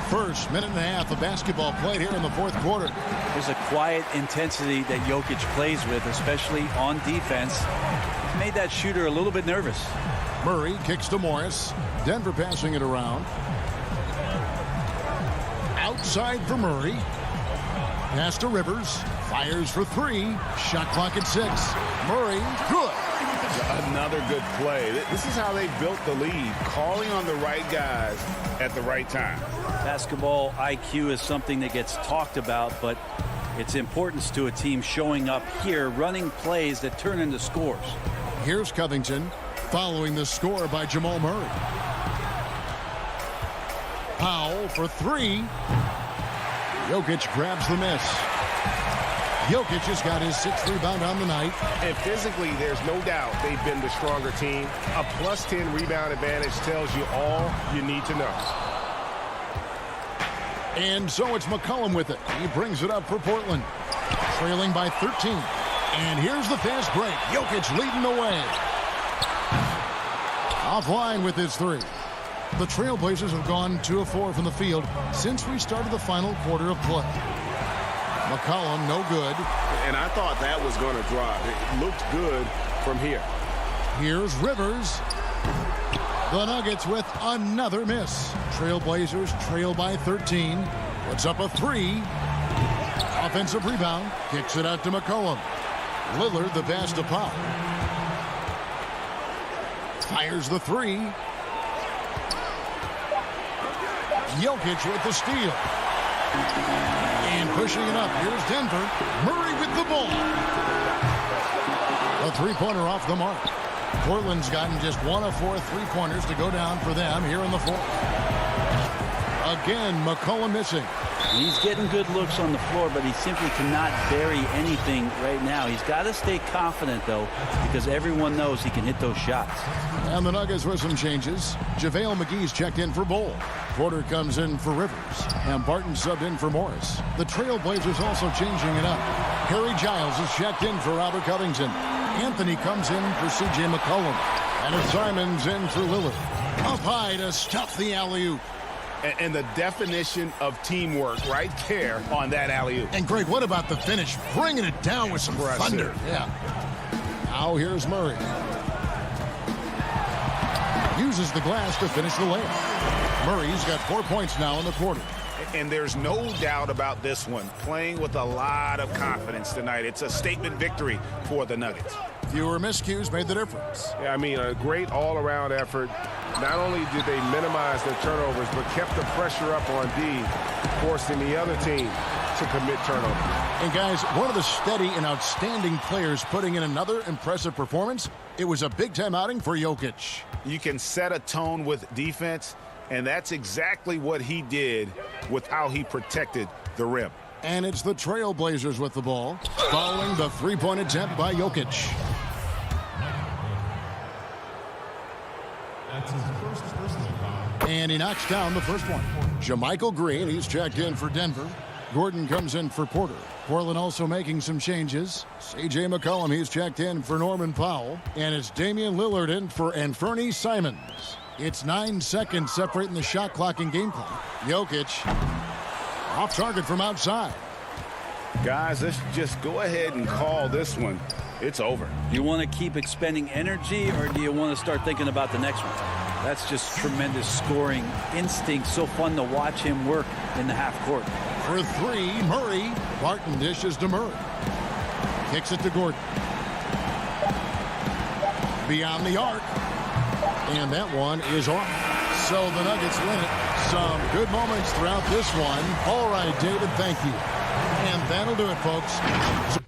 First minute and a half of basketball played here in the fourth quarter. There's a quiet intensity that Jokic plays with, especially on defense. He's made that shooter a little bit nervous. Murray kicks to Morris. Denver passing it around. Outside for Murray. Pass to Rivers. Fires for 3. Shot clock at 6. Murray, good. Another good play. This is how they built the lead, calling on the right guys at the right time. Basketball IQ is something that gets talked about, but its importance to a team showing up here, running plays that turn into scores. Here's Covington following the score by Jamal Murray. Powell for 3. Jokic grabs the miss. Jokic has got his 6th rebound on the night. And physically, there's no doubt they've been the stronger team. A plus 10 rebound advantage tells you all you need to know. And so it's McCollum with it. He brings it up for Portland. Trailing by 13. And here's the fast break. Jokic leading the way. Offline with his 3. The Trailblazers have gone 2 of 4 from the field since we started the final quarter of play. McCollum, no good. And I thought that was going to drop. It looked good from here. Here's Rivers. The Nuggets with another miss. Trailblazers trail by 13. Puts up a 3. Offensive rebound. Kicks it out to McCollum. Lillard, the pass to Powell. Fires the 3. Jokic with the steal. And pushing it up. Here's Denver. Murray with the ball. A 3-pointer off the mark. Portland's gotten just 1 of 4 3-pointers to go down for them here in the fourth. Again, McCollum missing. He's getting good looks on the floor, but he simply cannot bury anything right now. He's got to stay confident, though, because everyone knows he can hit those shots. And the Nuggets with some changes. JaVale McGee's checked in for Bull. Porter comes in for Rivers. And Barton subbed in for Morris. The Trailblazers also changing it up. Harry Giles is checked in for Robert Covington. Anthony comes in for C.J. McCollum. And Simon's in for Lillard. Up high to stuff the alley-oop. And the definition of teamwork right there on that alley-oop. And Greg, what about the finish? Bringing it down with some thunder. Yeah. Now here's Murray. Uses the glass to finish the layup. Murray's got 4 points now in the quarter. And there's no doubt about this one. Playing with a lot of confidence tonight. It's a statement victory for the Nuggets. Fewer miscues made the difference. Yeah, I mean, a great all-around effort. Not only did they minimize their turnovers, but kept the pressure up on D, forcing the other team to commit turnovers. And guys, one of the steady and outstanding players putting in another impressive performance. It was a big-time outing for Jokic. You can set a tone with defense, and that's exactly what he did with how he protected the rim. And it's the Trailblazers with the ball, following the 3-point attempt by Jokic. That's his first personal foul. And he knocks down the first one. Jermichael Green, he's checked in for Denver. Gordon comes in for Porter. Portland also making some changes. C.J. McCollum, he's checked in for Norman Powell. And it's Damian Lillard in for Anfernee Simons. It's 9 seconds separating the shot clock and game clock. Jokic off target from outside. Guys, let's just go ahead and call this one. It's over. Do you want to keep expending energy, or do you want to start thinking about the next one? That's just tremendous scoring instinct. So fun to watch him work in the half court. For three, Murray. Barton dishes to Murray. Kicks it to Gordon. Beyond the arc. And that one is off. So the Nuggets win it. Some good moments throughout this one. All right, David, thank you. And that'll do it, folks.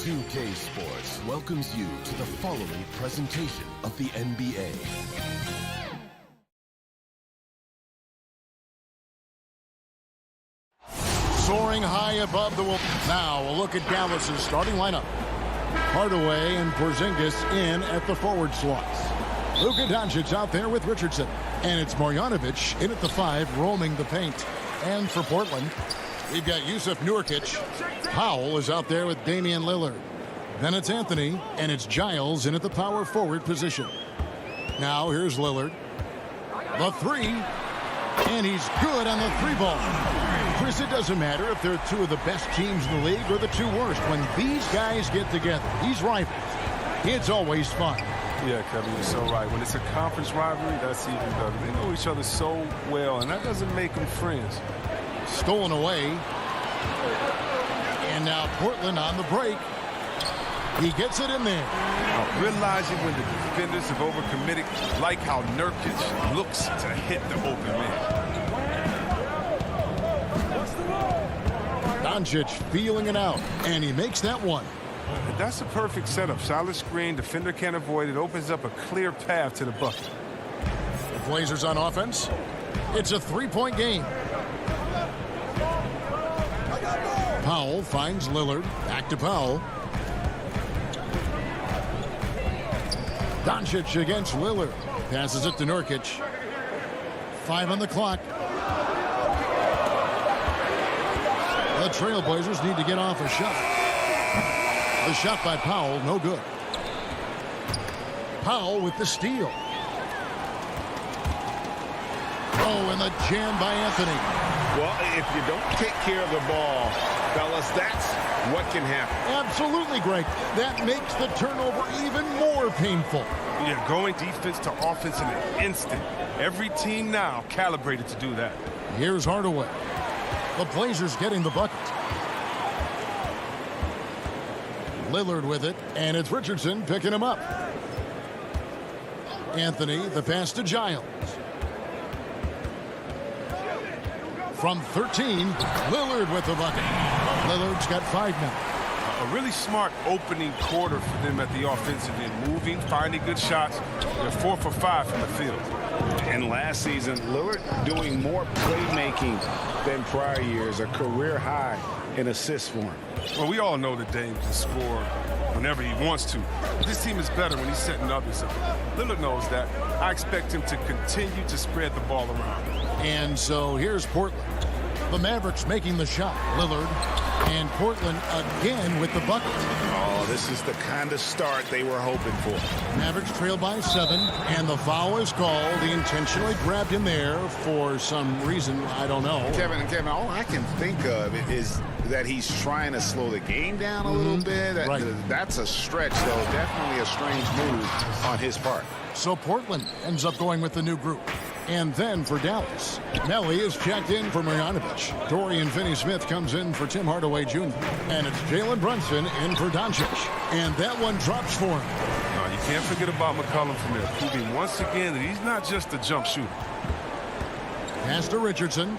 2K Sports welcomes you to the following presentation of the NBA. Soaring high above the wall. Now a look at Dallas's starting lineup. Hardaway and Porzingis in at the forward slots. Luka Doncic out there with Richardson. And it's Marjanovic in at the 5, roaming the paint. And for Portland, we've got Yusuf Nurkic. Powell is out there with Damian Lillard. Then it's Anthony, and it's Giles in at the power forward position. Now here's Lillard. The 3, and he's good on the 3 ball. Chris, it doesn't matter if they're two of the best teams in the league or the two worst. When these guys get together, these rivals, it's always fun. Yeah, Kevin, you're so right. When it's a conference rivalry, that's even better. They know each other so well, and that doesn't make them friends. Stolen away. And now Portland on the break. He gets it in there. Realizing when the defenders have overcommitted, like how Nurkic looks to hit the open man. Doncic feeling it out, and he makes that one. That's a perfect setup. Solid screen, defender can't avoid it. Opens up a clear path to the bucket. The Blazers on offense. It's a 3-point game. Powell finds Lillard. Back to Powell. Doncic against Lillard. Passes it to Nurkic. 5 on the clock. The Trailblazers need to get off a shot. The shot by Powell, no good. Powell with the steal. Oh, and the jam by Anthony. Well, if you don't take care of the ball, fellas, that's what can happen. Absolutely, Greg. That makes the turnover even more painful. Yeah, going defense to offense in an instant. Every team now calibrated to do that. Here's Hardaway. The Blazers getting the bucket. Lillard with it, and it's Richardson picking him up. Anthony, the pass to Giles. From 13, Lillard with the bucket. Lillard's got 5 now. A really smart opening quarter for them at the offensive end. Moving, finding good shots. They're 4 for 5 from the field. And last season, Lillard doing more playmaking than prior years. A career high in assists for him. Well, we all know that Dame can score whenever he wants to. But this team is better when he's setting others up. Lillard knows that. I expect him to continue to spread the ball around. And so here's Portland. The Mavericks making the shot. Lillard and Portland again with the bucket. Oh, this is the kind of start they were hoping for. Mavericks trail by 7, and the foul is called. He intentionally grabbed him there for some reason. I don't know. Kevin, all I can think of is that he's trying to slow the game down a little bit. That's a stretch, though. Definitely a strange move on his part. So Portland ends up going with the new group. And then for Dallas, Melly is checked in for Marjanovic. Dorian Finney-Smith comes in for Tim Hardaway Jr. And it's Jalen Brunson in for Doncic. And that one drops for him. No, you can't forget about McCollum from there, proving once again that he's not just a jump shooter. Pass to Richardson.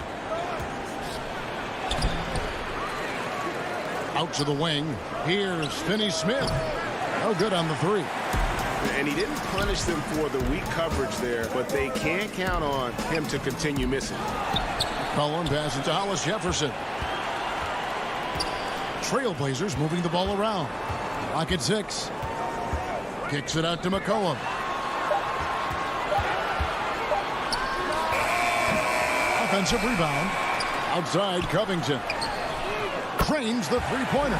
Out to the wing. Here's Finney-Smith. No good on the 3. And he didn't punish them for the weak coverage there, but they can't count on him to continue missing. Cullen passes to Hollis Jefferson. Trailblazers moving the ball around. Clock at 6. Kicks it out to McCollum. Offensive rebound. Outside Covington. Trains the three-pointer.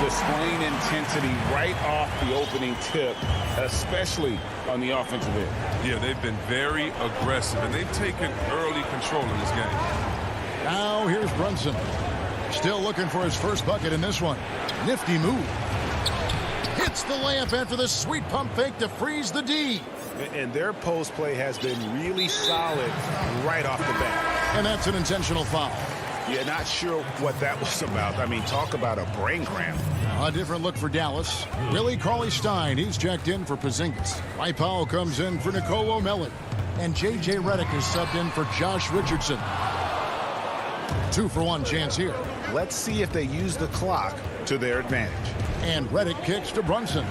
Displaying intensity right off the opening tip, especially on the offensive end. Yeah, they've been very aggressive, and they've taken early control in this game. Now here's Brunson. Still looking for his first bucket in this one. Nifty move. Hits the layup after the sweet pump fake to freeze the D. And their post play has been really solid right off the bat. And that's an intentional foul. Yeah, not sure what that was about. I mean, talk about a brain cramp. A different look for Dallas. Willie Cauley-Stein, he's checked in for Porzingis. Mike Powell comes in for Nicolo Melli. And J.J. Redick is subbed in for Josh Richardson. 2-for-1 chance here. Let's see if they use the clock to their advantage. And Redick kicks to Brunson.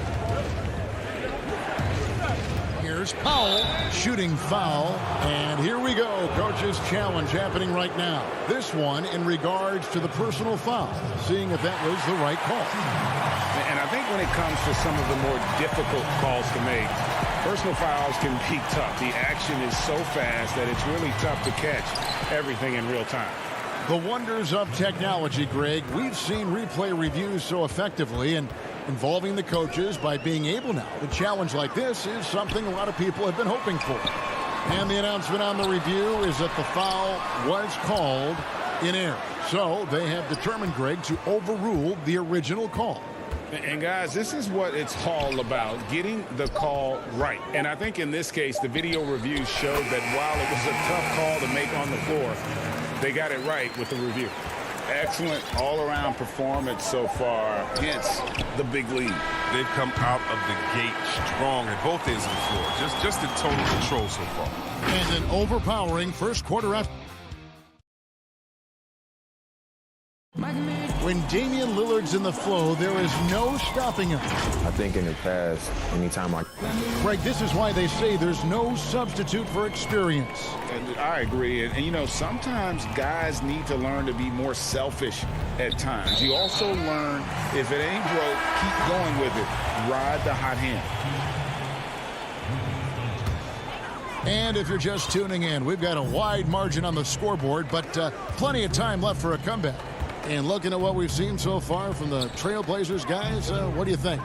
Here's Powell, shooting foul, and here we go. Coach's challenge happening right now. This one in regards to the personal foul, seeing if that was the right call. And I think when it comes to some of the more difficult calls to make, personal fouls can be tough. The action is so fast that it's really tough to catch everything in real time. The wonders of technology, Greg. We've seen replay reviews so effectively, and involving the coaches by being able now to challenge like this is something a lot of people have been hoping for. And the announcement on the review is that the foul was called in error. So they have determined, Greg, to overrule the original call. And guys, this is what it's all about, getting the call right. And I think in this case, the video review showed that while it was a tough call to make on the floor, they got it right with the review. Excellent all-around performance so far, hence the big lead. They've come out of the gate strong at both ends of the floor, just in total control so far. And an overpowering first quarter effort. When Damian Lillard's in the flow, there is no stopping him. I think in the past, anytime Greg, this is why they say there's no substitute for experience. And I agree. And, you know, sometimes guys need to learn to be more selfish at times. You also learn, if it ain't broke, keep going with it. Ride the hot hand. And if you're just tuning in, we've got a wide margin on the scoreboard, but plenty of time left for a comeback. And looking at what we've seen so far from the Trailblazers, guys, what do you think?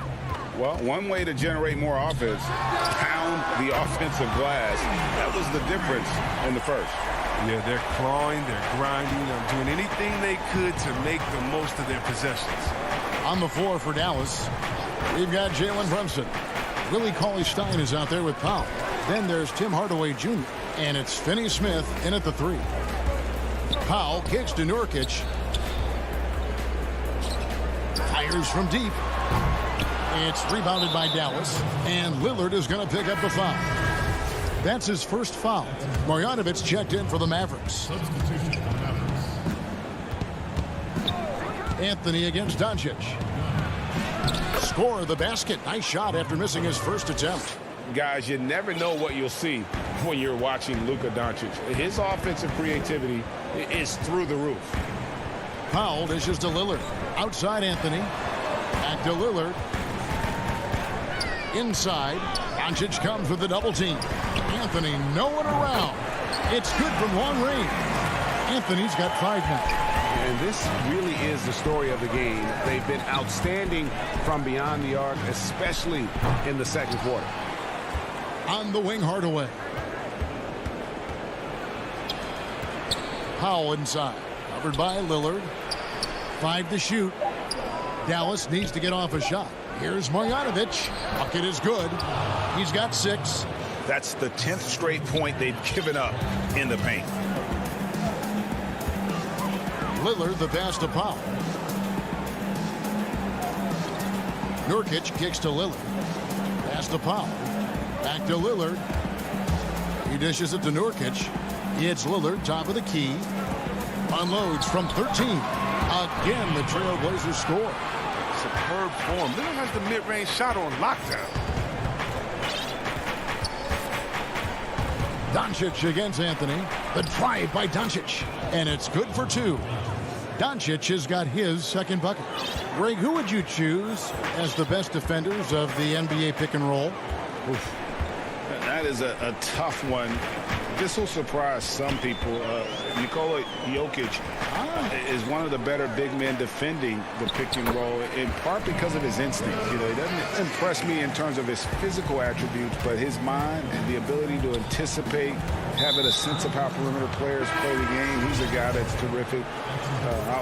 Well, one way to generate more offense, pound the offensive glass. That was the difference in the first. Yeah, they're clawing, they're grinding, they're doing anything they could to make the most of their possessions. On the floor for Dallas, we've got Jalen Brunson. Willie Cauley-Stein is out there with Powell. Then there's Tim Hardaway Jr. And it's Finney Smith in at the 3. Powell kicks to Nurkic. Fires from deep. It's rebounded by Dallas, and Lillard is going to pick up the foul. That's his first foul. Marjanovic checked in for the Mavericks. Anthony against Doncic. Score the basket. Nice shot after missing his first attempt. Guys, you never know what you'll see when you're watching Luka Doncic. His offensive creativity is through the roof. Powell dishes to Lillard. Outside Anthony. Back to Lillard. Inside. Doncic comes with the double team. Anthony nowhere around. It's good from long range. Anthony's got 5 now. And this really is the story of the game. They've been outstanding from beyond the arc, especially in the second quarter. On the wing, Hardaway. Powell inside. Covered by Lillard. 5 to shoot. Dallas needs to get off a shot. Here's Marjanovic. Bucket is good. He's got 6. That's the 10th straight point they've given up in the paint. Lillard the pass to Powell. Nurkic kicks to Lillard. Pass to Powell. Back to Lillard. He dishes it to Nurkic. It's Lillard, top of the key. Unloads from 13. Again, the Trailblazers score. Superb form. Lillard has the mid-range shot on lockdown. Doncic against Anthony. The drive by Doncic. And it's good for 2. Doncic has got his second bucket. Greg, who would you choose as the best defenders of the NBA pick and roll? Oof. That is a tough one. This will surprise some people. Nikola Jokic is one of the better big men defending the pick and roll, in part because of his instinct. You know, he doesn't impress me in terms of his physical attributes, but his mind and the ability to anticipate, having a sense of how perimeter players play the game. He's a guy that's terrific.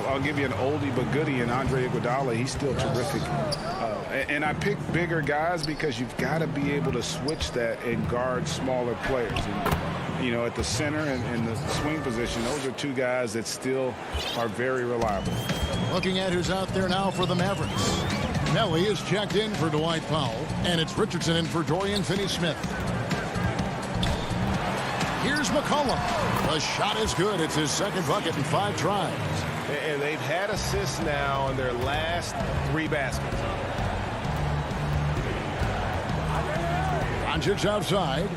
I'll give you an oldie but goodie in Andre Iguodala. He's still terrific. And I pick bigger guys because you've got to be able to switch that and guard smaller players. And, you know, at the center and the swing position, those are two guys that still are very reliable. Looking at who's out there now for the Mavericks. Nelly is checked in for Dwight Powell, and it's Richardson in for Dorian Finney-Smith. Here's McCollum. The shot is good. It's his second bucket in 5 tries. And they've had assists now on their last 3 baskets. Doncic outside.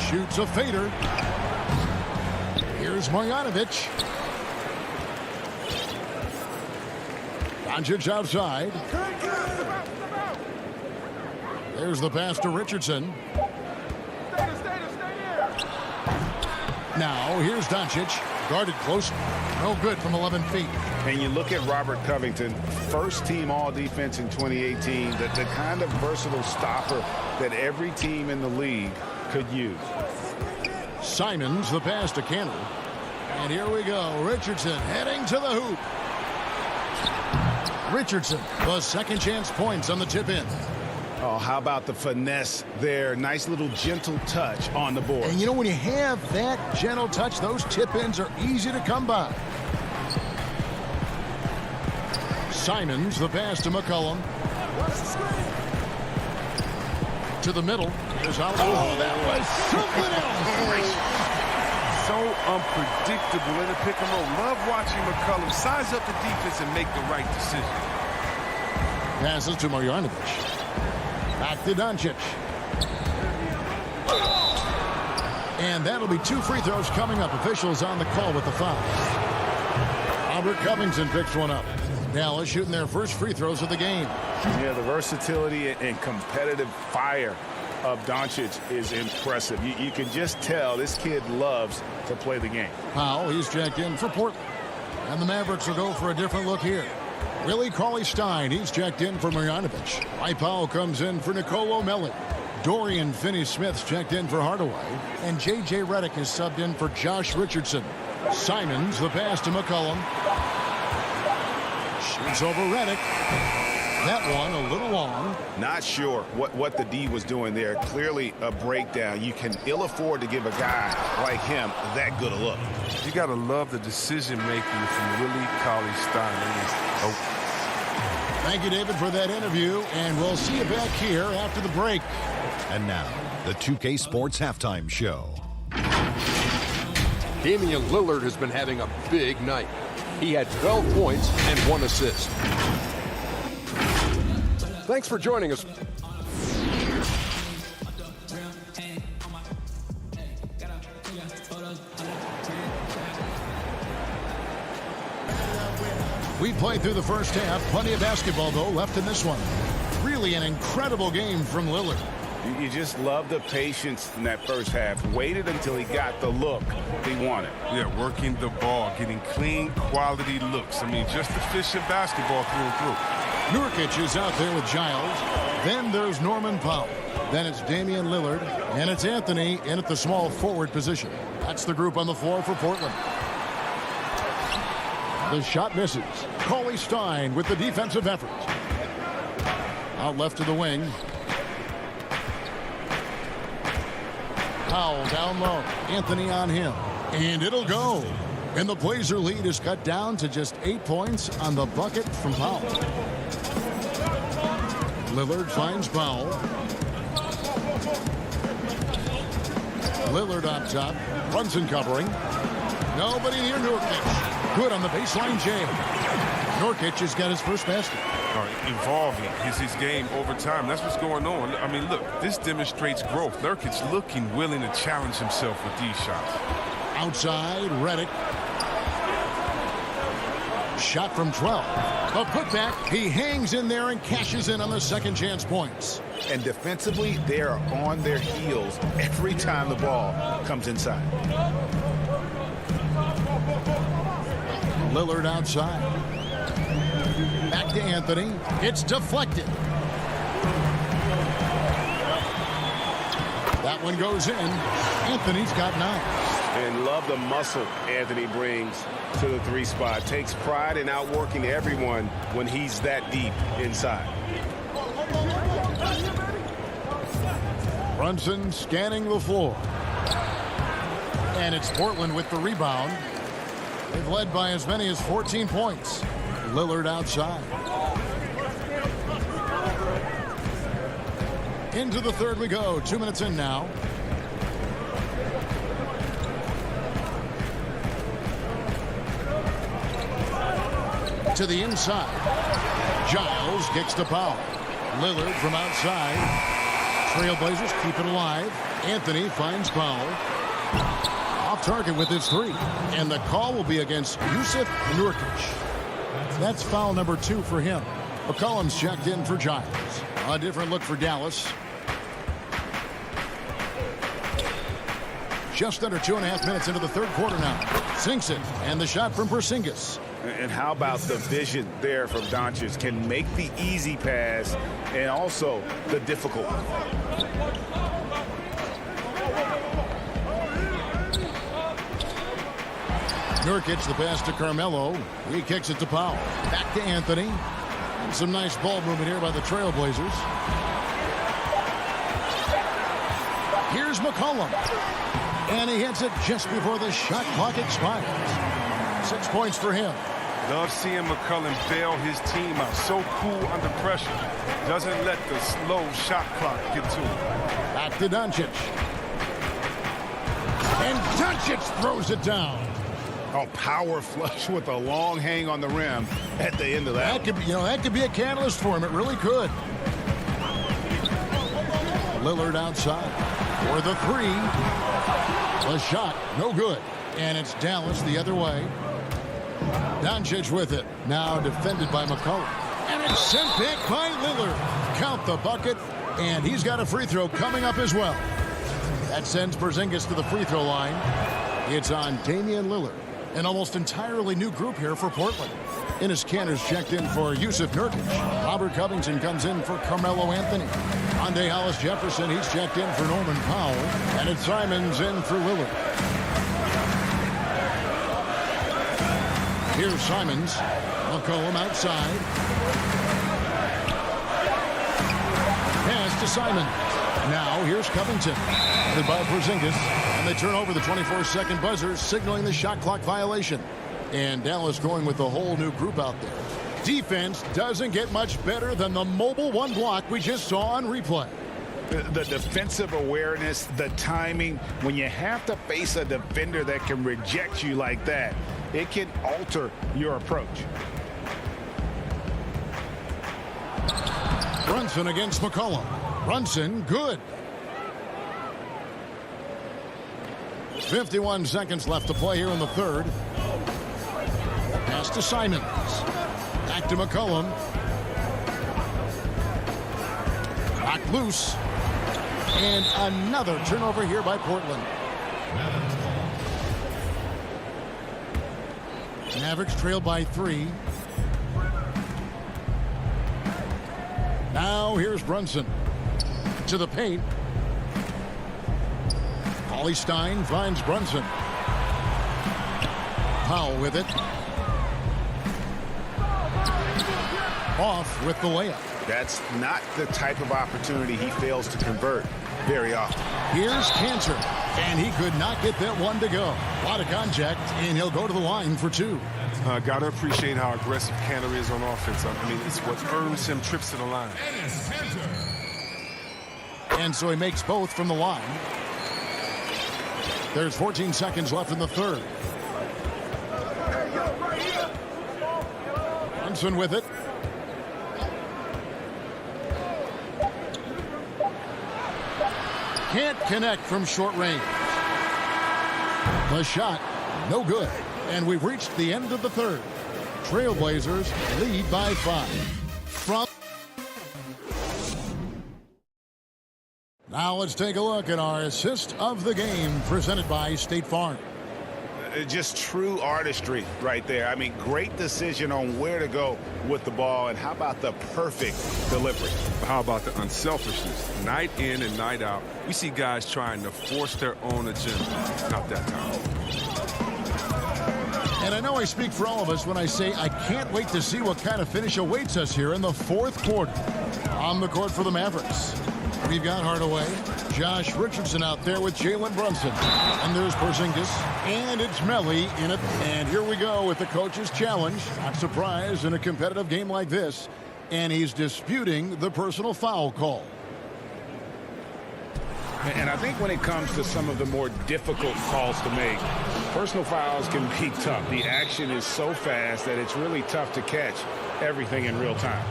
Shoots a fader. Here's Marjanovic. Doncic outside. There's the pass to Richardson. Now here's Doncic. Guarded close. No good from 11 feet. And you look at Robert Covington, first team all-defense in 2018, the kind of versatile stopper that every team in the league could use. Simons, the pass to Canner. And here we go. Richardson heading to the hoop. Richardson, the second chance points on the tip in. Oh, how about the finesse there? Nice little gentle touch on the board. And you know, when you have that gentle touch, those tip-ins are easy to come by. Simons, the pass to McCollum. To the middle. Here's how that was something else. So unpredictable in the pick and roll. Love watching McCollum size up the defense and make the right decision. Passes to Marjanovic. Back to Doncic. And that'll be 2 free throws coming up. Officials on the call with the foul. Robert Covington picks one up. Dallas shooting their first free throws of the game. Yeah, the versatility and competitive fire of Doncic is impressive. You can just tell this kid loves to play the game. Powell, he's checked in for Portland. And the Mavericks will go for a different look here. Willie Cauley-Stein, he's checked in for Marjanovic. Mike Powell comes in for Nicolo Melli. Dorian Finney-Smith's checked in for Hardaway. And J.J. Redick is subbed in for Josh Richardson. Simons, the pass to McCollum. Shoots over Redick. That one a little long. Not sure what the D was doing there. Clearly a breakdown. You can ill afford to give a guy like him that good a look. You got to love the decision-making from Willie Cauley-Stein. Thank you, David, for that interview, and we'll see you back here after the break. And now, the 2K Sports Halftime Show. Damian Lillard has been having a big night. He had 12 points and 1 assist. Thanks for joining us. We played through the first half. Plenty of basketball, though, left in this one. Really an incredible game from Lillard. You just love the patience in that first half. Waited until he got the look he wanted. Yeah, working the ball, getting clean, quality looks. I mean, just efficient basketball through and through. Nurkic is out there with Giles. Then there's Norman Powell. Then it's Damian Lillard. And it's Anthony in at the small forward position. That's the group on the floor for Portland. The shot misses. Cauley-Stein with the defensive effort. Out left to the wing. Powell down low. Anthony on him. And it'll go. And the Blazer lead is cut down to just 8 points on the bucket from Powell. Lillard finds Powell. Lillard on top. Brunson covering. Nobody near Nurkic. Good on the baseline jam. Nurkic has got his first basket. Evolving his game over time. That's what's going on. I mean, look, this demonstrates growth. Nurkic looking willing to challenge himself with these shots. Outside, Redick. Shot from 12. A putback. He hangs in there and cashes in on the second chance points. And defensively, they are on their heels every time the ball comes inside. Lillard outside. Back to Anthony. It's deflected. That one goes in. Anthony's got 9. And love the muscle Anthony brings to the 3 spot. Takes pride in outworking everyone when he's that deep inside. Brunson scanning the floor. And it's Portland with the rebound. They've led by as many as 14 points. Lillard outside. Into the third we go. 2 minutes in now. To the inside. Giles kicks to Powell. Lillard from outside. Trailblazers keep it alive. Anthony finds Powell. Off target with his 3. And the call will be against Yusuf Nurkic. That's foul number 2 for him. McCollum's checked in for Giles. A different look for Dallas. Just under 2.5 minutes into the third quarter now. Sinks it. And the shot from Porzingis. And how about the vision there from Doncic? Can make the easy pass and also the difficult one. Nurkic, the pass to Carmelo. He kicks it to Powell. Back to Anthony. And some nice ball movement here by the Trailblazers. Here's McCollum. And he hits it just before the shot clock expires. 6 points for him. Love seeing McCollum bail his team out. So cool under pressure. Doesn't let the slow shot clock get to him. Back to Doncic. And Doncic throws it down. Oh, power flush with a long hang on the rim at the end of that. That could be a catalyst for him. It really could. Lillard outside for the 3. The shot, no good. And it's Dallas the other way. Doncic with it. Now defended by McCollum. And it's sent back by Lillard. Count the bucket. And he's got a free throw coming up as well. That sends Porzingis to the free throw line. It's on Damian Lillard. An almost entirely new group here for Portland. Enes Kanter's checked in for Yusuf Nurkic. Robert Covington comes in for Carmelo Anthony. Andre Hollis Jefferson, he's checked in for Norman Powell. And it's Simons in for Lillard. Here's Simons. McCollum outside. Pass to Simons. Now here's Covington. Headed by Porzingis. And they turn over the 24-second buzzer, signaling the shot clock violation. And Dallas going with a whole new group out there. Defense doesn't get much better than the mobile 1 block we just saw on replay. The defensive awareness, the timing, when you have to face a defender that can reject you like that, it can alter your approach. Brunson against McCollum. Brunson, good. 51 seconds left to play here in the third. Pass to Simons. Back to McCollum. Back loose. And another turnover here by Portland. Mavericks trail by 3. Now here's Brunson. To the paint. Paulie Stein finds Brunson. Powell with it. Off with the layup. That's not the type of opportunity he fails to convert very often. Here's Kanter. And he could not get that one to go. A lot of contact, and he'll go to the line for 2. Got to appreciate how aggressive Kanter is on offense. I mean, it's what earns him trips to the line. And so he makes both from the line. There's 14 seconds left in the third. Brunson with it. Can't connect from short range. The shot, no good. And we've reached the end of the third. Trailblazers lead by 5. From now let's take a look at our assist of the game presented by State Farm. Just true artistry right there. I mean, great decision on where to go with the ball, and how about the perfect delivery? How about the unselfishness? Night in and night out, we see guys trying to force their own agenda. Not that time. And I know I speak for all of us when I say I can't wait to see what kind of finish awaits us here in the fourth quarter. On the court for the Mavericks, we've got Hardaway, Josh Richardson out there with Jalen Brunson. And there's Porzingis, and it's Melly in it. And here we go with the coach's challenge. Not surprised in a competitive game like this. And he's disputing the personal foul call. And I think when it comes to some of the more difficult calls to make, personal fouls can be tough. The action is so fast that it's really tough to catch everything in real time.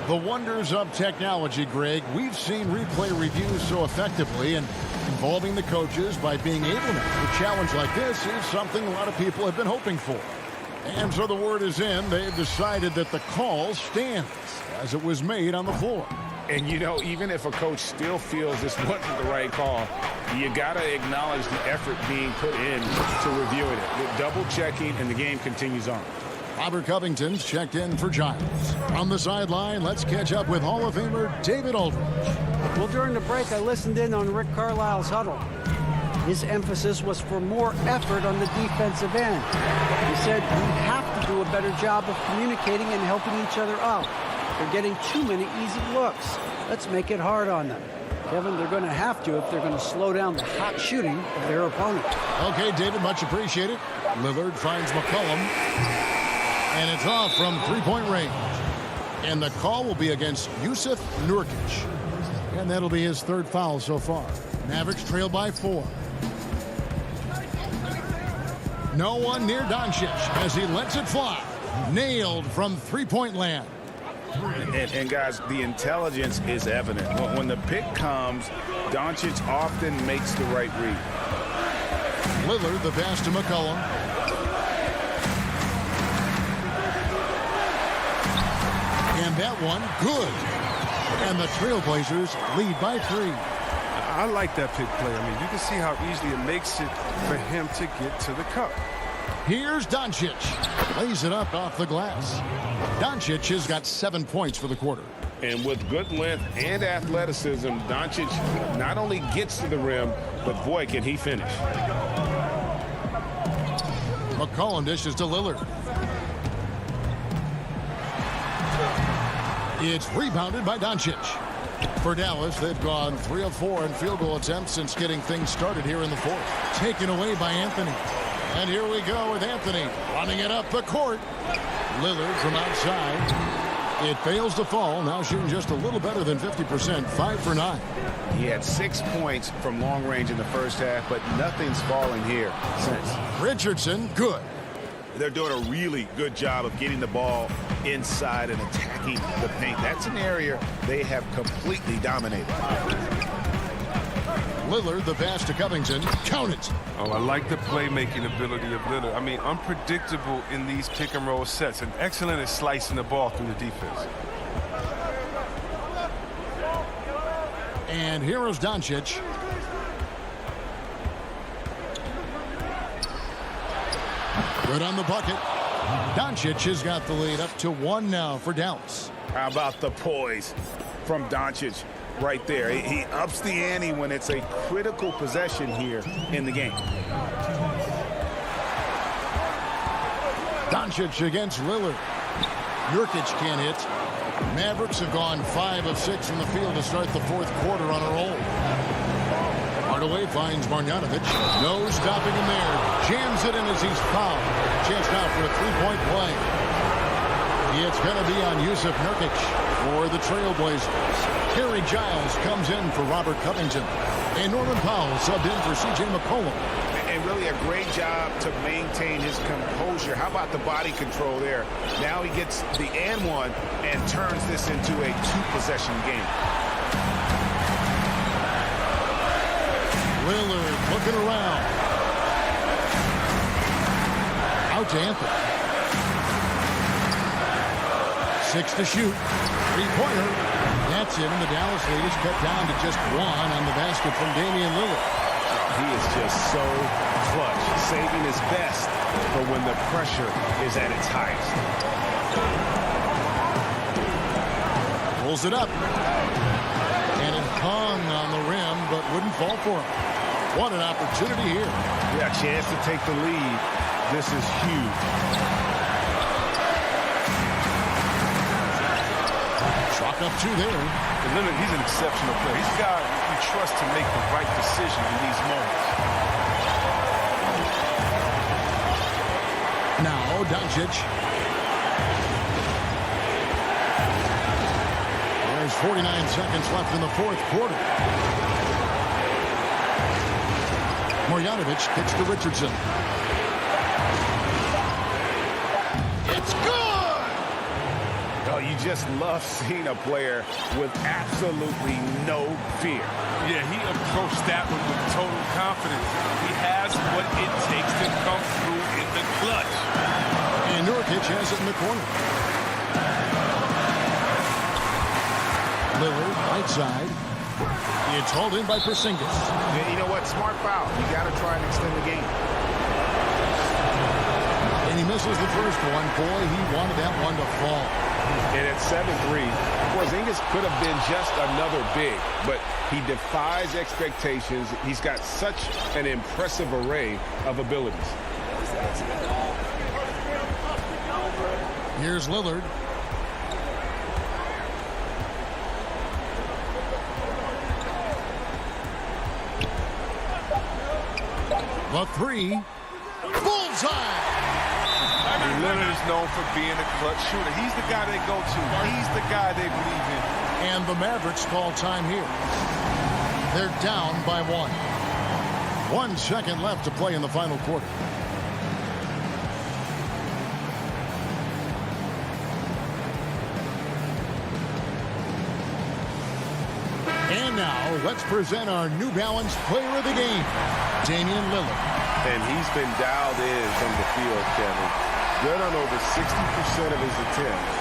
The wonders of technology, Greg. We've seen replay reviews so effectively, and involving the coaches by being able to make a challenge like this is something a lot of people have been hoping for. And so the word is in. They've decided that the call stands as it was made on the floor. And, you know, even if a coach still feels this wasn't the right call, you got to acknowledge the effort being put in to reviewing it. With double checking, and the game continues on. Robert Covington's checked in for Giants. On the sideline, let's catch up with Hall of Famer David Aldridge. Well, during the break, I listened in on Rick Carlisle's huddle. His emphasis was for more effort on the defensive end. He said we have to do a better job of communicating and helping each other out. They're getting too many easy looks. Let's make it hard on them. Kevin, they're going to have to if they're going to slow down the hot shooting of their opponent. Okay, David, much appreciated. Lillard finds McCollum. And it's off from three-point range. And the call will be against Yusuf Nurkic. And that'll be his third foul so far. Mavericks trail by 4. No one near Doncic as he lets it fly. Nailed from three-point land. And guys, the intelligence is evident. When the pick comes, Doncic often makes the right read. Lillard, the pass to McCollum. And that one, good. And the Trailblazers lead by 3. I like that pick play. I mean, you can see how easily it makes it for him to get to the cup. Here's Doncic. Lays it up off the glass. Doncic has got 7 points for the quarter. And with good length and athleticism, Doncic not only gets to the rim, but boy, can he finish. McCollum dishes to Lillard. It's rebounded by Doncic. For Dallas, they've gone 3 of 4 in field goal attempts since getting things started here in the fourth. Taken away by Anthony. And here we go with Anthony running it up the court. Lillard from outside. It fails to fall. Now shooting just a little better than 50%. 5 for 9. He had 6 points from long range in the first half, but nothing's falling here since. Richardson, good. They're doing a really good job of getting the ball inside and attacking the paint. That's an area they have completely dominated. Lillard, the pass to Covington. Count it. Oh, I like the playmaking ability of Lillard. I mean, unpredictable in these pick-and-roll sets, and excellent at slicing the ball through the defense. And here is Doncic. Good on the bucket. Doncic has got the lead up to 1 now for Dallas. How about the poise from Doncic right there? He ups the ante when it's a critical possession here in the game. Doncic against Lillard. Nurkic can't hit. Mavericks have gone 5 of 6 from the field to start the fourth quarter on a roll. Hardaway finds Marjanovic. No stopping him there. Jams it in as he's fouled. Chance now for a three-point play. It's going to be on Yusuf Nurkic for the Trailblazers. Terry Giles comes in for Robert Covington. And Norman Powell subbed in for C.J. McCollum. And really a great job to maintain his composure. How about the body control there? Now he gets the and one and turns this into a 2-possession game. Lillard looking around. Out to Anthony. 6 to shoot. Three-pointer. That's it, and the Dallas lead is cut down to just 1 on the basket from Damian Lillard. He is just so clutch, saving his best for when the pressure is at its highest. Pulls it up. And it hung on the rim, but wouldn't fall for him. What an opportunity here. Yeah, chance to take the lead. This is huge. Chalk up 2 there. Lillard, he's an exceptional player. He's a guy you trust to make the right decision in these moments. Now, Doncic. There's 49 seconds left in the fourth quarter. Marjanovic kicks to Richardson. It's good! Oh, you just love seeing a player with absolutely no fear. Yeah, he approached that one with total confidence. He has what it takes to come through in the clutch. And Nurkic has it in the corner. Lillard, right side. It's hauled in by Porzingis. Yeah, you know what? Smart foul. You got to try and extend the game. And he misses the first one. Boy, he wanted that one to fall. And at 7-3, Porzingis could have been just another big, but he defies expectations. He's got such an impressive array of abilities. Here's Lillard. The three. Bullseye! I mean, Lillard is known for being a clutch shooter. He's the guy they go to. He's the guy they believe in. And the Mavericks call time here. They're down by 1. 1 second left to play in the final quarter. And now, let's present our New Balance player of the game, Damian Lillard. And he's been dialed in from the field, Kevin. Good on over 60% of his attempts.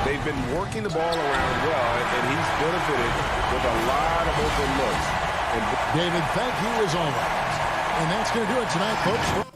They've been working the ball around well, and he's benefited with a lot of open looks. And David, thank you as always. And that's going to do it tonight, folks.